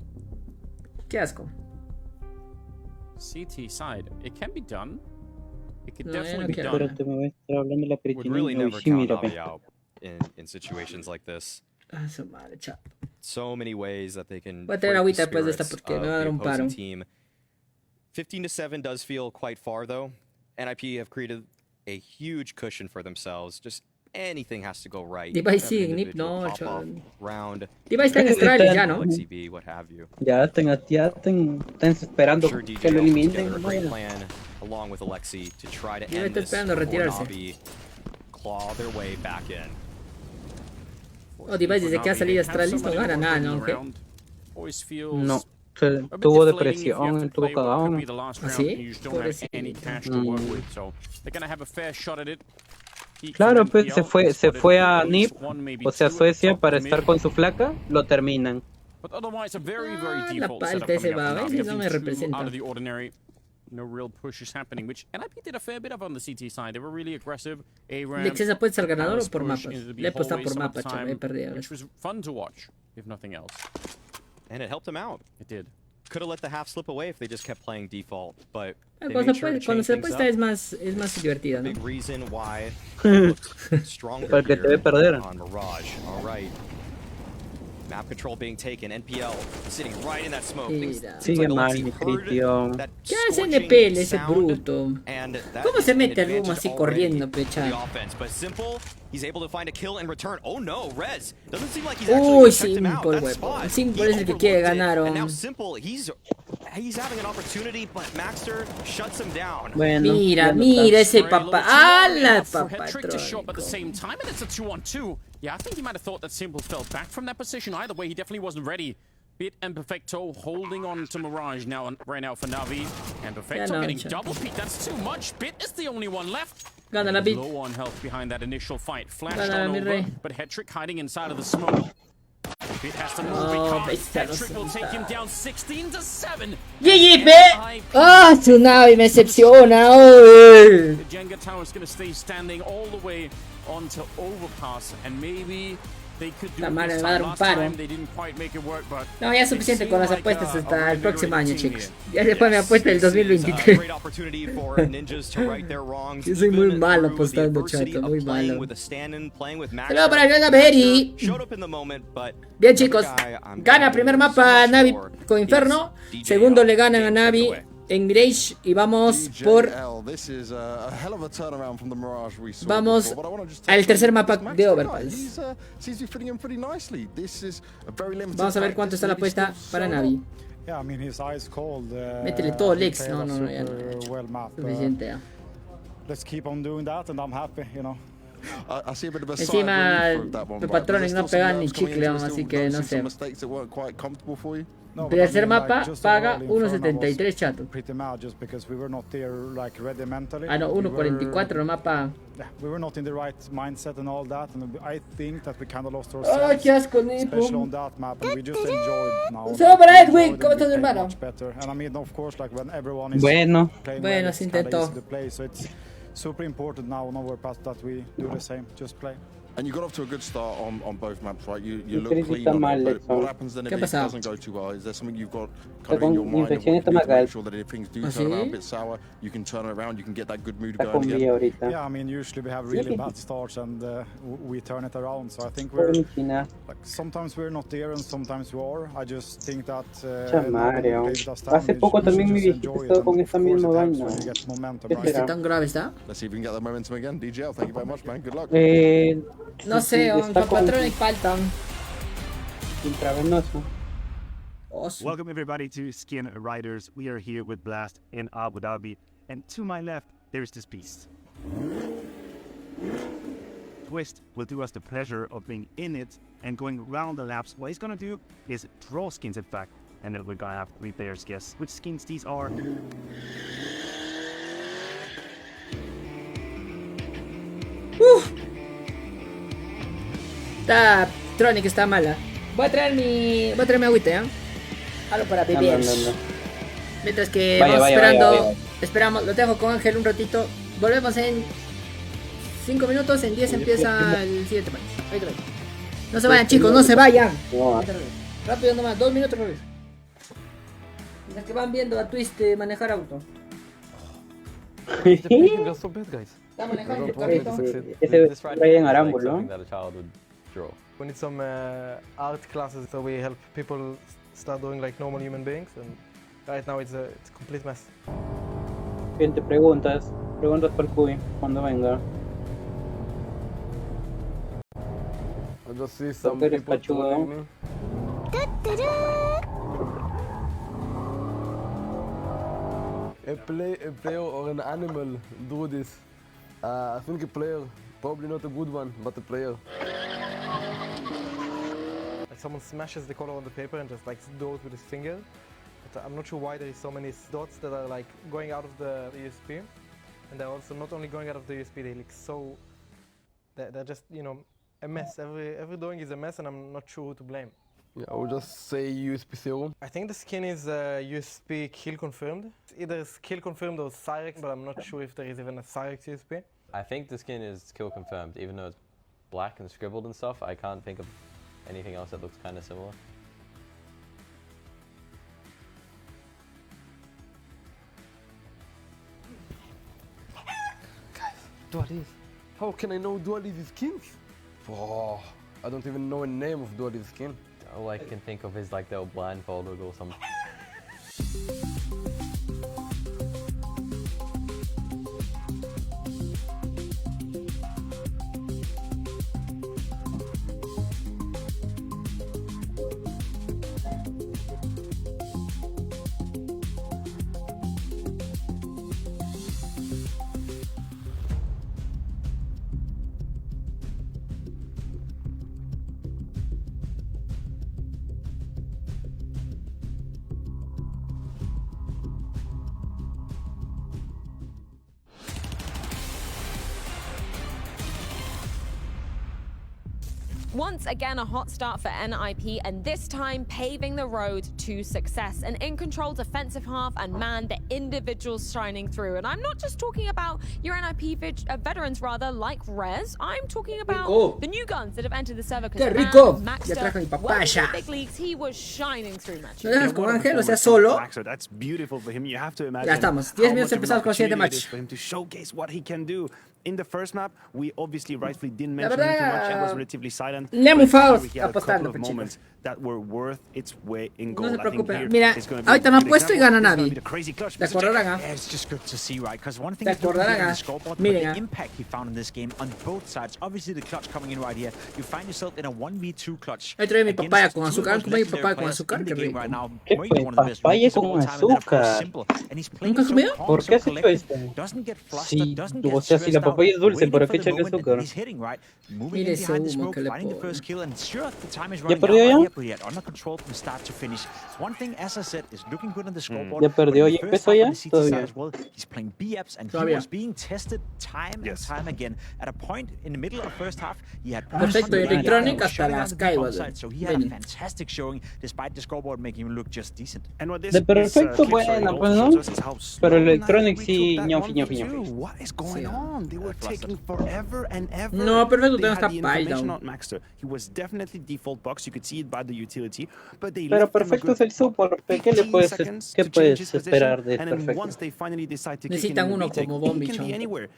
Qué asco.
CT side. It can be done. It could
No,
definitely be
Pero
done.
te me voy a estar hablando de la
Would really never count Navi out in situations like this.
Ah, su madre, chao.
So many ways that they can.
Voy a tener agüita después de esta porque me va a dar un paro.
15-7 does feel quite far though. NIP have created a huge cushion for themselves. Just anything has to go right.
Device sí, Nip, no, chaval.
Round.
Device está en Australia ya, ¿no?
LexiB, what have you.
Ya están esperando
Sure,
que lo eliminen.
a great plan along with Alexi to try to
Yo
end
está
this
esperando
before
retirarse.
Navi claw their way back in.
Oh, Device desde que ha salido Astralis no gana nada, ¿no? ¿Qué?
No. Tuvo depresión, tuvo cagado.
¿Ah, sí?
Claro, pues se fue a NIP, o sea, Suecia, para estar con su flaca, lo terminan.
La palta ese va, ¿ves? No me representa.
No real push is happening, which NIP did a fair bit of on the CT side. They were really aggressive.
¿Lexes apuesta al ganador o por mapas? Le apuesta por mapas, chaval, he perdido.
Which was fun to watch, if nothing else.
And it helped them out.
It did.
Could have let the half slip away if they just kept playing default, but
cuando se apuesta es más divertido, ¿no?
Big reason why stronger
Porque te ve perder.
On Mirage. All right. Map control being taken. NPL sitting right in that smoke.
Sigue mal mi Cristian.
¿Qué hace NPL ese bruto? ¿Cómo se mete al boom así corriendo, pechado? Uy, Simple, huevón. Simple es el que quiere ganar.
Bueno,
mira ese papá. ¡Hala, papá!
Yeah, I think he might have thought that Simple fell back from that position. Either way, he definitely wasn't ready. Bit and Perfecto holding on to Mirage now right now for Navi. And Perfecto getting double peaked. That's too much. Bit is the only one left.
Gana la Bit.
Low on health behind that initial fight. Flashed on over, but Hetrick hiding inside of the smoke. Bit has to move. Hetrick will take him down 16-7.
GG, Bit! ¡Ah, su Navi me decepciona!
The Jenga tower is going to stay standing all the way onto Overpass, and maybe
La madre me va a dar un paro. No, ya es suficiente con las apuestas hasta el próximo año, chicos. Ya después me apuesta el 2023. Yo soy muy malo apostando, chato, muy malo. Saludos para el Vega Berry. Bien, chicos. Gana primer mapa Navi con Inferno. Segundo le ganan a Navi en Mirage y vamos por... Vamos al tercer mapa de Overpass. Vamos a ver cuánto está la apuesta para Navi. Métele todo Lex, no, ya no. Suficiente ya. Encima los patrones no pegan ni chicle, así que no sé. Tercer mapa paga 1.73, chato. Ah, no, 1.44 el mapa. Oh, qué asco, Nipo. Solo para Edwin, ¿cómo estás, hermano? Bueno, se intentó.
Super important now on Overpass that we do the same, just play. And you got off to a good start on both maps, right? You look clean on it, but what happens then if it doesn't go too well? Is there something you've got kind of in your mind of what you do to make sure that if things do turn around a bit sour, you can turn it around, you can get that good mood going again? Yeah, I mean, usually we have really bad starts and we turn it around, so I think we're, like, sometimes we're not there and sometimes we are. I just think that
hace poco también mi viejito estaba con esa misma vaina.
¿Qué tan grave está?
Let's see if we can get that momentum again. DJL, thank you very much, man. Good luck.
No sé, un patrón y faltan.
Intravenoso.
Awesome.
Welcome everybody to Skin Riders. We are here with Blast in Abu Dhabi, and to my left there is this beast. Twist will do us the pleasure of being in it and going around the laps. What he's gonna do is draw skins, in fact, and then we're gonna have 3 players guess which skins these are.
Esta Tronic está mala. Voy a traer mi agüita, ¿eh? Algo para beber. Mientras que vamos esperando. Esperamos, lo dejo con Ángel un ratito. Volvemos en 5 minutos. En 10 empieza el siguiente país. Ahí te veo. No se vayan, chicos, no se vayan. Rápido nomás, 2 minutos, Robert. Mientras que van viendo a Twist manejar auto. Está manejando el carrito.
Ese Ryan Arambul, ¿no?
We need some art classes so we help people start doing like normal human beings, and right now it's a complete mess.
Gente, preguntas para el Cuy cuando venga.
I just see some people telling me. A player or an animal do this. I think a player, probably not a good one, but a player. Like someone smashes the color on the paper and just like do it with his finger. But I'm not sure why there is so many dots that are like going out of the USP. And they're also not only going out of the USP, they look so... They're just, you know, a mess. Every drawing is a mess and I'm not sure who to blame. Yeah, I would just say USP 0. I think the skin is USP kill confirmed. It's either kill confirmed or Cyrex, but I'm not sure if there is even a Cyrex USP.
I think the skin is kill confirmed, even though it's black and scribbled and stuff. I can't think of anything else that looks kind of similar.
Guys, Dualies. How can I know Dualies' skins? Oh, I don't even know the name of Dualies' skin.
All I can think of is like they'll blindfolded or something.
Once again, a hot start for NIP, and this time paving the road to success. An in-control defensive half, and man, the individuals shining through. And I'm not just talking about your NIP veterans, rather, like Rez. I'm talking about the new guns that have entered the server.
¡Qué rico! Ya trajo mi papaya.
Big leagues, he was shining through matches.
¿No dejas con Ángel? O sea, solo.
That's beautiful for him. You have to imagine.
Ya estamos. 10 minutos empezamos con el siguiente match.
For him to showcase what he can do. In the first map, we obviously rightfully didn't mention him too much. It was relatively silent.
Le hemos fallado
apostando, chicos. That were worth its weight in gold.
No se preocupen. Mira, ahorita no apuesto y gana Navi. ¿Te acordarán?
It's just good to see, right? Because one thing
¿Te
is looking
acordarán?
at the scoreboard, but the impact he found in this game on both sides. Obviously, the clutch coming in right here. You find yourself in a 1v2 clutch.
Ahí trae mi papaya con azúcar. ¿Cómo mi papaya con azúcar? Qué rico.
¿Qué fue? Papaya con azúcar.
¿Nunca has comido?
¿Por qué has hecho esto? Sí, o sea, si la papaya es dulce, ¿por qué echarle azúcar?
Mire ese humo que le pongo.
¿Ya perdió ya?
From start to finish. One thing, as I said, is looking good on the scoreboard.
¿Ya perdió? ¿Ya empezó ya? Todavía.
He's playing B-Apps and he was being tested time and time again. At a point in the middle of the first half, he had
perfecto Electronic hasta las caibas.
So he had a fantastic showing, despite the scoreboard making him look just decent.
De perfecto, bueno, pues no. Pero Electronic sí, ñofi.
What is going on? They were taking forever and ever.
No, perfecto, tengo esta paila.
He was definitely default box. You could see it by the utility.
Pero perfecto es el support. ¿Qué puedes esperar de perfecto?
Necesitan uno como Bombichon.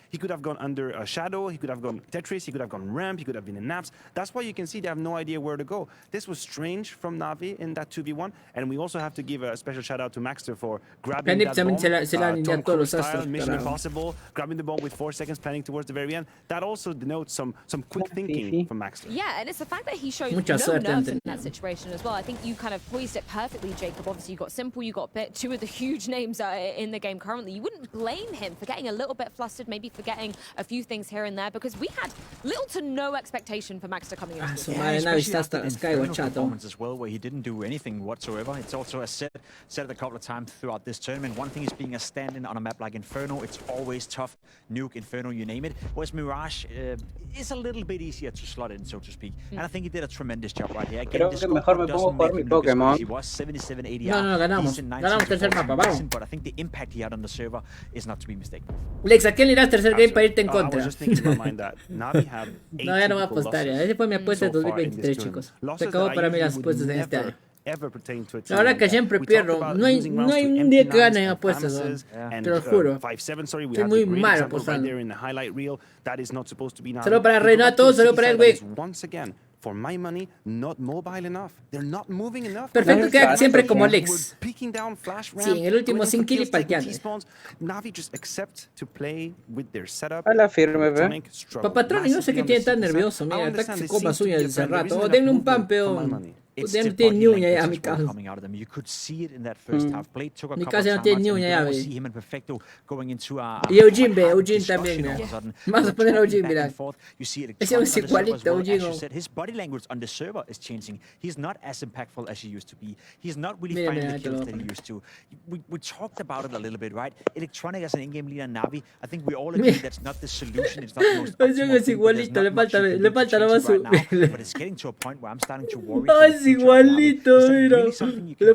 He could have gone under a Shadow, he could have gone Tetris, he could have gone Ramp, he could have been in Naps. That's why you can see they have no idea where to go. This was strange from Na'Vi in that 2v1, and we also have to give a special shout out to Maxter for grabbing that bomb. Tom Cruise style, Mission Impossible, grabbing the bomb with 4 seconds, planning towards the very end. That also denotes some quick thinking from Maxter.
Yeah, and it's the fact that he showed no nerves in that situation as well. I think you kind of poised it perfectly, Jacob. Obviously, you got Simple, you got Bit, two of the huge names in the game currently. You wouldn't blame him for getting a little bit flustered, maybe forgetting a few things here and there, because we had little to no expectation for Maxter coming into this
performance as well, where he didn't do anything whatsoever. It's also said it a couple of times throughout this tournament. One thing is being a stand-in on a map like Inferno. It's always tough. Nuke, Inferno, you name it. Whereas Mirage is a little bit easier to slot in, so to speak. And I think he did a tremendous job right here. Again,
creo que mejor me pongo por mi Pokémon.
No, ganamos. Ganamos tercer mapa, vamos.
But I think the impact he had on the server is not to be mistaken.
Lex, ¿a quién le irás tercer game para irte en contra?
No,
ya no voy a apostar ya. Esa fue mi apuesta de 2023, chicos. Se acabó para mí las apuestas en este año. La verdad que siempre pierdo. No hay un día que gane en apuestas, te lo juro. Estoy muy mal apostando. Solo para Renato, solo para el güey.
For my money, not mobile enough. They're not moving enough.
Perfecto, queda siempre como Lex.
Peeking down, flash ramp,
sí, en el último sin kill y palteando.
Navi just accept to play with their setup.
A la firme, ve.
Papatroni, no sé qué tiene tan nervioso. Mira, está que se copa suya hace rato. Oh, denle un pan, peón. Ya no tiene ni uña ya, mi caso. Mi caso no tiene ni uña ya, ve. Y Eugene también, mira. Vamos a poner a Eugene, mira. Ese es igualito, Eugene.
His body language on the server is changing. He's not as impactful as he used to be. He's not really finding the kills that he used to. We talked about it a little bit, right? Electronic as an in-game leader, Na'Vi, I think we all agree that's not the solution. It's not the most optimal.
Es igualito, le falta nada más su...
But it's getting to a point where I'm starting to worry.
Es igualito, mira. Le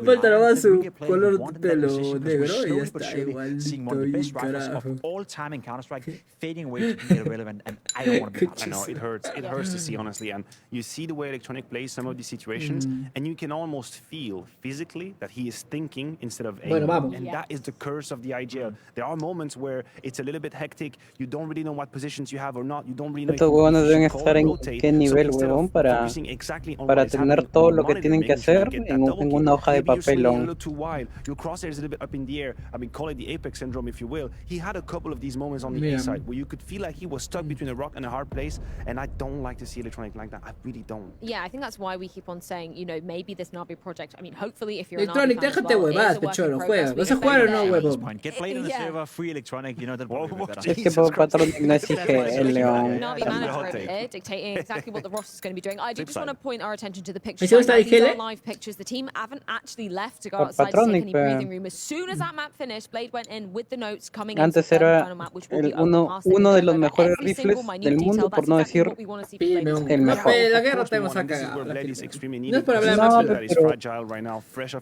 falta nada más su color de pelo negro y ya está igualito. Y carajo.
All time in Counter-Strike, fading away to being irrelevant, and I don't want to be part of
it. I know, it hurts. It hurts to see, honestly. And you see the way Electronic plays some of these situations, and you can almost feel physically that he is thinking instead of aiming. And that is the curse of the IGL. There are moments where it's a little bit hectic. You don't really know what positions you have or not. You don't really know.
Estos huevones deben estar en qué nivel, huevón, para tener todo lo que tienen que hacer en una hoja de papelón.
Your crosshair is a little bit up in the air. I mean, call it the Apex syndrome if you will. He had a couple of these moments on the A side where you could feel like he was stuck between a rock and a hard place, and I don't like to see Electronic like that. I really don't.
Yeah, I think that's why we keep on saying, you know, maybe this Na'Vi project, I mean, hopefully if you're
Electronic, déjate huevadas, pecholo, juega. ¿Vas a jugar o no, huevo?
Get played in the server, free Electronic, you know that.
Es que Papatronic no exige el león.
Na'Vi manager over here dictating exactly what the roster is going to be doing. I do just want to point our attention to the picture.
Me gusta de
these are
IGL?
live pictures. The team haven't actually left to go outside to take any breathing room. As soon as that map finished, Blade went in with the notes coming into
Antes
the
era
final map, which will be open past
uno de los
over
mejores
every single
rifles
minute
del mundo,
detail.
por
That's
no
exactly
decir
what we want to see Blade do.
el mejor.
La guerra tenemos acá. No es por hablar más,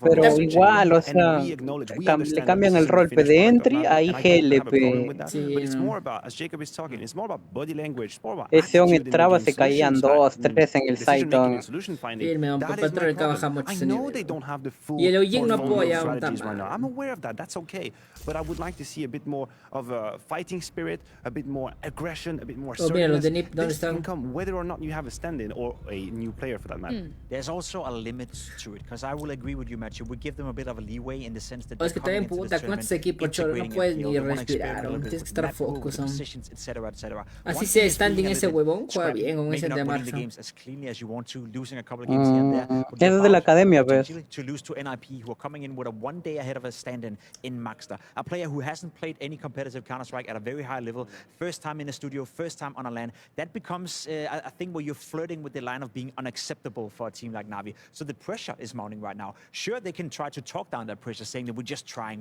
pero igual, o sea, le cambian el rol de entry a IGL. Ese on entraba, se caían 2, 3 en el Saiton.
Firme, un Patrol que baja mucho ese nivel. Y el Ojin no apoya un
I'm aware of that. That's okay. But I would like to see a bit more of a fighting spirit, a bit more aggression, a bit more
assertiveness.
This can come whether or not you have a stand-in or a new player for that matter.
There's also a limit to it, because I will agree with you, Matthew. We give them a bit of a leeway in the sense that
es que también puta, con estos equipos cholo no puedes ni respirar, tienes que estar focus. Así sea standing ese huevón, juega bien con ese de marcha.
Eso es de la academia, pues.
To lose to NIP, who are coming in with a 1 day ahead of a stand-in in Maxter. A player who hasn't played any competitive Counter-Strike at a very high level, first time in a studio, first time on a LAN. That becomes a thing where you're flirting with the line of being unacceptable for a team like Na'Vi. So the pressure is mounting right now. Sure, they can try to talk down that pressure, saying that we're just trying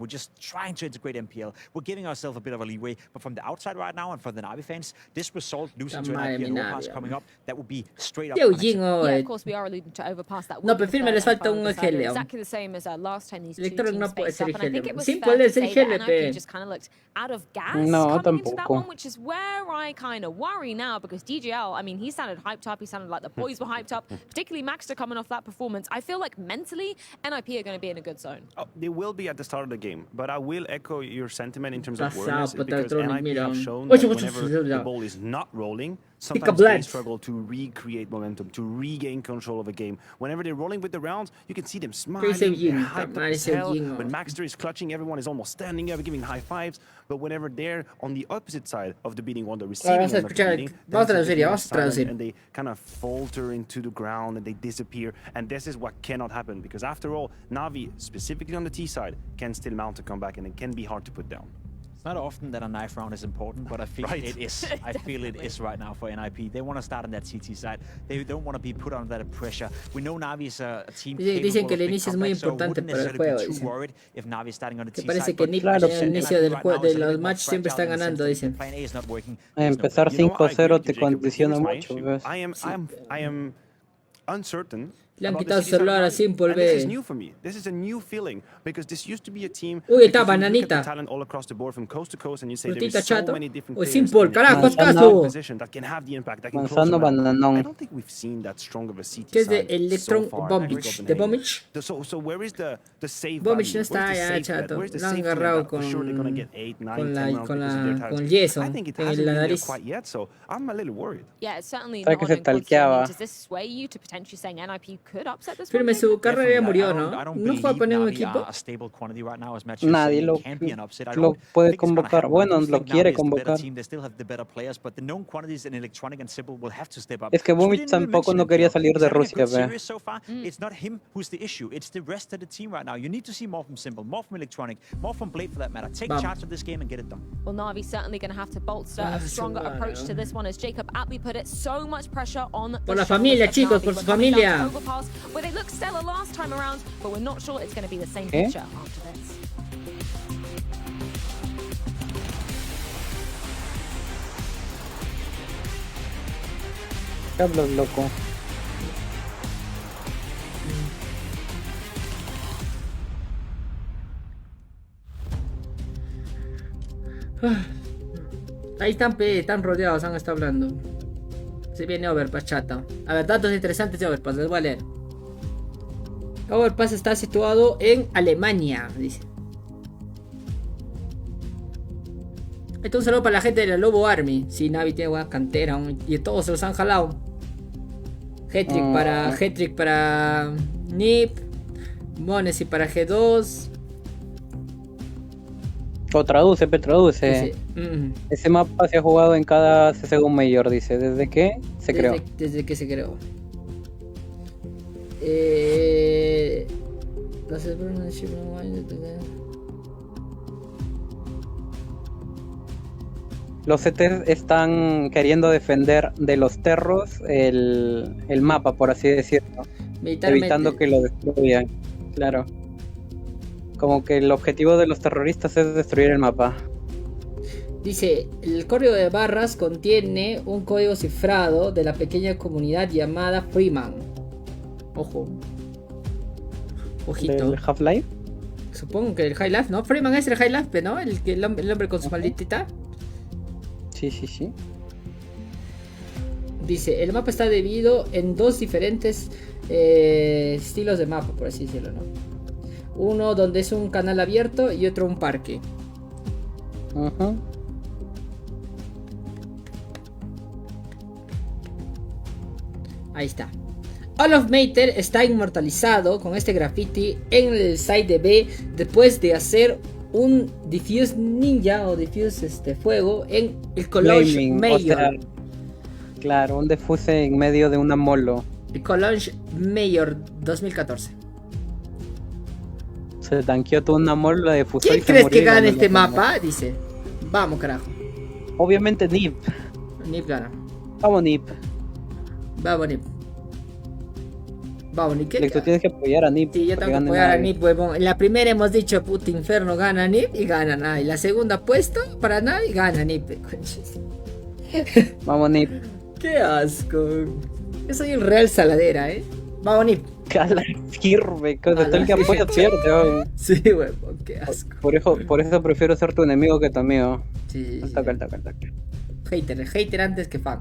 to integrate MPL. We're giving ourselves a bit of a leeway. But from the outside right now, and for the Na'Vi fans, this result, losing to NIP and Overpass coming up, that would be straight up unacceptable.
Yeah, of course, we are alluding to Overpass. That
no, pero firme les falta un EGL.
Exactly the same as last time these two
Electronic
teams
no puede
faced up,
ser
and I think
IGL.
it was
Sí
fair
puede
to
ser
say that
IGL,
NIP just kind of looked out of gas
No,
coming into that
tampoco.
one, which is where I kind of worry now, because DGL, I mean, he sounded hyped up, he sounded like the boys were hyped up, particularly Maxter coming off that performance. I feel like mentally, NIP are going to be in a good zone.
Oh, they will be at the start of the game, but I will echo your sentiment in terms of
Pasado,
awareness, because
Electronic,
NIP have
mira.
shown
Oye,
that
mucho
whenever
ya.
the ball is not rolling,
Pick
sometimes
a
they
blend.
struggle to recreate momentum, to regain control of a game. Whenever they're rolling with the rounds, you can see them smiling,
Ese
they're
Jin,
hyped up
mal
as
ese
hell.
Jin,
When Maxter is clutching, everyone is almost standing up, giving high fives. But whenever they're on the opposite side of the beating one, the receiving
Vamos a
end of the
escuchar,
beating,
vamos a
then
traducir,
it's
vamos a
silent
traducir.
and they kind of falter into the ground and they disappear. And this is what cannot happen, because after all, Na'Vi, specifically on the T side, can still mount a comeback and it can be hard to put down.
It's not often that a knife round is important, but I feel it is. I feel it is right now for NIP. They want to start on that CT side. They don't want to be put under that pressure. We know Na'Vi is a team
Dicen que el inicio es muy importante para el juego, dicen. Que parece que NIP al inicio del juego, de los matches siempre están ganando, dicen.
Empezar 5-0 te condiciona mucho, pues.
I am uncertain.
Le han quitado su celular a Simple,
This is
ve.
new for me. This is a new feeling, because this used to be a team.
Uy, está
because you look at the
Bananita.
talent all across the board from coast to coast, and you say there
Frutita
is so
chato.
many different
Uy,
players
Simple,
in
carajo,
every
caso.
position that can have the impact, that can close
Manzano
the map.
bananón.
I don't think we've seen that strong of a CT
¿Qué es de
side
Electron
so far
Bombich?
in
¿De
Copenhagen.
Bombich?
So where is the safe
Bombich no
value?
está
Where's the
ya,
safe bet?
chato.
Where's the
Lo han
safety net
agarrado
that for sure they're gonna get 8, 9, 10 rounds because of their talent?
con yeso
I think it
en
hasn't
la
been there
nariz.
quite yet, so I'm a little worried.
Yeah, it's certainly
Sabe
not
que
on
se
Inquisition.
talqueaba.
Does this sway you to potentially saying NIP could upset this
Firme,
one?
su carrera ya murió,
I
¿no?
don't
No
believe
fue a poner un
Na'Vi
equipo.
are a stable quantity right now, as much
Nadie
as
lo,
it can be an upset. I
lo
don't
puede
think it's gonna
convocar.
happen.
Bueno,
I
lo
think
quiere
Na'Vi is the better
convocar.
team. They still have the better players, but the known quantities in Electronic and Simple will have to step up.
Es que
So we
Bombich
didn't even
tampoco
mention
no quería
MPL.
salir
He's
de
having a
Rusia,
good
ve.
series so far. It's not him who's the issue. It's the rest of the team right now. You need to see more from Simple, more from Electronic, more from Blade for that matter. Take
Vamos.
charge of this game and get it done.
Well, Na'Vi's certainly going to have to bolster a stronger approach to this one, as Jacob aptly put it. So much pressure on
Por
the
la familia,
shoulders of
chicos,
Na'Vi.
por su
We're coming down
familia.
to Overpass, where they looked stellar last time around, but we're not sure it's going to be the same
¿Qué?
picture after this.
¿Qué hablas, loco?
Ahí están rodeados, han estado hablando. Se viene Overpass, chata. A ver, datos interesantes de Overpass, les voy a leer. Overpass está situado en Alemania, dice. Esto es un saludo para la gente de la Lobo Army. Si Na'Vi tiene buena cantera y todos se los han jalado. Hat-trick para NIP. Monesi para G2.
O traduce, traduce. Ese mapa se ha jugado en cada CSGO Major, dice. ¿Desde qué se creó?
Desde que se creó.
Los CTs están queriendo defender de los terros el mapa, por así decirlo. evitando que lo destruyan. Claro. Como que el objetivo de los terroristas es destruir el mapa.
Dice, el código de barras contiene un código cifrado de la pequeña comunidad llamada Freeman. Ojo. Ojito.
¿El Half-Life?
Supongo que el Half-Life, ¿no? Freeman es el Half-Life, ¿no? El hombre con su maldita.
Sí, sí, sí.
Dice, el mapa está dividido en dos diferentes estilos de mapa, por así decirlo, ¿no? Uno donde es un canal abierto y otro un parque.
Ajá.
Ahí está. Olaf Mater está inmortalizado con este graffiti en el site de B después de hacer un diffuse ninja o diffuse fuego en el Collage Mayor.
O sea, claro, un defuse en medio de una molo.
El Collage Mayor 2014.
Se tanqueó toda una molo de fusil.
¿Quién crees que gana este mapa? Dice. Vamos, carajo.
Obviamente Nip.
Nip gana.
Vamos, Nip.
Vamos, Nip. Vamos, Nip.
Tú tienes que apoyar a Nip.
Sí, yo tengo que apoyar a Nip, huevón. En la primera hemos dicho, puta Inferno gana Nip y gana Navi. La segunda puesto para Navi gana Nip.
Vamos, Nip.
Qué asco. Yo soy el real saladera, Vamos, Nip.
Cala, sirve. Cuando todo el que apoya pierde, hoy.
Sí, huevón, qué asco.
Por eso prefiero ser tu enemigo que tu amigo.
Sí.
Toca.
Hater antes que fan.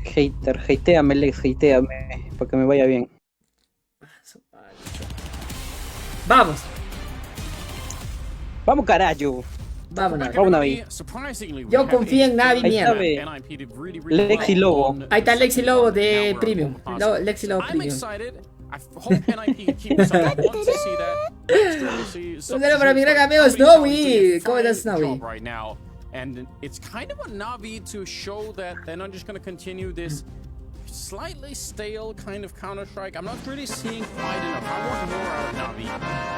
Hateame, Lex, hateame, para que me vaya bien.
Vamos.
Vamos, carajo.
Vamos,
Navi.
Yo confío en Navi, mierda.
Lexi Lobo.
Ahí está Lexi Lobo de Premium. Lexi Lobo Premium. Un saludo para mi gran amigo Snowy. ¿Cómo estás, Snowy?
And it's kind of on Navi to show that they're not just going to continue this slightly stale kind of Counter-Strike. I'm not really seeing quite enough. I want more out of Navi.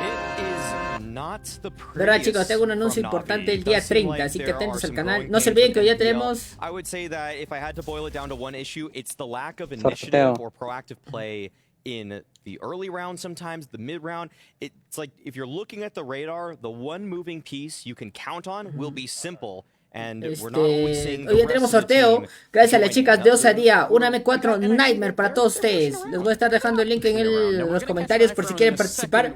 It is not the
Pero chicos, tengo un anuncio importante el día 30, así que atentos al canal. No se olviden que hoy ya tenemos...
I would say that if I had to boil it down to one issue, it's the lack of initiative or proactive play in the early round sometimes, the mid round. It's like if you're looking at the radar, the one moving piece you can count on will be simple.
Hoy ya tenemos sorteo. Gracias a las chicas de Osadía. Una M4 Nightmare para todos ustedes. Les voy a estar dejando el link en los comentarios por si quieren participar.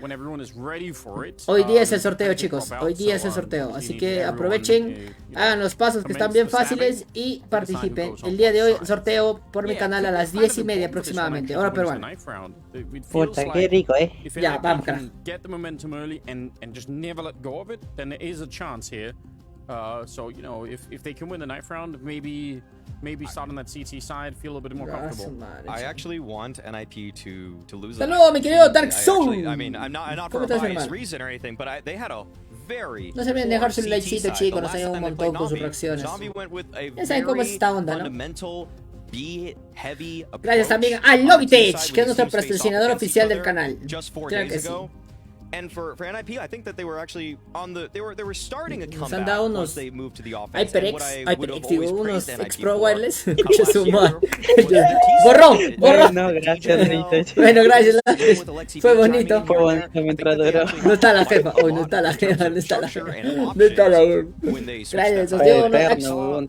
Hoy día es el sorteo, chicos. Hoy día es el sorteo. Así que aprovechen, hagan los pasos que están bien fáciles y participen. El día de hoy sorteo por mi canal a las 10:30 aproximadamente. Hora peruana.
Puta, qué rico,
Ya, vamos, carajo.
So, you know, if they can win the knife round, maybe start on that CT side, feel a bit more comfortable.
I actually want NIP to lose.
Saludos, mi querido Dark Soul.
I mean, I'm not for a biased reason or anything, but they had a very.
No se olviden dejar su likecito, chicos. Nos ayudan un montón con sus reacciones. Ya saben cómo es esta onda, ¿no? Gracias también a Logitech, que es nuestro patrocinador oficial del canal. Claro que sí.
And for NIP, I think that they were actually on the they were starting a
Nos han dado
comeback
unos
once they moved to the offense.
HyperX, digo, unos X-Pro Wireless. Borrón.
No, gracias,
Bueno, gracias. Fue bonito.
Fue bonito mientras duró.
No está la jefa. Hoy no está la jefa. No está la jefa. No está la Gracias, No,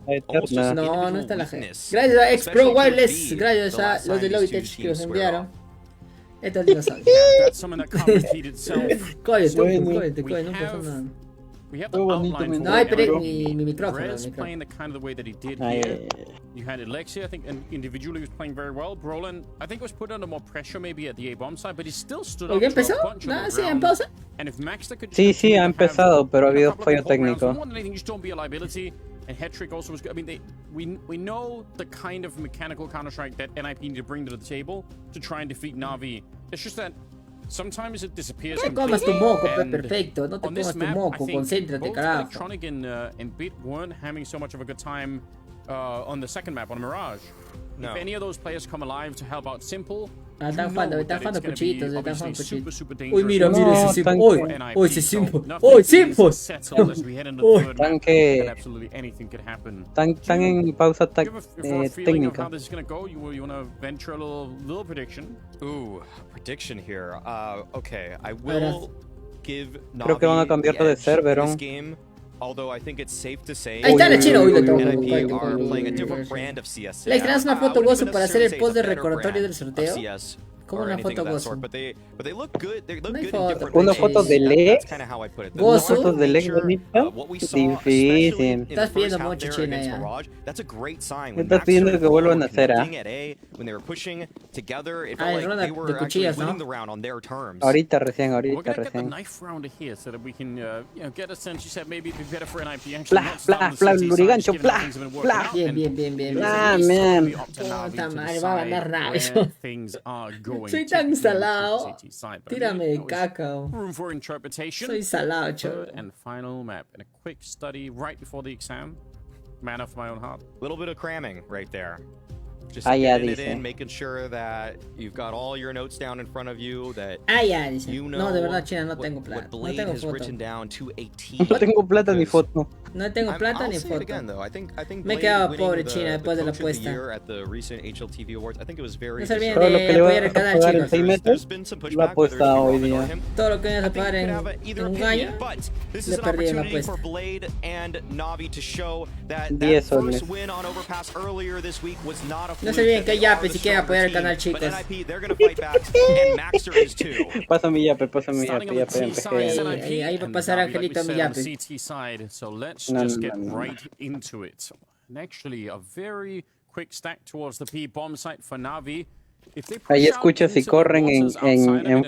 no está la jefa. Gracias a X-Pro Wireless. Gracias a los de Logitech que nos enviaron. Esto es dinosaurio. Cállate, no pasa nada. No hay mi micrófono.
playing the kind of the way that he did here. You had Alexia, I think, and individually was playing very well. Brolin, I think, was put under more pressure maybe at the A-bomb side, but he still stood up.
¿Ya empezó? Sí, en pausa.
Sí, ha empezado, pero ha habido fallo técnico.
And Hetrick also was good. I mean, we know the kind of mechanical Counter-Strike that NIP need to bring to the table to try and defeat Na'Vi. It's just that sometimes it disappears.
No te comas tu moco, perfecto. No te comas tu moco, concéntrate, carajo.
Electronic and Bit weren't having so much of a good time on the second map, on Mirage. No. If any of those players come alive to help out Simple,
Están jugando cuchillitos, están jugando cuchillos. Uy, mira ese Simpo. Uy, ese Simpo. Uy, Simpo.
Están en pausa técnica.
Ooh, prediction here. Okay, I will give
Creo que van a cambiarlo de server.
Although I think it's safe to say
ahí está la China, hoy lo tengo.
NIP are playing a different brand of CS.
Le creas una foto gozo para hacer el post de recordatorio del sorteo. Como una foto gozo.
Una foto de Leg.
Gozo.
Fotos de Leg bonita. Difícil.
Estás pidiendo mucho, China, ya.
Estás pidiendo que vuelvan a hacer,
ronda de cuchillas, ¿no?
Ahorita recién. Lurigancho, Bien.
Puta madre, va a ganar nada eso. Soy tan salado. Tírame de caca. Soy salado, chaval.
And final map in a quick study right before the exam. Man of my own heart.
Little bit of cramming right there. Just getting it in, making sure that you've got all your notes down in front of you, that
dice.
You know
no, de verdad, China, no tengo plata.
No tengo foto.
No tengo plata ni foto.
No tengo plata ni foto. Me he quedado pobre, China, después de la apuesta. No se olviden de apoyar el canal, chicos.
Lo ha apostado hoy día.
Todo lo que vayas a pagar en un año, le perdí en la apuesta.
10 soles.
No se olviden que hay yape si quieren apoyar el canal, chicos.
Pasa mi yape.
Ahí va a pasar Angelito mi yape.
Just get right into it. And actually, a very quick stack towards the P bomb site for Na'Vi.
Ahí escucho si corren en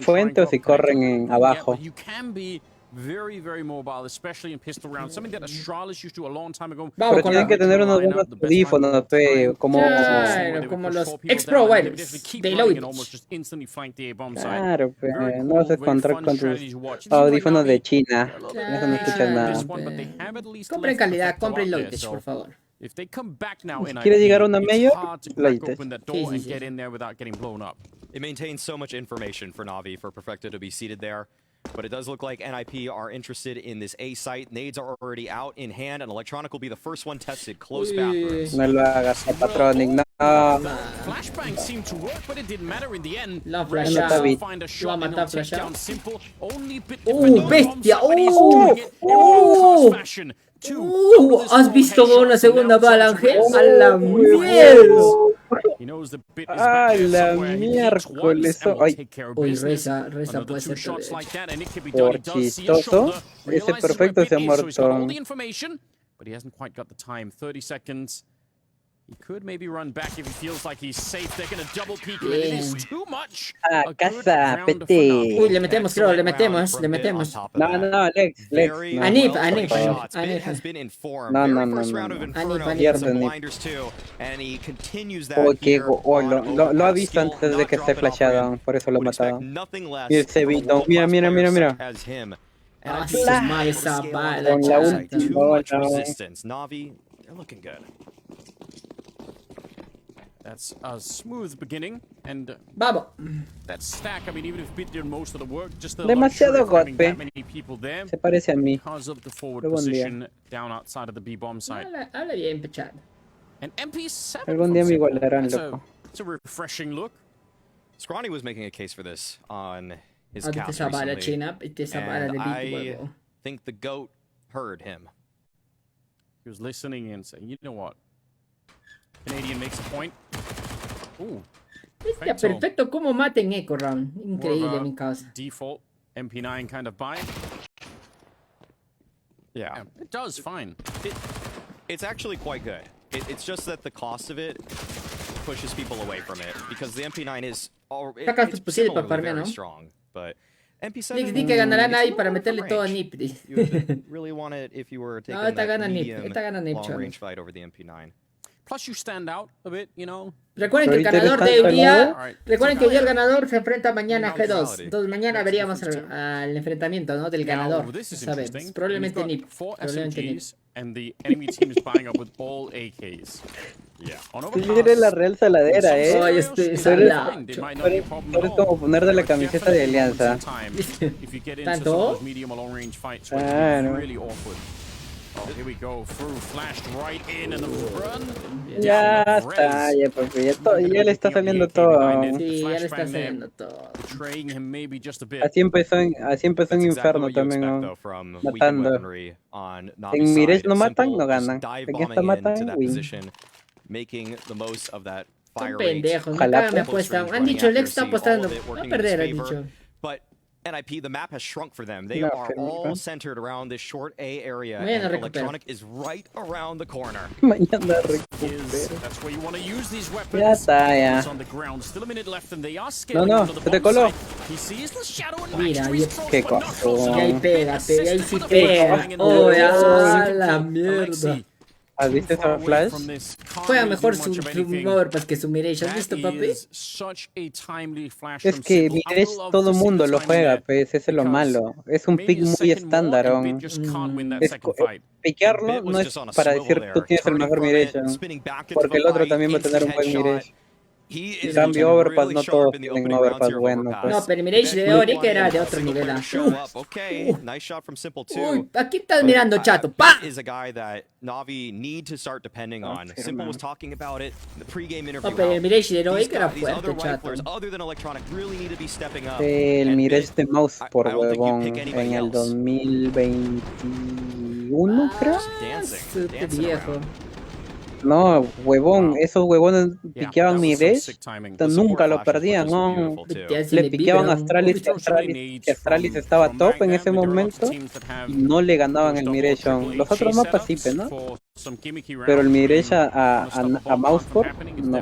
fuente o si corren en abajo.
You can be very mobile, especially in pistol rounds. Something that Astralis used to do a long time ago.
Pero tienen que tener unos buenos audífonos, como
los ex-pro wireless de Loid.
Claro, no vas a encontrar con tus audífonos de China. Eso no escuchas nada.
Compren calidad, compren Loides, por favor.
If they come back now in
¿Quieres llegar a una mayor?
open that door and get in there without getting blown up.
It maintains so much information for Na'Vi for Perfecto to be seated there. But it does look like NIP are interested in this A site. Nades are already out in hand, and Electronic will be the first one tested. Close bathrooms.
No lo hagas, Patronic, no.
Flashbang seemed to work, but it didn't matter in the end.
La flasha.
Find a shot and they'll take down Simple. Only bit
bestia. ¿Has visto una segunda bala, Ángel? A la mierda.
¡Ah, la miércoles!
Uy, reza puede ser
por chistoso. Ese Perfecto se ha muerto.
But he hasn't quite got the time. 30 seconds. He could maybe run back if he feels like he's safe. They're gonna double peek him. It is too much.
A casa, pete.
Uy, le metemos, creo, le metemos.
No, Alex.
Anip.
No. Pierde Anip. Lo ha visto antes de que esté flashado. Por eso lo ha matado. Y ese Vito. Mira.
Ah, su madre, esa bala.
Con la última.
Na'Vi, they're looking good.
That's a smooth beginning, and
vamos.
That stack, I mean, even if Bit did most of the work, just the
demasiado golpe.
That many people there,
se parece a mí.
Because of the forward position down outside of the B bomb site.
Habla bien, Pechad.
And MP7.
Algún día me igualarán, loco.
It's a refreshing look.
Scrawny was making a case for this on his cast recently, and I think the GOAT heard him.
He was listening and saying, you know what? Canadian makes a point.
Perfecto, como maten Echo Round. Increíble, mi causa.
Default MP9 kind of buy. Yeah, it does fine.
It's actually quite good. It's just that the cost of it pushes people away from it because the MP9 is very strong, but MP7
Di que ganará nadie para meterle todo a Nip.
You really want it if you were taking that medium long range fight over the MP9.
Plus you stand out a bit, you know.
Recuerden que el ganador de hoy día, recuerden que hoy el ganador se enfrenta mañana a G2. Entonces mañana veríamos el enfrentamiento, ¿no? Del ganador. ¿Sabes? Probablemente Nip.
And the enemy team is buying up with all AKs.
Tú eres la real saladera,
Ay, salado.
Eres como ponerte la camiseta de Alianza.
¿Tanto?
Claro.
Oh, here we go. Through, flashed right in and the run.
Ya está, ya papi, ya le está saliendo todo.
Sí, ya le está saliendo todo.
Así empezó en Inferno también, ¿no? Matando. En Mirage no matan, no ganan. En esta matan, win.
Son pendejos, nunca me apuestan. Han dicho, Lex está apostando. Va a perder, han dicho.
NIP, the map has shrunk for them. They are all centered around this short A area, and Electronic is right around the corner.
Mañana recupero.
That's where you want to use these weapons.
Ya está, ya. No, se te coló.
Mira,
qué cosa.
Y ahí pégate, y ahí sí pega. Oh, ya, la mierda.
¿Has visto esa flash?
Juega mejor su Overpass que su Mirage. ¿Has visto, papi?
Es que Mirage todo mundo lo juega, pues, eso es lo malo. Es un pick muy estándar. Piquearlo no es para decir tú tienes el mejor Mirage, porque el otro también va a tener un buen Mirage. En cambio, Overpass no todos tienen Overpass bueno. Pues.
No, pero el Mirage de Oric era de otro nivel. Uy, aquí estás mirando, chato. ¡Pa!
No,
pero el Mirage de Oric era fuerte, chato.
El Mirage de Mouse por huevón en el 2021, creo.
Súper viejo.
No, huevón, esos huevones piqueaban Mirage, nunca lo perdían, ¿no? Le piqueaban a Astralis, que Astralis estaba top en ese momento y no le ganaban el Mirage. Los otros mapas sí, ¿no? Pero el Mirage a Mouseport, no.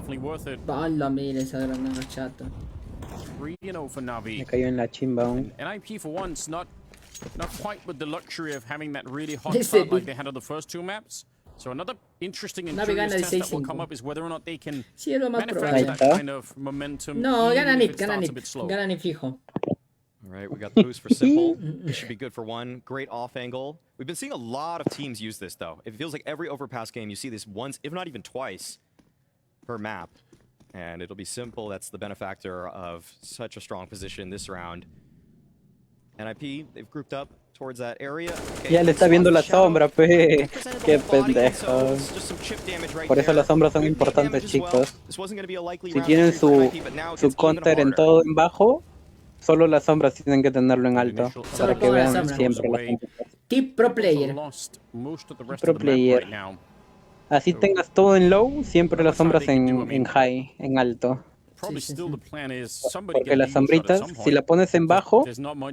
Pala, mira esa granada, chato.
Me cayó en la chimba aún.
NIP for once not quite with the luxury of having that really hot start like they had on the first two maps. So another interesting and curious test that will come up is whether or not they can manifest that kind of momentum.
No, gana Nip fijo.
All right, we got the boost for Simple. This should be good for one. Great off angle. We've been seeing a lot of teams use this, though. It feels like every Overpass game, you see this once, if not even twice, per map. And it'll be Simple. That's the benefactor of such a strong position this round. NIP, they've grouped up towards that area. Okay,
ya le está viendo la sombra, pe. Qué pendejo. Por eso las sombras son importantes, chicos. Si tienen su counter en todo en bajo, solo las sombras tienen que tenerlo en alto. Para que vean siempre las sombras.
Tip pro player.
Pro player. Así tengas todo en low, siempre las sombras en high, en alto. Porque las sombritas, si la pones en bajo,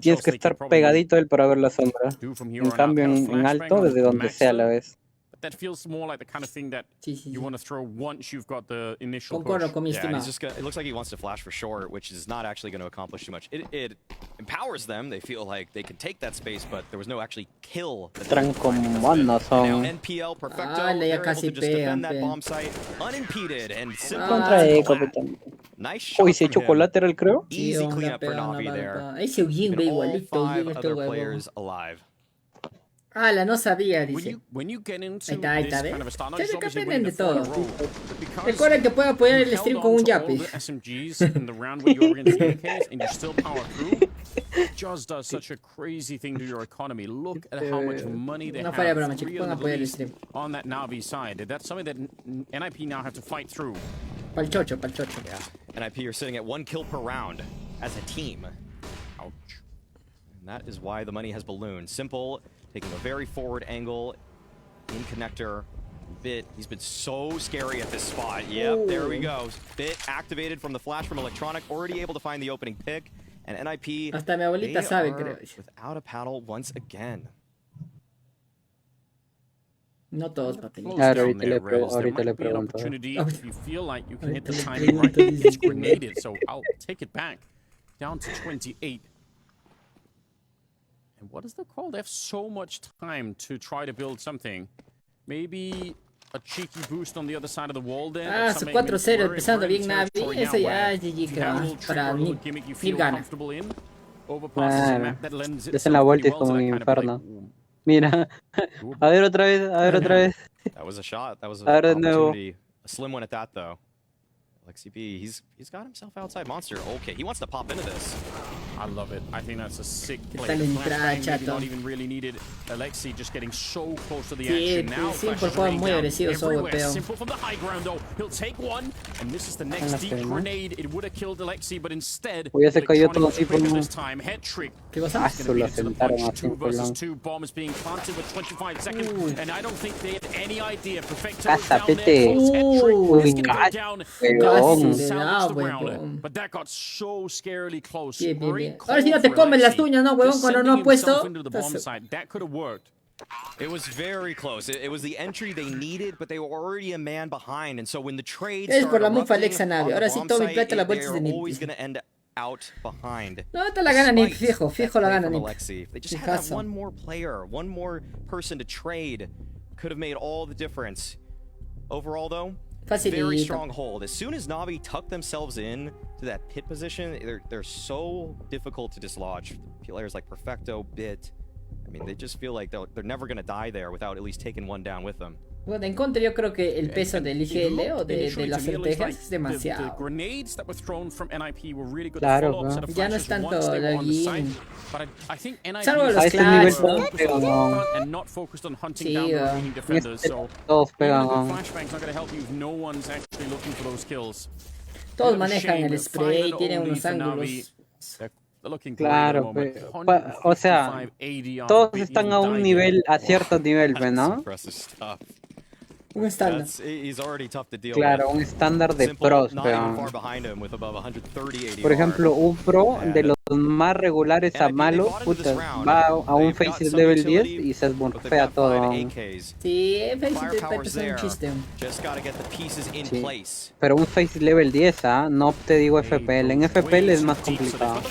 tienes que estar pegadito a él para ver la sombra. En cambio, en alto, desde donde sea la ves.
That feels more like the kind of thing that you want to throw once you've got the initial
push. Con
yeah, it looks like he wants to flash for short, which is not actually going to accomplish too much. It empowers them. They feel like they can take that space, but there was no actually kill.
Trancomanos son.
NPL Perfecto, they're able to just defend that bomb site unimpeded and Simple. Nice shot.
Uy, si chocolate era el creo.
Easy cleanup for Na'Vi there.
Ese Ujin ve igualito.
All 5 other players alive.
La no sabía, dice.
Ahí está,
¿ves? Ustedes que aprenden de todo. Recuerden que pueden apoyar el stream con un yapi.
Just does such a crazy thing to your economy. Look at how much money they
have
on that Na'Vi side. That's something that NIP now have to fight through.
Pal chocho.
Yeah. NIP are sitting at 1 kill per round as a team.
Ouch.
And that is why the money has ballooned. Simple taking a very forward angle in connector. Bit, he's been so scary at this spot. Yep, there we go. Bit activated from the flash from Electronic, already able to find the opening pick. And NIP,
hasta mi abuelita sabe, creo.
Without a paddle once again.
No todos, papi.
Ahorita le pregunto.
If you feel like you can hit the timing right, it's grenaded, so I'll take it back. Down to 28. And what is the call? They have so much time to try to build something. Maybe a cheeky boost on the other side of the wall then.
Su 4-0 empezando bien Na'Vi. Eso ya es GG, creo. Para Nip gana.
Claro. Es en la vuelta y es como un infierno. Mira. A ver otra vez.
That was a shot. That was
a ver de nuevo.
A slim one at that, though. Alexi B, he's got himself outside Monster. Okay, he wants to pop into this.
I love it. I think that's a sick play. Not even really needed. Alexi just getting so close to the action now.
Simple juega muy agresivo su AWP.
Simple from the high ground though. He'll take one, and this is the next deep grenade. It would have killed Alexi, but instead,
se cayó todo
this time. Head trick.
¿Qué pasa?
Lo sentaron a
2 versus 2. Bomb is being planted with 25 seconds, and I don't think they had any idea. Perfecto down there. He's gonna go down. But that got so scarily close.
Ahora sí no te comen las tuñas, ¿no, huevón? Cuando no ha puesto.
That could have worked.
It was very close. It was the entry they needed, but they were already a man behind. And so when the trade
es por la mufa Alexa Navi. Ahora sí Tommy plata las vueltas de
NiP. Out behind.
No, te la gana NiP, fijo la gana NiP.
They just had that one more player, one more person to trade. Could have made all the difference. Overall, though, very strong hold. As soon as Na'Vi tuck themselves in to that pit position, they're so difficult to dislodge. Players like Perfecto, Bit, I mean, they just feel like they're never going to die there without at least taking one down with them.
Bueno, en contra yo creo que el peso del IGL o de las estrategias es demasiado. Claro, ¿no? Ya no es tanto login. Salvo los clash, ¿no? Sí,
todos pegan.
Todos manejan el spray, tienen unos ángulos.
Claro, o sea, todos están a un nivel, a cierto nivel, ¿no?
Un estándar.
Claro, un estándar de pros, pero... Por ejemplo, un pro de los más regulares a malos, puta, va a un Faces level 10 y se smurfea todo.
Sí, Faces es un chiste.
Sí. Pero un Faces level 10, no te digo FPL. En FPL es más complicado.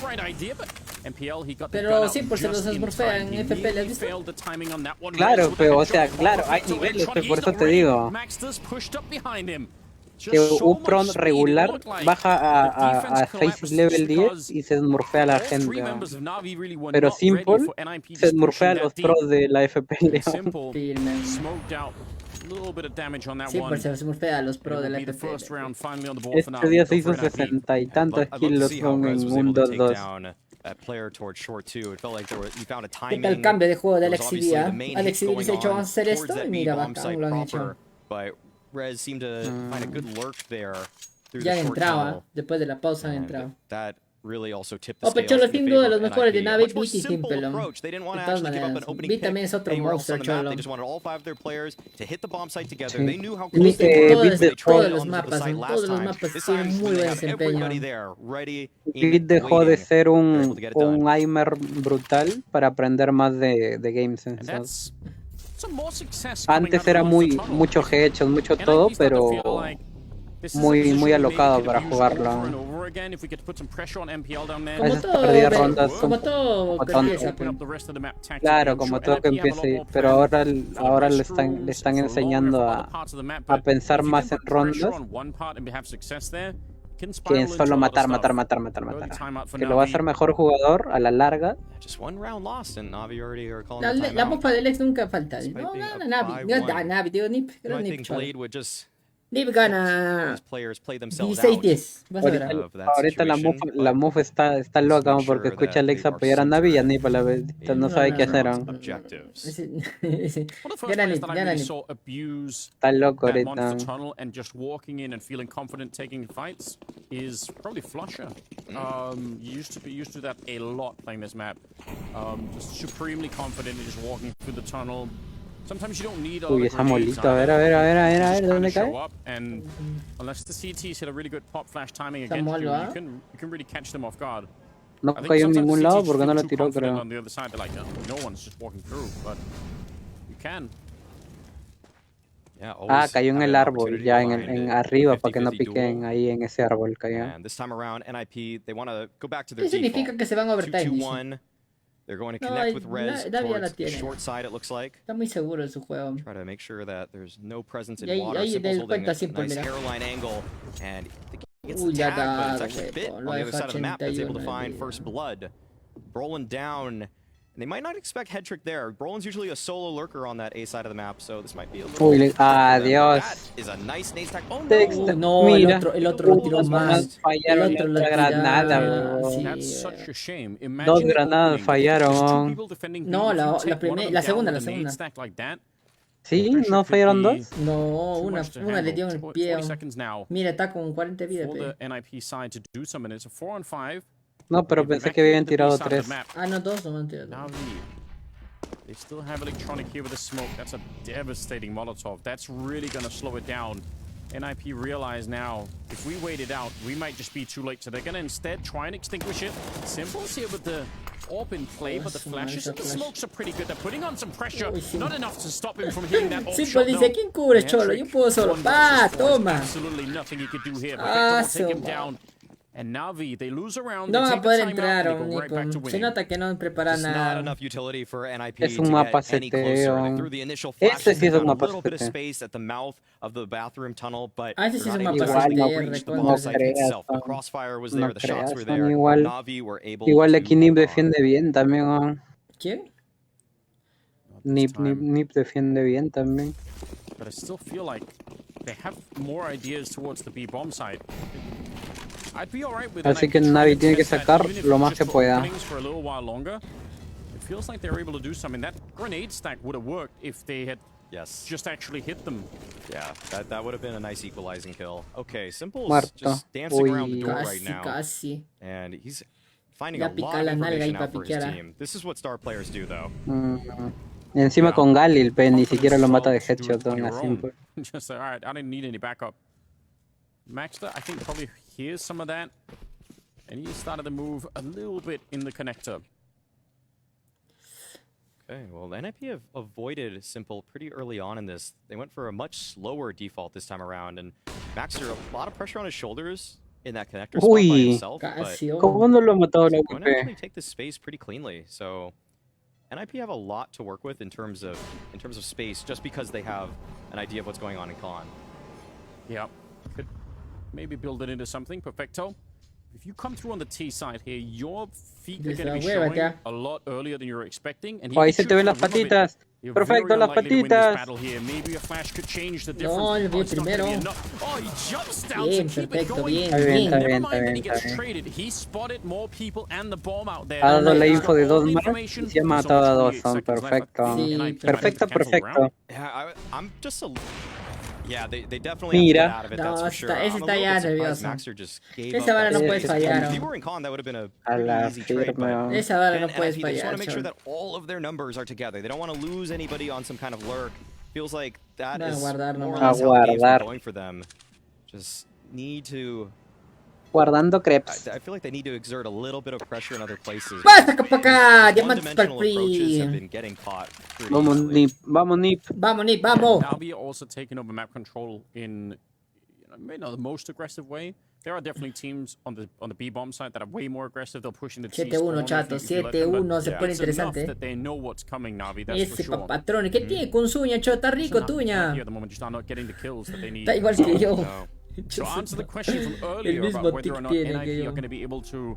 Pero sí, por si los smurfean en FPL, ¿has visto?
Claro, pero o sea, claro, hay niveles, por eso te digo. Que un pro regular baja a Faces level 10 y se smurfea a la gente. Pero Simple se smurfea a los pros de la FPL.
Sí, pues se smurfea a los pros de la FPL.
Este día se hizo 60 y tantos kills en un 2-2.
¿Qué tal cambio de juego de Alexi B? Alexi B les ha dicho vamos a hacer esto y mira, bacán, lo han hecho. Ya han entrado, después de la pausa han entrado. Cholo, sin duda de los mejores de Navi, Beat y Simple. De todas maneras, Beat también es otro monstruo, Cholo. Todos los mapas tienen muy buen desempeño.
Beat dejó de ser un aimer brutal para aprender más de Game Sense. Antes era mucho headshot, mucho todo, pero muy alocado para jugarlo.
Como todo que empieza.
Claro, como todo que empiece. Pero ahora le están enseñando a pensar más en rondas que en solo matar. Que lo va a hacer mejor jugador a la larga.
La mofa del ex nunca falta. No, Navi, digo NiP. NiP gana 16-10.
Ahorita la MUF está loca porque escucha a Alex apoyar a Navi y a NiP a la vez. No sabe qué hacer.
Gana NiP.
Está loco ahorita.
Used to that a lot playing this map. Just supremely confident in just walking through the tunnel. Sometimes you don't need a lot
esa molito, a ver, ¿dónde cae?
And unless the CTs hit a really good pop flash timing against you, you can really catch them off guard.
No cayó en ningún lado porque no lo tiró, creo.
On the other side, like, no one's just walking through, but you can.
Cayó en el árbol, ya en arriba, para que no piquen ahí en ese árbol, cayó.
¿Qué significa que se van a overtime?
They're going to connect with Rez towards the short side, it looks like.
Está muy seguro en su juego.
Try to make sure that there's no presence in water. Simple's holding a nice hairline angle, and he gets the tag, but it's actually Bit on the other side of the map that's able to find first blood. Brolin down. And they might not expect head trick there. Brolin's usually a solo lurker on that A side of the map, so this might be a little...
Adiós.
That is a nice nade stack. Oh,
no,
Mira,
el otro lo tiró mal.
Fallaron
El otro lo
la granada,
tiraron,
That's such a shame.
Dos
Imagine
granadas fallaron.
No, la segunda, la segunda.
¿Sí? ¿No fallaron dos?
No, una le dio en el pie. Mira, está con 40 vidas.
No, pero pensé que habían tirado 3.
Ah, no, 2 no han tirado.
They still have Electronic here with the smoke. That's a devastating Molotov. That's really going to slow it down. NIP realize now, if we wait it out, we might just be too late. So they're going to instead try and extinguish it. Simple's here with the AWP in play, but the flashes and the smokes are pretty good. They're putting on some pressure. Not enough to stop him from hitting that AWP
Simple
shot.
dice, ¿quién cubre, Cholo? Yo puedo solo. ¡Pa! ¡Toma!
Absolutely nothing he could do here. But will take him down. And Navi, they lose around.
No va a poder entrar, Nico. Se nota que no prepara nada.
Es un mapa seteo. Ese sí es un mapa seteo.
Ese sí es un mapa seteo.
No creas, son igual. Igual aquí Nip defiende bien también.
¿Quién?
Nip defiende bien también.
But I still feel like they have more ideas towards the B bomb side.
Así que Navi tiene que sacar lo más que pueda.
It feels like they're able to do something. That grenade stack would have worked if they had just actually hit them.
Yeah, that would have been a nice equalizing kill. Okay, Simple's
Muerto.
just dancing around the door
Casi,
right now.
casi.
And he's finding a lot of information out for his team. This is what star players do, though.
Y encima con Galil, ni siquiera lo mata de headshot aún así.
Just like, alright, I didn't need any backup. Maxter, I think, probably hears some of that. And he started to move a little bit in the connector.
Okay, well, NIP have avoided Simple pretty early on in this. They went for a much slower default this time around. And Maxter, a lot of pressure on his shoulders in that connector spot by himself.
¿Cómo no lo mató la
going to actually take this space pretty cleanly. So NIP have a lot to work with in terms of space, just because they have an idea of what's going on in Con.
Yeah. Could maybe build it into something. Perfecto. If you come through on the T side here, your feet are going to be showing a lot earlier than you're expecting. And
ahí se te ven las patitas. Perfecto, las patitas.
Maybe a flash could change the difference.
No, el primero.
Oh, he jumps down
bien,
to keep
perfecto,
it going.
bien.
Never mind that he gets traded. He spotted more people and the bomb out there.
Ha dado la info de 2 más y se ha matado a 2. Son perfecto.
Sí,
perfecto.
Yeah, I'm just a... Yeah, they definitely
Mira.
have to get out of it, that's for sure.
Ese está ya nervioso. Esa
bala
no puedes fallar.
If you were in Con, that would have been a easy trade.
Esa bala no puedes
fallar. They just want to make sure
Chon.
that all of their numbers are together. They don't want to lose anybody on some kind of lurk. Feels like that is more or less how the game's been going for them. Just need to...
Guardando crepes.
I feel like they need to exert a little bit of pressure in other places.
¡Basta para acá! ¡Diamantes para
free!
Vamos, Nip. Vamos, Nip.
Vamos, Nip. Vamos.
Navi also taking over map control in maybe not the most aggressive way. There are definitely teams on the B bomb side that are way more aggressive. They're pushing the T
7-1, chato. 7-1. Se pone interesante.
That they know what's coming, Navi. That's
Ese
for sure.
patrón. ¿Qué tiene con Suña, Cho? Está rico, Tuña. Está igual que yo.
To answer the question from earlier about whether or not NIP are going to be able to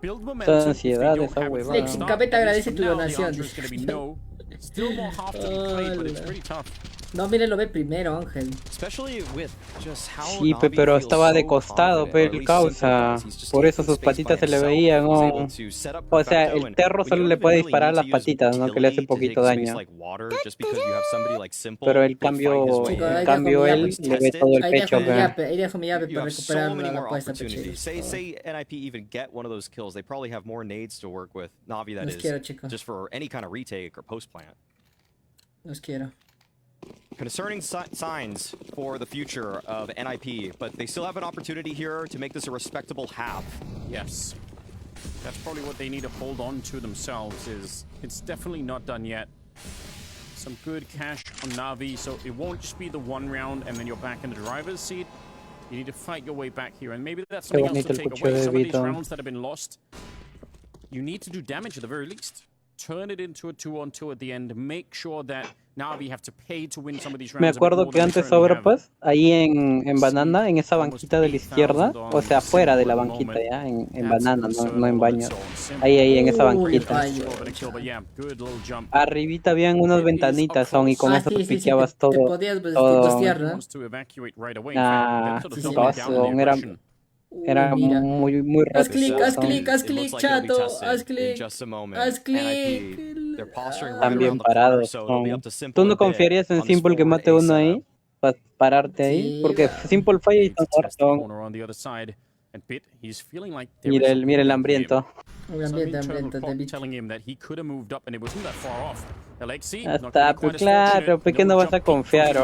build momentum, if they don't have a
Lex, Capeta agradece tu donación.
Still more half to be played, but it's pretty tough.
No, mire, lo ve primero, Ángel.
Sí, pero estaba de costado, el causa. Por eso sus patitas se le veían. O sea, el Terro solo le puede disparar las patitas, ¿no? Que le hace poquito daño. Pero el cambio él le ve todo el pecho.
Ahí dejo mi llave para recuperar la apuesta.
Say NIP even get one of those kills, they probably have more nades to work with. Navi, that is, just for any kind of retake or post plant.
Los quiero.
Concerning signs for the future of NIP, but they still have an opportunity here to make this a respectable half.
Yes. That's probably what they need to hold on to themselves, is it's definitely not done yet. Some good cash on Navi, so it won't just be the one round and then you're back in the driver's seat. You need to fight your way back here, and maybe that's something else to take away. Some of these rounds that have been lost, you need to do damage at the very least. turn it into a 2-on-2 at the end. Make sure that Na'Vi have to pay to win some of these rounds.
Me acuerdo que antes Overpass, ahí en Banana, en esa banquita de la izquierda, o sea, fuera de la banquita ya, en Banana, no en baño. Ahí en esa banquita. Arribita habían unas ventanitas aún y con eso te piqueabas todo.
Te podías costear, ¿no?
Era muy rápido.
Haz clic, chato, haz clic.
También parados. ¿Tú no confiarías en Simple que mate uno ahí? Para pararte ahí, porque Simple falla y está muerto. Mira el hambriento. Hasta, pues claro, ¿por qué no vas a confiar?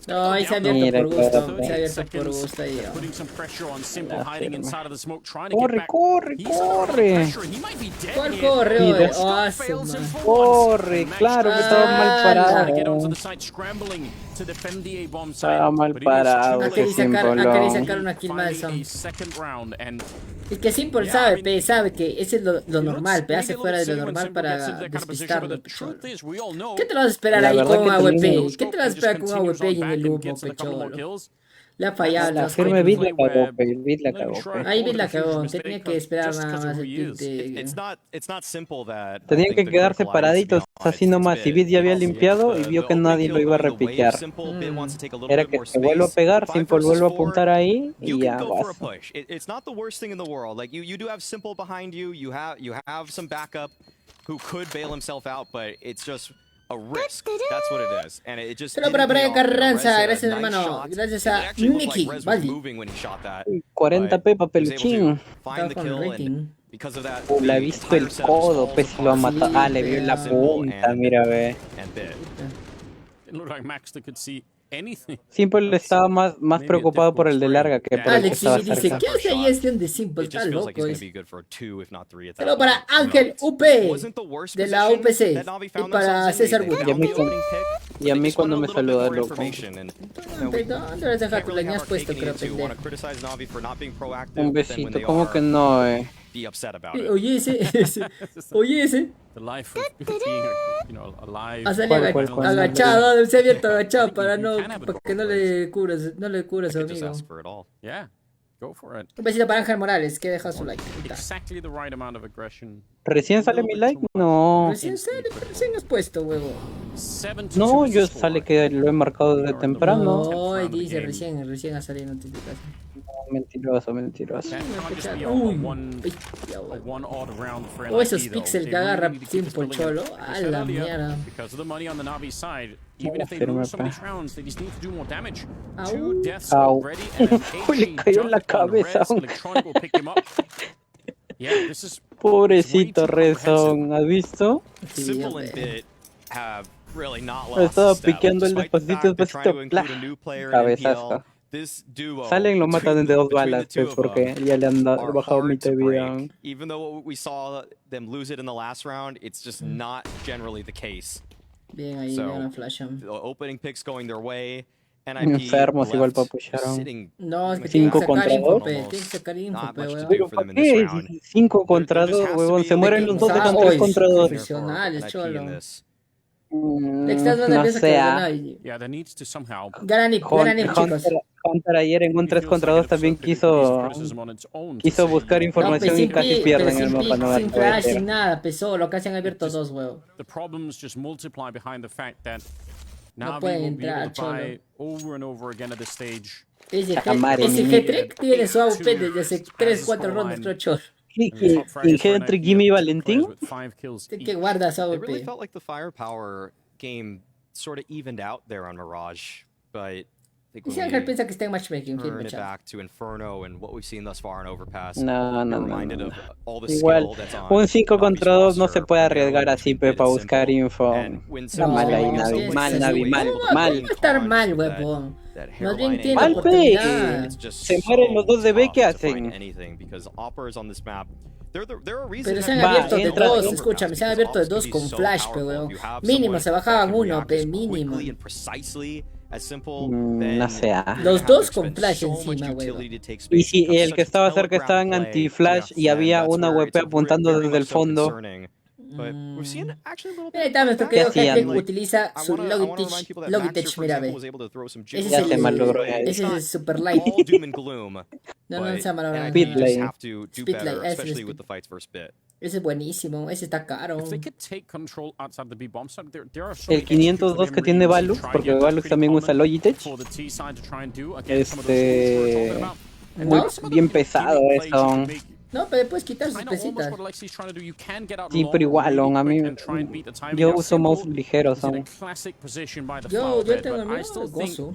No, ahí se ha abierto por gusto. Se ha abierto por gusto ahí.
Corre.
¿Cuál corre?
Corre, claro que estaba mal parado. Estaba mal parado.
Quería sacar una kill más. Y que Simple sabe que ese es lo normal, hace fuera de lo normal para despistarlo. ¿Qué te lo vas a esperar ahí con un AWP? ¿Qué te vas a esperar con un AWP y en el humo, pecholo? Le ha fallado la
firme. Bit la cagó.
Ahí Bit la cagó. Tenía que esperar nada más el
Tenían que quedarse paraditos así nomás. Y Bit ya había limpiado y vio que nadie lo iba a repiquear. Era que se vuelva a pegar, Simple vuelve a apuntar ahí y ya vas.
It's not the worst thing in the world. Like you do have Simple behind you. You have some backup who could bail himself out, but it's just a risk. That's what it is. And it just.
Solo para Brian Carranza, gracias hermano. Gracias a Nicky.
40p pa peluchín. Le ha visto el codo, pues lo ha matado. Le vio la punta, mira, ve. Simple estaba más preocupado por el de larga que por el que estaba cerca.
Dice, ¿qué hace ahí este de Simple? Está loco. Pero para Ángel UP de la UPC y para César Wood.
Y a mí cuando me saluda, loco.
¿Dónde has dejado tu leña? Has puesto, creo, pendejo.
Un besito, ¿cómo que no,
Oye ese. Ha salido agachado, se ha abierto agachado para que no le cubras a su amigo. Un besito para Ángel Morales, que deja su like.
¿Recién sale mi like? No.
Recién has puesto, huevo.
No, yo sale que lo he marcado desde temprano.
No, dice recién ha salido notificación.
Mentiroso.
Esos píxeles que agarra Simple, cholo. A la mierda.
Le cayó en la cabeza. Pobrecito Rezon, ¿has visto? Estaba piqueando el despacito, cabezazo. Salen y lo matan de 2 balas, pues, porque ya le han bajado mitad de vida.
Even though we saw them lose it in the last round, it's just not generally the case.
Bien ahí, bien flash.
The opening picks going their way.
Enfermos igual papucharon.
No, es que 5 contra 2. Tienes que sacar info,
weón. ¿Qué? 5 contra 2, huevón. Se mueren los dos de 3 contra 2.
Profesionales, cholo.
No sea.
Ganan chicos.
Hunter ayer en un 3 contra 2 también quiso buscar información y casi pierden el mapa. No
sin crash, sin nada, pesó, lo casi han abierto 2, huevos. No pueden entrar, cholo. Ese G-Trick tiene su AWP desde hace 3-4 rondas, creo, cholo.
¿En G-Trick Jimmy Valentín?
¿Qué guarda su AWP?
It really felt like the firepower game sort of evened out there on Mirage, but
y si Ángel piensa que está en matchmaking,
turn it back to Inferno and what we've seen thus far in Overpass.
No. Igual, un 5 contra 2 no se puede arriesgar así, para buscar info. Mal ahí, Navi. Mal.
No estar mal, huevón. Más bien tiene
mal, oportunidad. Se mueren los 2 de B, ¿qué hacen?
Pero se han abierto de 2, escúchame, se han abierto de 2 con flash, weón. Mínimo, se bajaban 1, mínimo.
No sé.
Los 2 con flash encima, weón.
Y si el que estaba cerca estaba en anti-flash y había una WP apuntando desde el fondo.
But we've seen actually a little
Mira,
bit.
está nuestro querido Hetrick utiliza su Logitech, mira, ve. Ese es el Super Light. No se llama la
Especially with the fights first bit.
Ese es buenísimo, ese está caro.
El 502 que tiene Valux, porque Valux también usa Logitech. Bien pesado eso.
No, pero puedes quitar sus pesitas.
Sí, pero igual, a mí yo uso mouse ligeros.
Yo tengo el mío, gozo.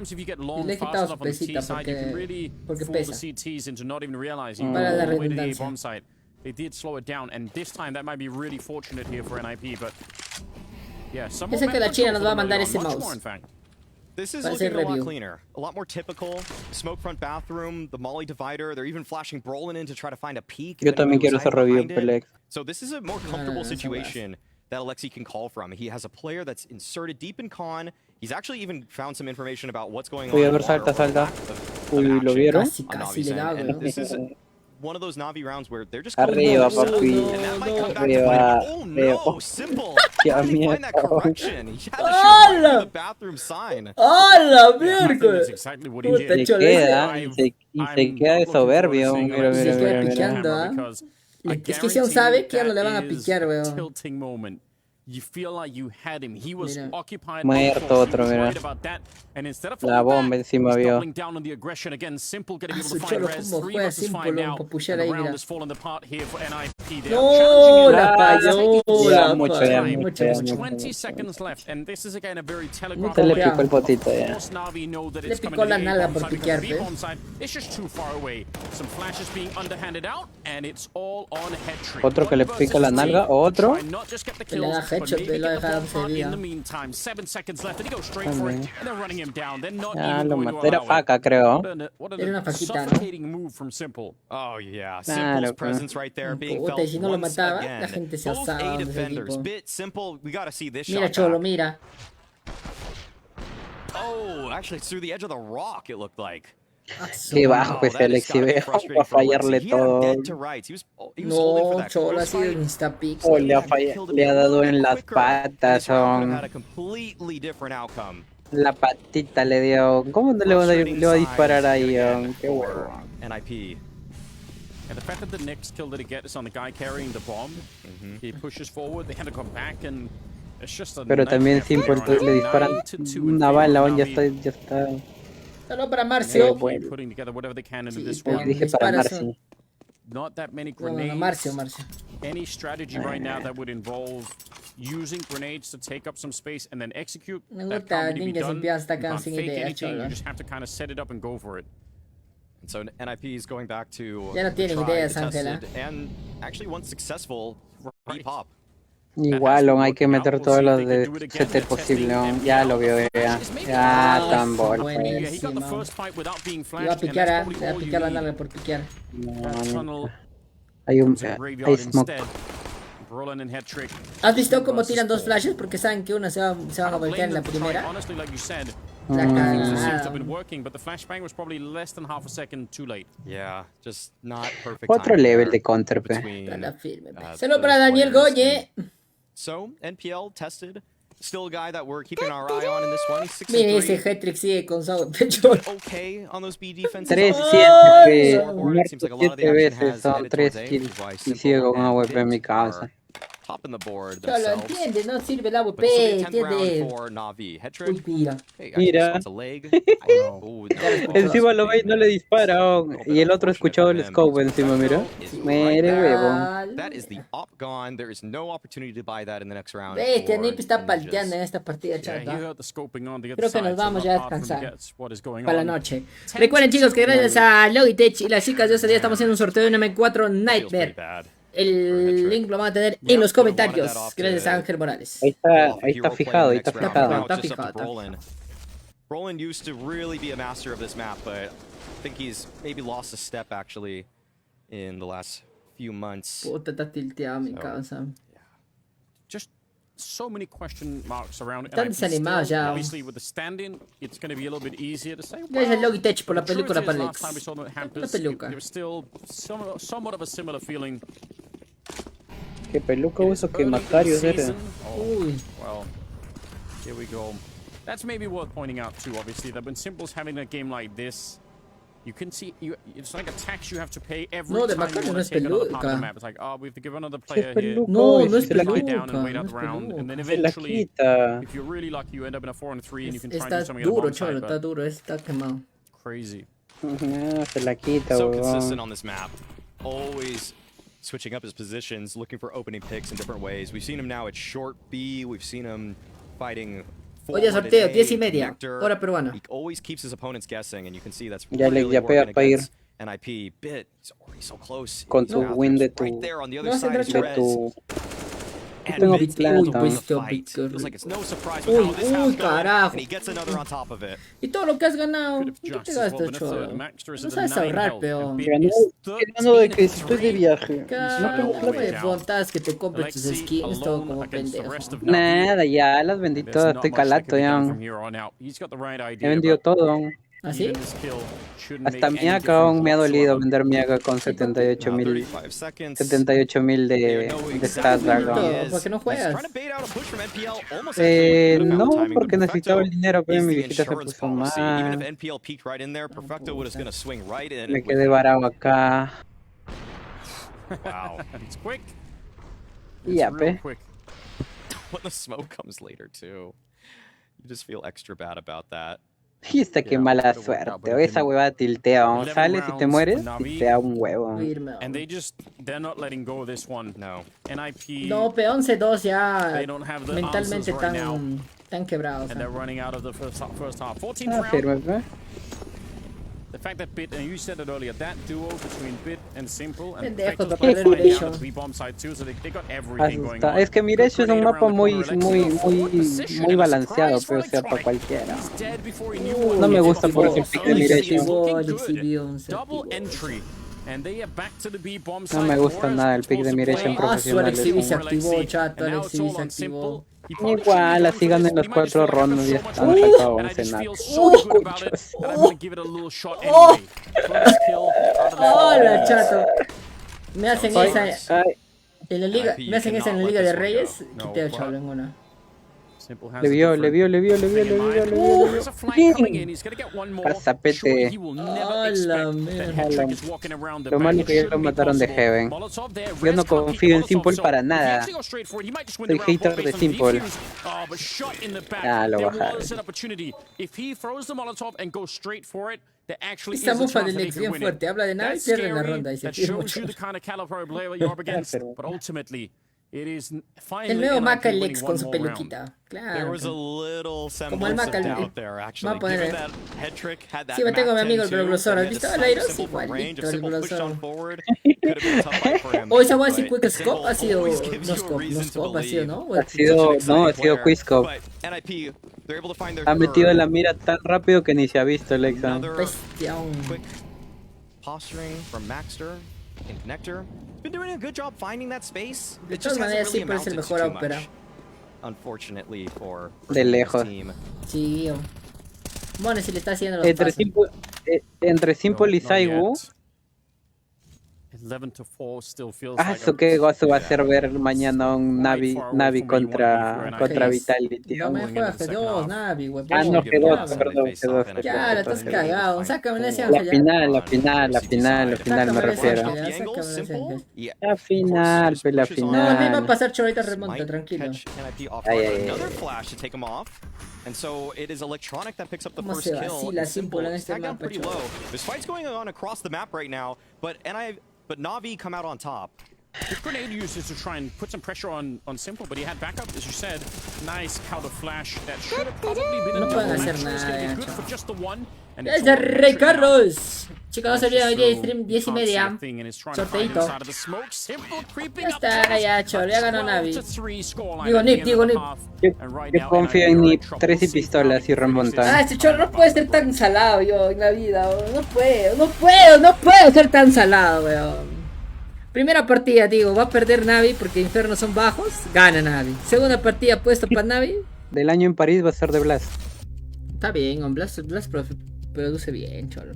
Y le he quitado sus pesitas porque pesa. Para la redundancia.
They did slow it down, and this time that might be really fortunate here for NIP, but yeah,
Piensa que la China nos va a mandar ese mouse.
This is looking a lot cleaner, a lot more typical. Smoke front bathroom, the Molly divider. They're even flashing Brolin in to try to find a peek.
Yo también quiero ese review, Pelex.
So this is a more comfortable situation that Alexi can call from. He has a player that's inserted deep in con. He's actually even found some information about what's going on.
Uy, a ver, salta. Uy, ¿lo vieron?
Casi le da,
and this is one of those Navi rounds where they're just
arriba, papi. Arriba.
Oh no, Simple.
Qué
mierda.
¡Hola! ¡Hola, miércoles!
Se queda y se queda de soberbio. Mira.
Es que Sion sabe que ya no le van a piquear, weón.
You feel like you had him. He was occupied.
Muerto otro, mira. La bomba encima vio.
No, la falló.
Mucho.
20 seconds left, and this is again a very telegraphed.
Le picó el potito ya.
Le picó la nalga por piquear,
It's just too far away. Some flashes being underhanded out, and it's all on Hetrick.
Otro que le pica la nalga, otro.
Que le da headshot, lo dejaron sería.
Ah, lo maté, era faca, creo.
Era una faquita,
¿no?
Oh yeah, Simple's presence right there being felt
si no lo
once
mataba,
again.
la gente se
Both
asaba
A
de ese
defenders,
equipo.
Bit, Simple, we gotta see this
Mira,
shot
Cholo,
back.
mira.
Oh, actually it's through the edge of the rock, it looked like.
Qué bajo ese Alexi, veo. Va a fallarle todo.
No, Cholo ha sido instapick.
Oh, le ha dado en las patas. La patita le dio. ¿Cómo no le va a disparar ahí? Qué huevo.
NIP.
And the fact that the next kill that he gets is on the guy carrying the bomb, he pushes forward, they had to come back, and it's just a
Pero también Simple le disparan una bala, ya está.
Solo para Marcio.
Putting together whatever they can into this one.
Dije para Marcio.
Not that many grenades.
Marcio.
Any strategy right now that would involve using grenades to take up some space and then execute. That can't really be done. You can't fake anything. You just have to kind of set it up and go for it.
And so NIP is going back to
ya no tienen ideas, Ángela.
And actually one successful pop.
Igual, hay que meter todos los de CT posible. Ya lo veo, ya tan bol.
Buenísimo. Le va a piquear, le va a piquear la nalga por piquear.
No. Hay smoke.
¿Has visto cómo tiran dos flashes? Porque saben que uno se van a voltear en la primera. La cagada.
Otro level de counter, pe.
Solo para Daniel Goye.
So, NPL tested. Still a guy that we're keeping our eye on in this one. He's 6-3.
Mira, ese Hetrick sigue con su pecho.
Okay on those B defenses.
3-7, muerto 7 veces, son 3 kills. Y sigue con una AWP en mi casa.
Top in the board
Solo entiende, no sirve la AWP, entiende. Uy,
mira. Encima lo ve y no le dispara. Y el otro ha escuchado el scope encima, mira. Muere, huevo.
That is the op gone. There is no opportunity to buy that in the next round.
Este Nip está palteando en esta partida, chata. Creo que nos vamos ya a descansar para la noche. Recuerden, chicos, que gracias a Logitech y las chicas de ese día estamos haciendo un sorteo de un M4 Nightmare. El link lo van a tener en los comentarios. Gracias a Ángel Morales.
Ahí está fijado, ahí está fijado.
Brolin used to really be a master of this map, but I think he's maybe lost a step actually in the last few months.
Puta, está tilteado mi causa.
Just so many question marks around it.
Están desanimados ya.
Obviously, with the stand-in, it's going to be a little bit easier to say.
Gracias a Logitech por la película para Alex. La peluca.
There's still somewhat of a similar feeling.
Que Peluca uso que Macarius era.
Uy. Well, here we go. That's maybe worth pointing out too, obviously, that when Simple's having a game like this, you can see it's like a tax you have to pay every time you want to take another part of the map. It's like, oh, we have to give another player here.
No, no es
lie down and wait out the round, and then eventually, if you're really lucky, you end up in a 4-3 and you can try and do something
duro,
on the
Cholo, está duro, está quemado.
Crazy.
Se la quita,
so consistent on this map. Always switching up his positions, looking for opening picks in different ways. We've seen him now at short B. We've seen him fighting.
Oye, sorteo, 10:30, hora peruana.
He always keeps his opponents guessing, and you can see that's
ya
really
ya pega para ir.
NIP. Bit, he's already so close.
Con tu win de tu...
Right there on the other side is Rez.
And tengo Big Planta.
Uy, carajo.
And he gets another on top of it.
Y todo lo que has ganado, ¿qué te gastas, Cholo? No sabes ahorrar, peón.
Ganando de que estoy de viaje.
No me preguntas que te compres tus skins, todo como pendejo.
Nada, ya las vendí todas, estoy calato ya. He vendido todo.
¿Así?
Hasta Miaka me ha dolido vender Miaka con 78,000 de stats.
¿Por qué no juegas?
No, porque necesitaba el dinero, pero mi viejita se puso mal. Me quedé varado acá.
Wow.
It's quick.
Yeah, pe.
When the smoke comes later too, you just feel extra bad about that.
Y está que mala suerte. Esa huevada tiltea. Sales y te mueres, tiltea un huevo.
They're not letting go of this one.
No.
NIP.
No, peón C2 ya mentalmente tan quebrados.
And they're running out of the first half. 14th round. The fact that Bit, and you said it earlier, that duo between Bit and Simple, and the B-bomb side too, so they got everything going on.
Es que Mirecho es un mapa muy balanceado, pero sea para cualquiera. No me gusta por el pick de Mirecho.
Double entry. And they are back to the B-bomb side.
No me gusta nada el pick de Mirecho en profesionales.
Alexi se activó, chato, Alexi se activó.
Igual, así ganan los 4 rondas y están sacado 11 natos.
Hola, chato. Me hacen esa en la liga, en la Liga de Reyes, quité a Cholo en una.
Le vio. Pasapete. Lo malo que ya lo mataron de Heaven. Yo no confío en Simple para nada. Soy hater de Simple. Ah, lo bajaron.
Esa mufa del Lex bien fuerte. Habla de nada y pierde la ronda. Y se pierde mucho. El nuevo Maca el Lex con su peluquita. Claro. Como el Maca va a poner. Sí, me tengo a mi amigo el Glosor. ¿Has visto el Airos? Igualito el Glosor. O esa buena sin Quick Scope ha sido. No Scope ha sido, ¿no?
Ha sido Quick Scope. Ha metido la mira tan rápido que ni se ha visto el Lex.
Posturing from Maxter in connector. Been doing a good job finding that space.
De todas maneras siempre es el mejor a operar.
Unfortunately for
de lejos.
Sí. Bueno, si le está haciendo los
entre Simple y Saigu.
11-4 still feels
eso qué gozo va a ser ver mañana un Navi contra Vitality.
No me juegas G2, Navi, güey.
No, G2, perdón, G2.
Ya, la estás cagado. Sácame ese
ángel. La final me refiero. La final.
No, a mí va a pasar Chorita remonta, tranquilo.
And so it is Electronic that picks up the first
kill.
Pretty low. There's fights going on across the map right now, but Na'Vi come out on top.
His grenade use is to try and put some pressure on Simple, but he had backup, as you said. Nice counter flash. That should have probably been a double. It's going to be good for just the one.
¡Desde Rey Carlos! Chicos, no se olviden, hoy día stream 10:30. Sorteito. Ya está, ya, Cholo, ya ganó Navi. Digo Nip.
Yo confío en Nip, 3 y pistolas y remonta.
Este Cholo no puede ser tan salado yo en la vida, no puedo ser tan salado, weón. Primera partida, digo, va a perder Navi porque Infernos son bajos, gana Navi. Segunda partida puesto para Navi.
Del año en París va a ser de Blast.
Está bien, Blast produce bien, Cholo.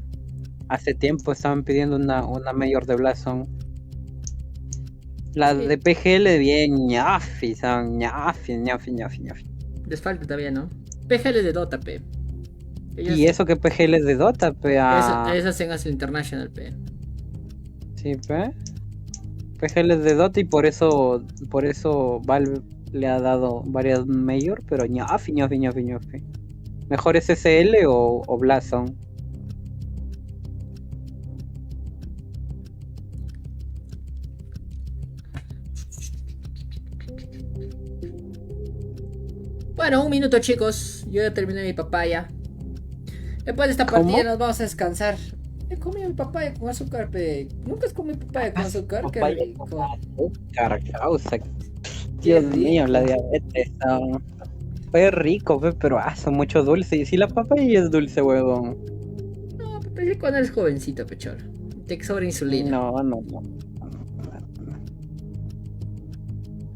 Hace tiempo estaban pidiendo una mayor de Blast.
Las de PGL bien ñafi, son ñafi.
Les falta todavía, ¿no? PGL de Dota, pe.
Y eso que PGL es de Dota, pe.
Esas hacen el International, pe.
Sí, pe. PGL es de Dota y por eso Valve le ha dado varias Major, pero ñafi. Mejor es SL o Blazon.
Bueno, 1 minuto, chicos. Yo ya terminé mi papaya. Después de esta partida nos vamos a descansar. He comido mi papaya con azúcar, pe. ¿Nunca has comido papaya con azúcar? Qué rico.
Azúcar, causa. Dios mío, la diabetes. Es rico, pe, pero son mucho dulce. Y si la papaya es dulce, huevón.
No, pe, cuando eres jovencito, pecholo. Te sobra insulina.
No.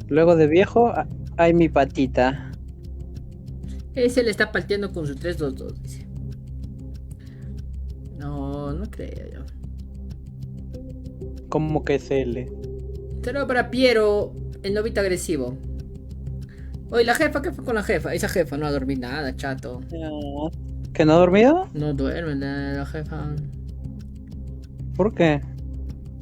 Luego de viejo, hay mi patita.
Ese le está palteando con su 3-2-2, dice. No creo yo.
¿Cómo que es L?
Saludo para Piero, el novito agresivo. Oye, la jefa, ¿qué fue con la jefa? Esa jefa no ha dormido nada, chato.
¿Que no ha dormido?
No duerme la jefa.
¿Por qué?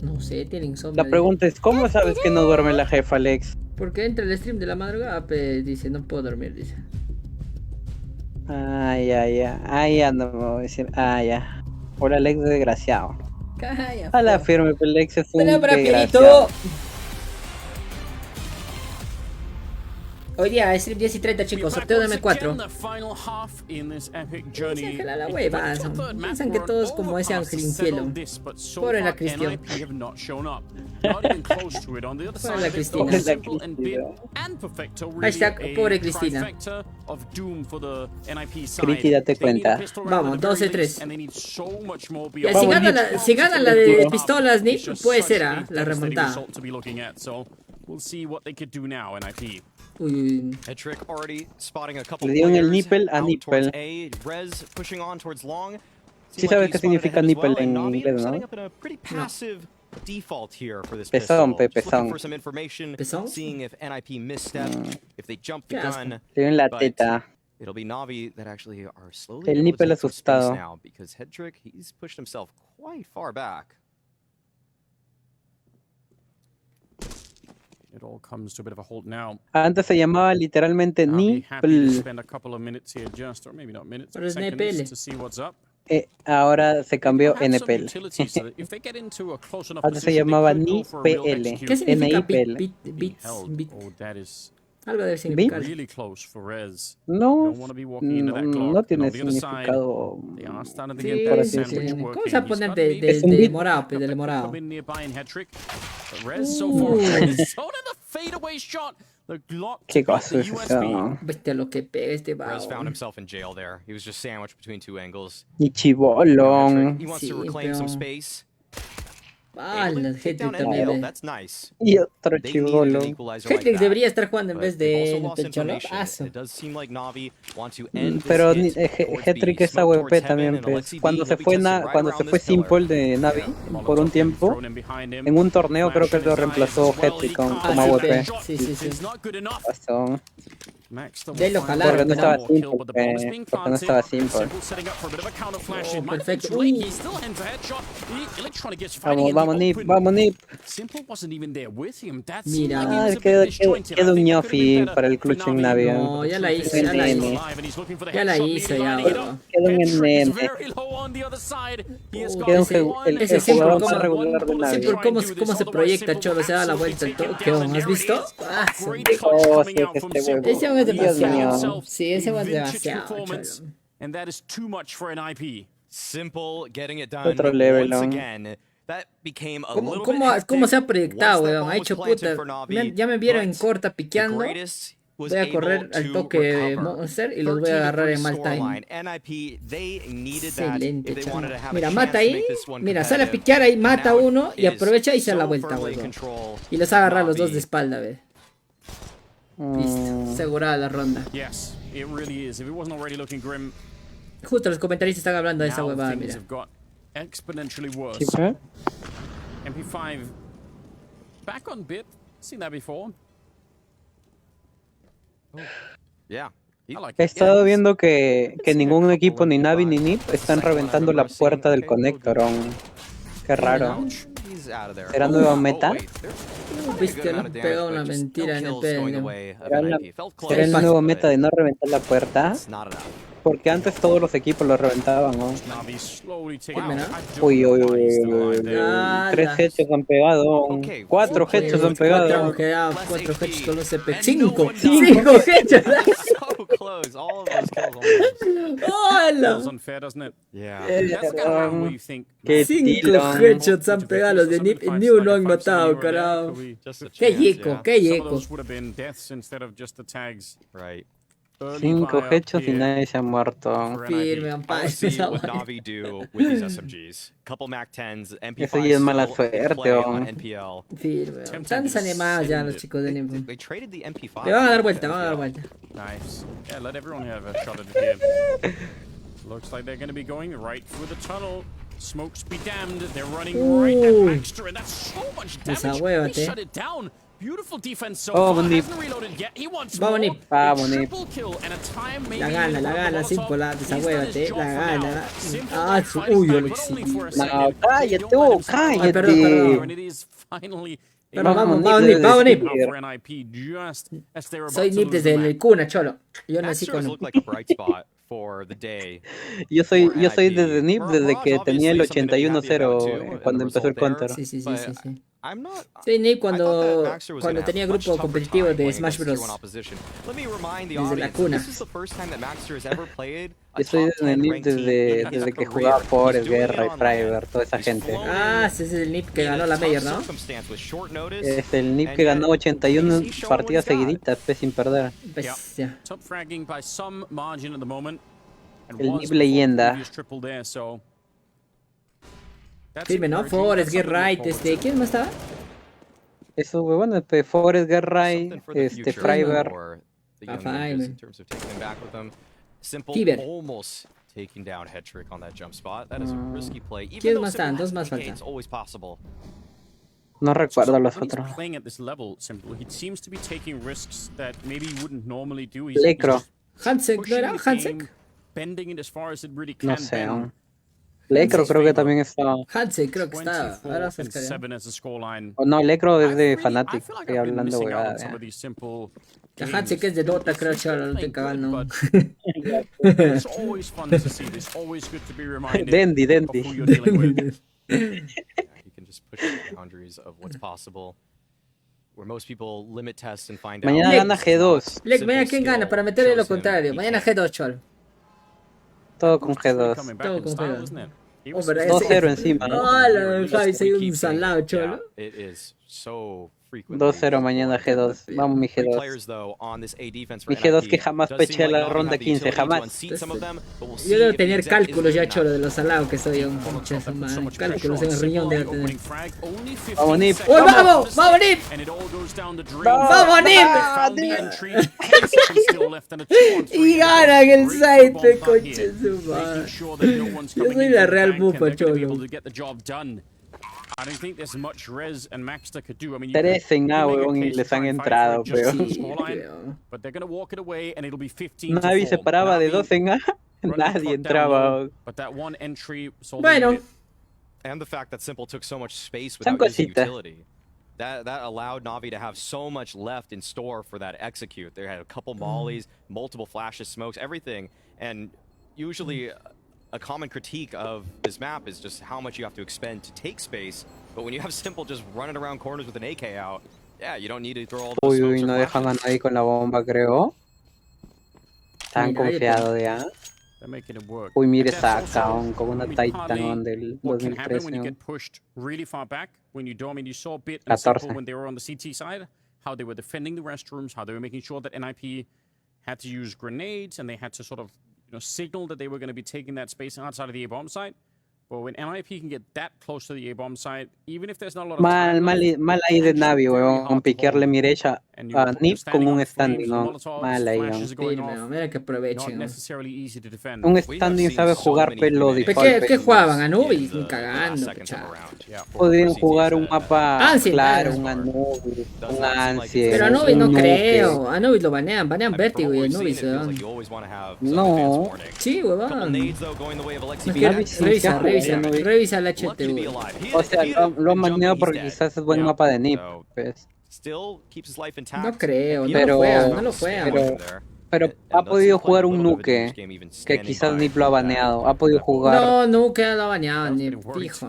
No sé, tiene insomnio.
La pregunta es, ¿cómo sabes que no duerme la jefa, Alex?
Porque entra el stream de la madrugada, dice, no puedo dormir, dice.
Ya, no me voy a decir. Ya. Hola, Alex, desgraciado.
Calla.
A la firme, Alex es un
desgraciado. Hoy día es 10:30, chicos, sorteo de M4. Piensan la hueva, piensan que todos como ese Angelín Cielo. Pobre la Cristian. Pobre la Cristina. Hashtag pobre Cristina.
Criti, date cuenta.
Vamos, 12-3. Y si ganan la de pistolas, Nip, puede ser la remontada.
Hedrick already spotting a couple.
Le dieron el nipple a nipple.
Rez pushing on towards long.
Sí sabes qué significa nipple en inglés, ¿no?
Default here for this
pezón,
pistol.
pezón.
For some information, seeing if NIP misstep, if they jump the gun.
Le dieron la teta.
It'll be Navi that actually are slowly
el nipple asustado
now because Hedrick, he's pushed himself quite far back.
It all comes to a bit of a halt now.
Antes se llamaba literalmente nipple.
Pero es NPL.
Ahora se cambió NPL. Antes se llamaba NIPL.
¿Qué significa bits? Algo debe significar.
No tiene significado.
Sí. ¿Cómo se va a poner de morado? Del morado.
¿Qué cosa es eso?
Viste lo que pega este vago.
found himself in jail there. He was just sandwiched between two angles.
Y chibolón.
He wants to reclaim some space.
La gente también.
Y otro chivolo.
Hedrick debería estar jugando en vez de Cholo.
Pero Hedrick es AWP también, pues. Cuando se fue Simple de Navi por un tiempo, en un torneo creo que lo reemplazó Hedrick como AWP.
Sí.
Pasó.
De lo jalaron.
Porque no estaba Simple.
Perfecto.
Vamos, Nip.
Mira.
Queda un ñofi para el clutch en Navi.
No, ya la hizo,
ya,
bro.
Queda un nene. Queda el jugador más regular de Navi.
¿Cómo se proyecta, Cholo? Se da la vuelta el toque. ¿Has visto? Ese es demasiado. Sí, ese es demasiado, Cholo.
And that is too much for NIP. Simple getting it done
Otro level,
once again. That became a little
¿Cómo se ha proyectado, weón? Ha hecho puta. Ya me vieron en corta piqueando. Voy a correr al toque de Monster y los voy a agarrar en mal time. Excelente, chaval. Mira, mata ahí. Mira, sale a piquear ahí, mata uno y aprovecha y se da la vuelta, weón. Y los agarra los dos de espalda, weón. Listo, asegurada la ronda. Justo los comentaristas están hablando de esa huevada, mira.
Exponentially worse. MP5 back on bit. Seen that before.
Yeah.
He estado viendo que ningún equipo, ni Navi ni NiP, están reventando la puerta del conector. Qué raro. ¿Será nueva meta?
Viste, nos pegó una mentira en el pedo.
¿Será el nuevo meta de no reventar la puerta? Porque antes todos los equipos lo reventaban, ¿no? Uy, uy, uy. 3 headshots han pegado. 4 headshots han pegado.
4 headshots con un CP. 5 headshots.
Close. All of those kills.
Feels unfair, doesn't it?
Yeah.
That's kind of where you think.
5 headshots han pegado los de NiP y ni uno han matado, carajo. Qué yeco, qué yeco.
Would have been deaths instead of just the tags.
Right.
5 headshots y nadie se ha muerto.
Firme, Ampay.
What Navi do with these SMGs. Couple Mac 10s, MP5.
Eso ya es mala suerte,
NPL.
Firme. Están desanimados ya los chicos de NiP.
They traded the MP5.
Le van a dar vuelta, van a dar vuelta.
Nice. Yeah, let everyone have a shot at it here. Looks like they're going to be going right through the tunnel. Smokes be damned. They're running right at Maxter, and that's so much damage. They shut it down. Beautiful defense so far. Hasn't reloaded yet. He wants more. Triple kill and a time maybe.
La gana, Simple, desahuévate, la gana. Ah, uy, Alexi.
No, cállate, cállate.
Perdón.
And it is finally.
Pero vamos, NiP. Soy NiP desde el cuna, cholo. Yo nací con...
Yo soy desde NiP desde que tenía el 81-0 cuando empezó el counter.
Sí. Soy NiP cuando tenía grupo competitivo de Smash Bros. Desde la cuna.
Yo soy desde NiP desde que jugaba Forest, Guerra y Friber, toda esa gente.
Ah, ese es el NiP que ganó la Major, ¿no?
Es el NiP que ganó 81 partidas seguiditas, sin perder.
Bestia.
El NiP leyenda.
Firme, ¿no? Forest, Guerra, ¿quién más estaba?
Eso, bueno, Forest, Guerra, Friber.
Tiber.
Taking down Hetrick on that jump spot. That is a risky play.
¿Quién más están? Dos más faltan.
It's always possible.
No recuerdo los otros.
Playing at this level, Simple, he seems to be taking risks that maybe he wouldn't normally do.
Lecro.
Hansek, ¿no era? Hansek.
Bending it as far as it really can.
No sé. Lecro creo que también está.
Hansek creo que está. Ahora se
Oh, no, Lecro es de Fnatic. Estoy hablando huevada.
Hansek es de Dota, creo, chaval, no estoy cagando.
Dendi.
You can just push the boundaries of what's possible. Where most people limit test and find out.
Mañana gana G2.
Lek, mañana quién gana para meterle lo contrario. Mañana G2, chaval.
Todo con G2.
Todo con G2.
2-0 encima.
Hola, Javi, soy un salado, cholo.
2-0 mañana G2. Vamos, mi G2. Mi G2 que jamás peché la ronda 15, jamás.
Yo debo tener cálculos ya, cholo, de los salados que soy un muchacho, man. Cálculos en el riñón debo tener.
Vamos, NiP.
¡Uy, vamos! ¡Vamos, NiP! ¡Vamos, NiP! Y ganan el site, coche su madre. Yo soy la real bufa, cholo.
I don't think there's much Rez and Maxter could do. I mean,
3 en A, weón, y les han entrado, pero...
But they're going to walk it away and it'll be 15.
Nadie se paraba de 2 en A. Nadie entraba.
But that one entry
bueno.
And the fact that Simple took so much space without using utility. That allowed Navi to have so much left in store for that execute. They had a couple mollies, multiple flashes, smokes, everything. And usually a common critique of this map is just how much you have to expend to take space. But when you have Simple just running around corners with an AK out, yeah, you don't need to throw all those smokes.
Uy, no dejan a nadie con la bomba, creo. Están confiados ya. Uy, mire Saka con una Titan del 2013.
When you get pushed really far back, when you don't, I mean, you saw Bit and Simple when they were on the CT side, how they were defending the restrooms, how they were making sure that NIP had to use grenades and they had to sort of signal that they were going to be taking that space outside of the A-bomb site. But when NIP can get that close to the A-bomb site, even if there's not a lot of
mal ahí de Navi, weón, con piquearle Mirecha Nip con un standing on. Mala ahí.
Mira que aprovechen.
Un standing sabe jugar pelo default.
¿Qué jugaban? Anubis, ni cagando.
Podrían jugar un mapa claro, un Anubis, un Ancien.
Pero Anubis no creo. Anubis lo banean Vértigo y Anubis,
No.
Sí, huevón. Revisa el HTV.
O sea, lo han baneado porque quizás es buen mapa de Nip. Pues.
No creo, no lo juegan.
Pero ha podido jugar un Nuke, que quizás Nip lo ha baneado. Ha podido jugar.
No, Nuke lo ha baneado, Nip, fijo.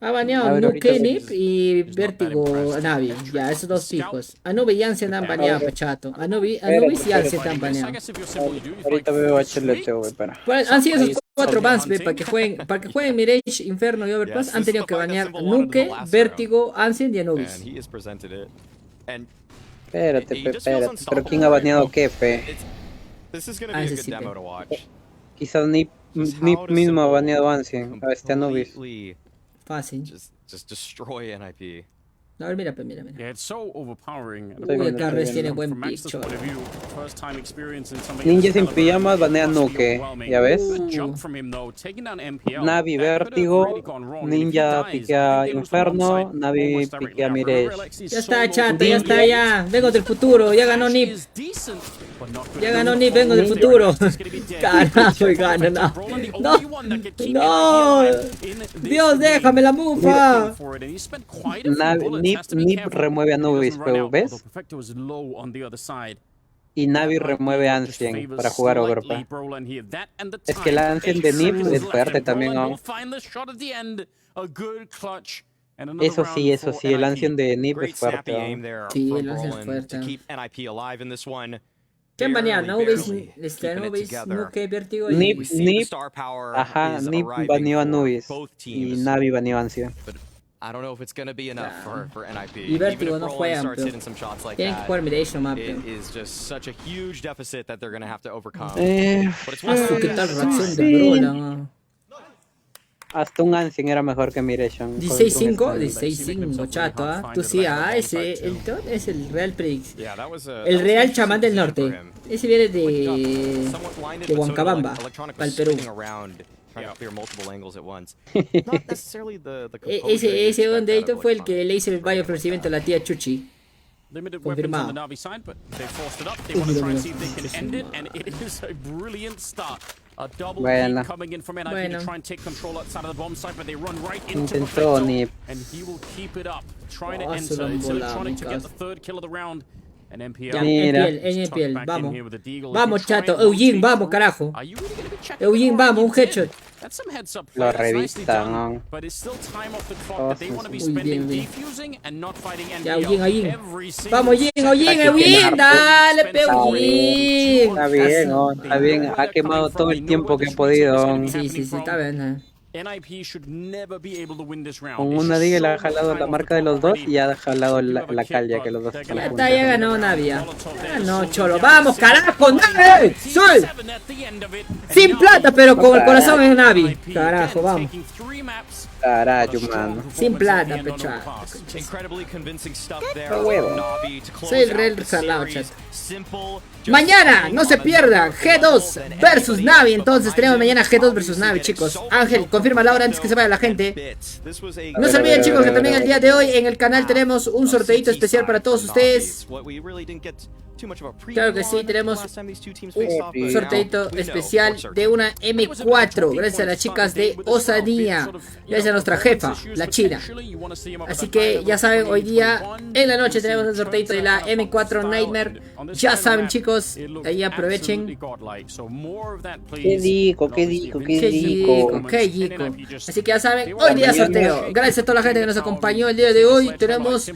Ha baneado Nuke, Nip y Vértigo Navi. Ya, esos dos fijos. Anubis y Ancien han baneado, pechato. Anubis y Ancien han baneado.
Ahorita veo HLTV,
Han sido esos 4 bans, para que jueguen Mirage, Inferno y Overpass. Han tenido que banear Nuke, Vértigo, Ancien y Anubis.
Espérate. Pero ¿quién ha baneado qué, pe? Quizás Nip mismo ha baneado Ancien, a este Anubis.
Fácil.
Just destroy NIP.
A ver, mira.
Yeah, it's so overpowering.
Uy, Carles tiene buen picture.
Ninja sin pijamas banea Nuke, ¿ya ves? Navi Vértigo, Ninja piquea Inferno, Navi piquea Mirage.
Ya está, chato, ya. Vengo del futuro, ya ganó Nip. Vengo del futuro. Carajo, gana, no. Dios, déjame la mufa. Nip
remueve a Anubis, pero ¿ves? Y Navi remueve a Ancien para jugar Overpass. Es que el Ancien de Nip es fuerte también, ¿no? Eso sí, el Ancien de Nip es fuerte.
Sí, el Ancien es fuerte. ¿Quién banea? Anubis, Nuke, Vértigo y...
Nip baneó a Anubis y Navi baneó a Ancien.
I don't know if it's going to be enough for NIP.
Y Vértigo no juegan, pero tienen que jugar Mirage Map.
It is just such a huge deficit that they're going to have to overcome.
But it's ¿qué tal reacción de Brola?
Hasta un Ancien era mejor que Mirage.
16-5, chato, Tú sí, ese es el real Prix. El real chamán del norte. Ese viene de Huancabamba, para el Perú. Ese Ondeito fue el que le hizo el vaya ofrecimiento a la tía Chuchi. Confirmado.
Bueno. Intentó Nip.
NPL, vamos chato, Eugene, vamos carajo. Eugene, vamos, un headshot.
Lo revistan, ¿no?
Muy bien. Ya, Eugene. Vamos, Eugene, dale, Eugene.
Está bien, ha quemado todo el tiempo que ha podido.
Sí, está bien.
Con una diga le ha jalado la marca de los dos y ha jalado la cal ya que los dos están
juntos. Ya ganó Navia. No, cholo. ¡Vamos, carajo, Navi! ¡Soy! Sin plata, pero con el corazón en Navi. Carajo, vamos.
Carajo, mano.
Sin plata, pechado. Soy el real salado, chat. Mañana, no se pierdan, G2 versus Navi. Entonces tenemos mañana G2 versus Navi, chicos. Ángel, confirma la hora antes que se vaya la gente. No se olviden, chicos, que también el día de hoy en el canal tenemos un sorteito especial para todos ustedes. Claro que sí, tenemos un sorteito especial de una M4. Gracias a las chicas de Osadía. Gracias a nuestra jefa, la china. Así que ya saben, hoy día en la noche tenemos el sorteito de la M4 Nightmare. Ya saben, chicos, ahí aprovechen.
Qué dico.
Así que ya saben, hoy día sorteo. Gracias a toda la gente que nos acompañó el día de hoy. Tenemos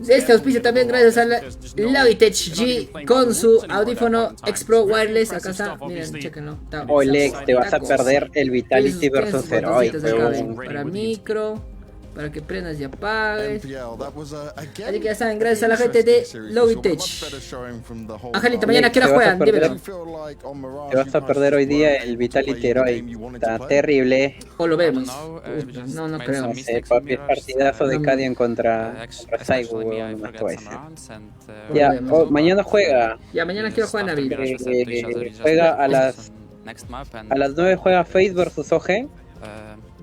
este auspicio también gracias a la Logitech G con su audífono X Pro Wireless. Acá está, miren, chequenlo.
Lex, te vas a perder el Vitality versus Heroic.
Para micro, para que prendas y apagues. Así que ya saben, gracias a la gente de Logitech. Angelito, mañana ¿qué hora juegan? Dímelo.
Te vas a perder hoy día el Vitality Heroic. Está terrible.
O lo vemos. No creo.
No sé, papi, es partidazo de Cadian contra Saigo, Ya, mañana juega.
Ya, mañana quiero jugar Navi.
Juega a las 9 juega Face vs OG.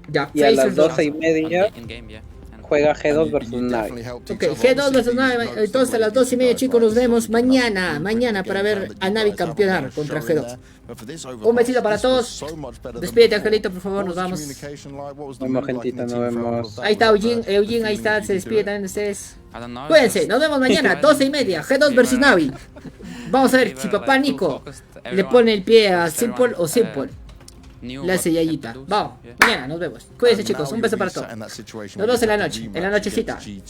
Ya,
y a las 12:30 juega G2 vs Navi.
Ok, G2 vs Navi. Entonces a las 2:30, chicos, nos vemos mañana para ver a Navi campeonar contra G2. Un besito para todos. Despídete, Angelito, por favor, nos vamos.
Nos vemos, gentita, nos vemos.
Ahí está Eugene, ahí está, se despide también de ustedes. Cuídense, nos vemos mañana, 12:30, G2 vs Navi. Vamos a ver si papá Nico le pone el pie a Simple o Simple le hace yayita. Vamos, mañana nos vemos. Cuídense, chicos, un beso para todos. Nos vemos en la noche, en la nochecita. ¿Qué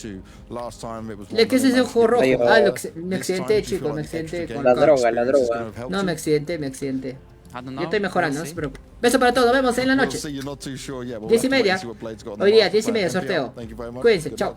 es ese ojo rojo? Ah, me accidenté, chicos, me accidenté con
la droga.
No, me accidenté. Yo estoy mejorando, no se preocupen. Beso para todos, nos vemos en la noche. 10:30. Hoy día, 10:30, sorteo. Cuídense, chao.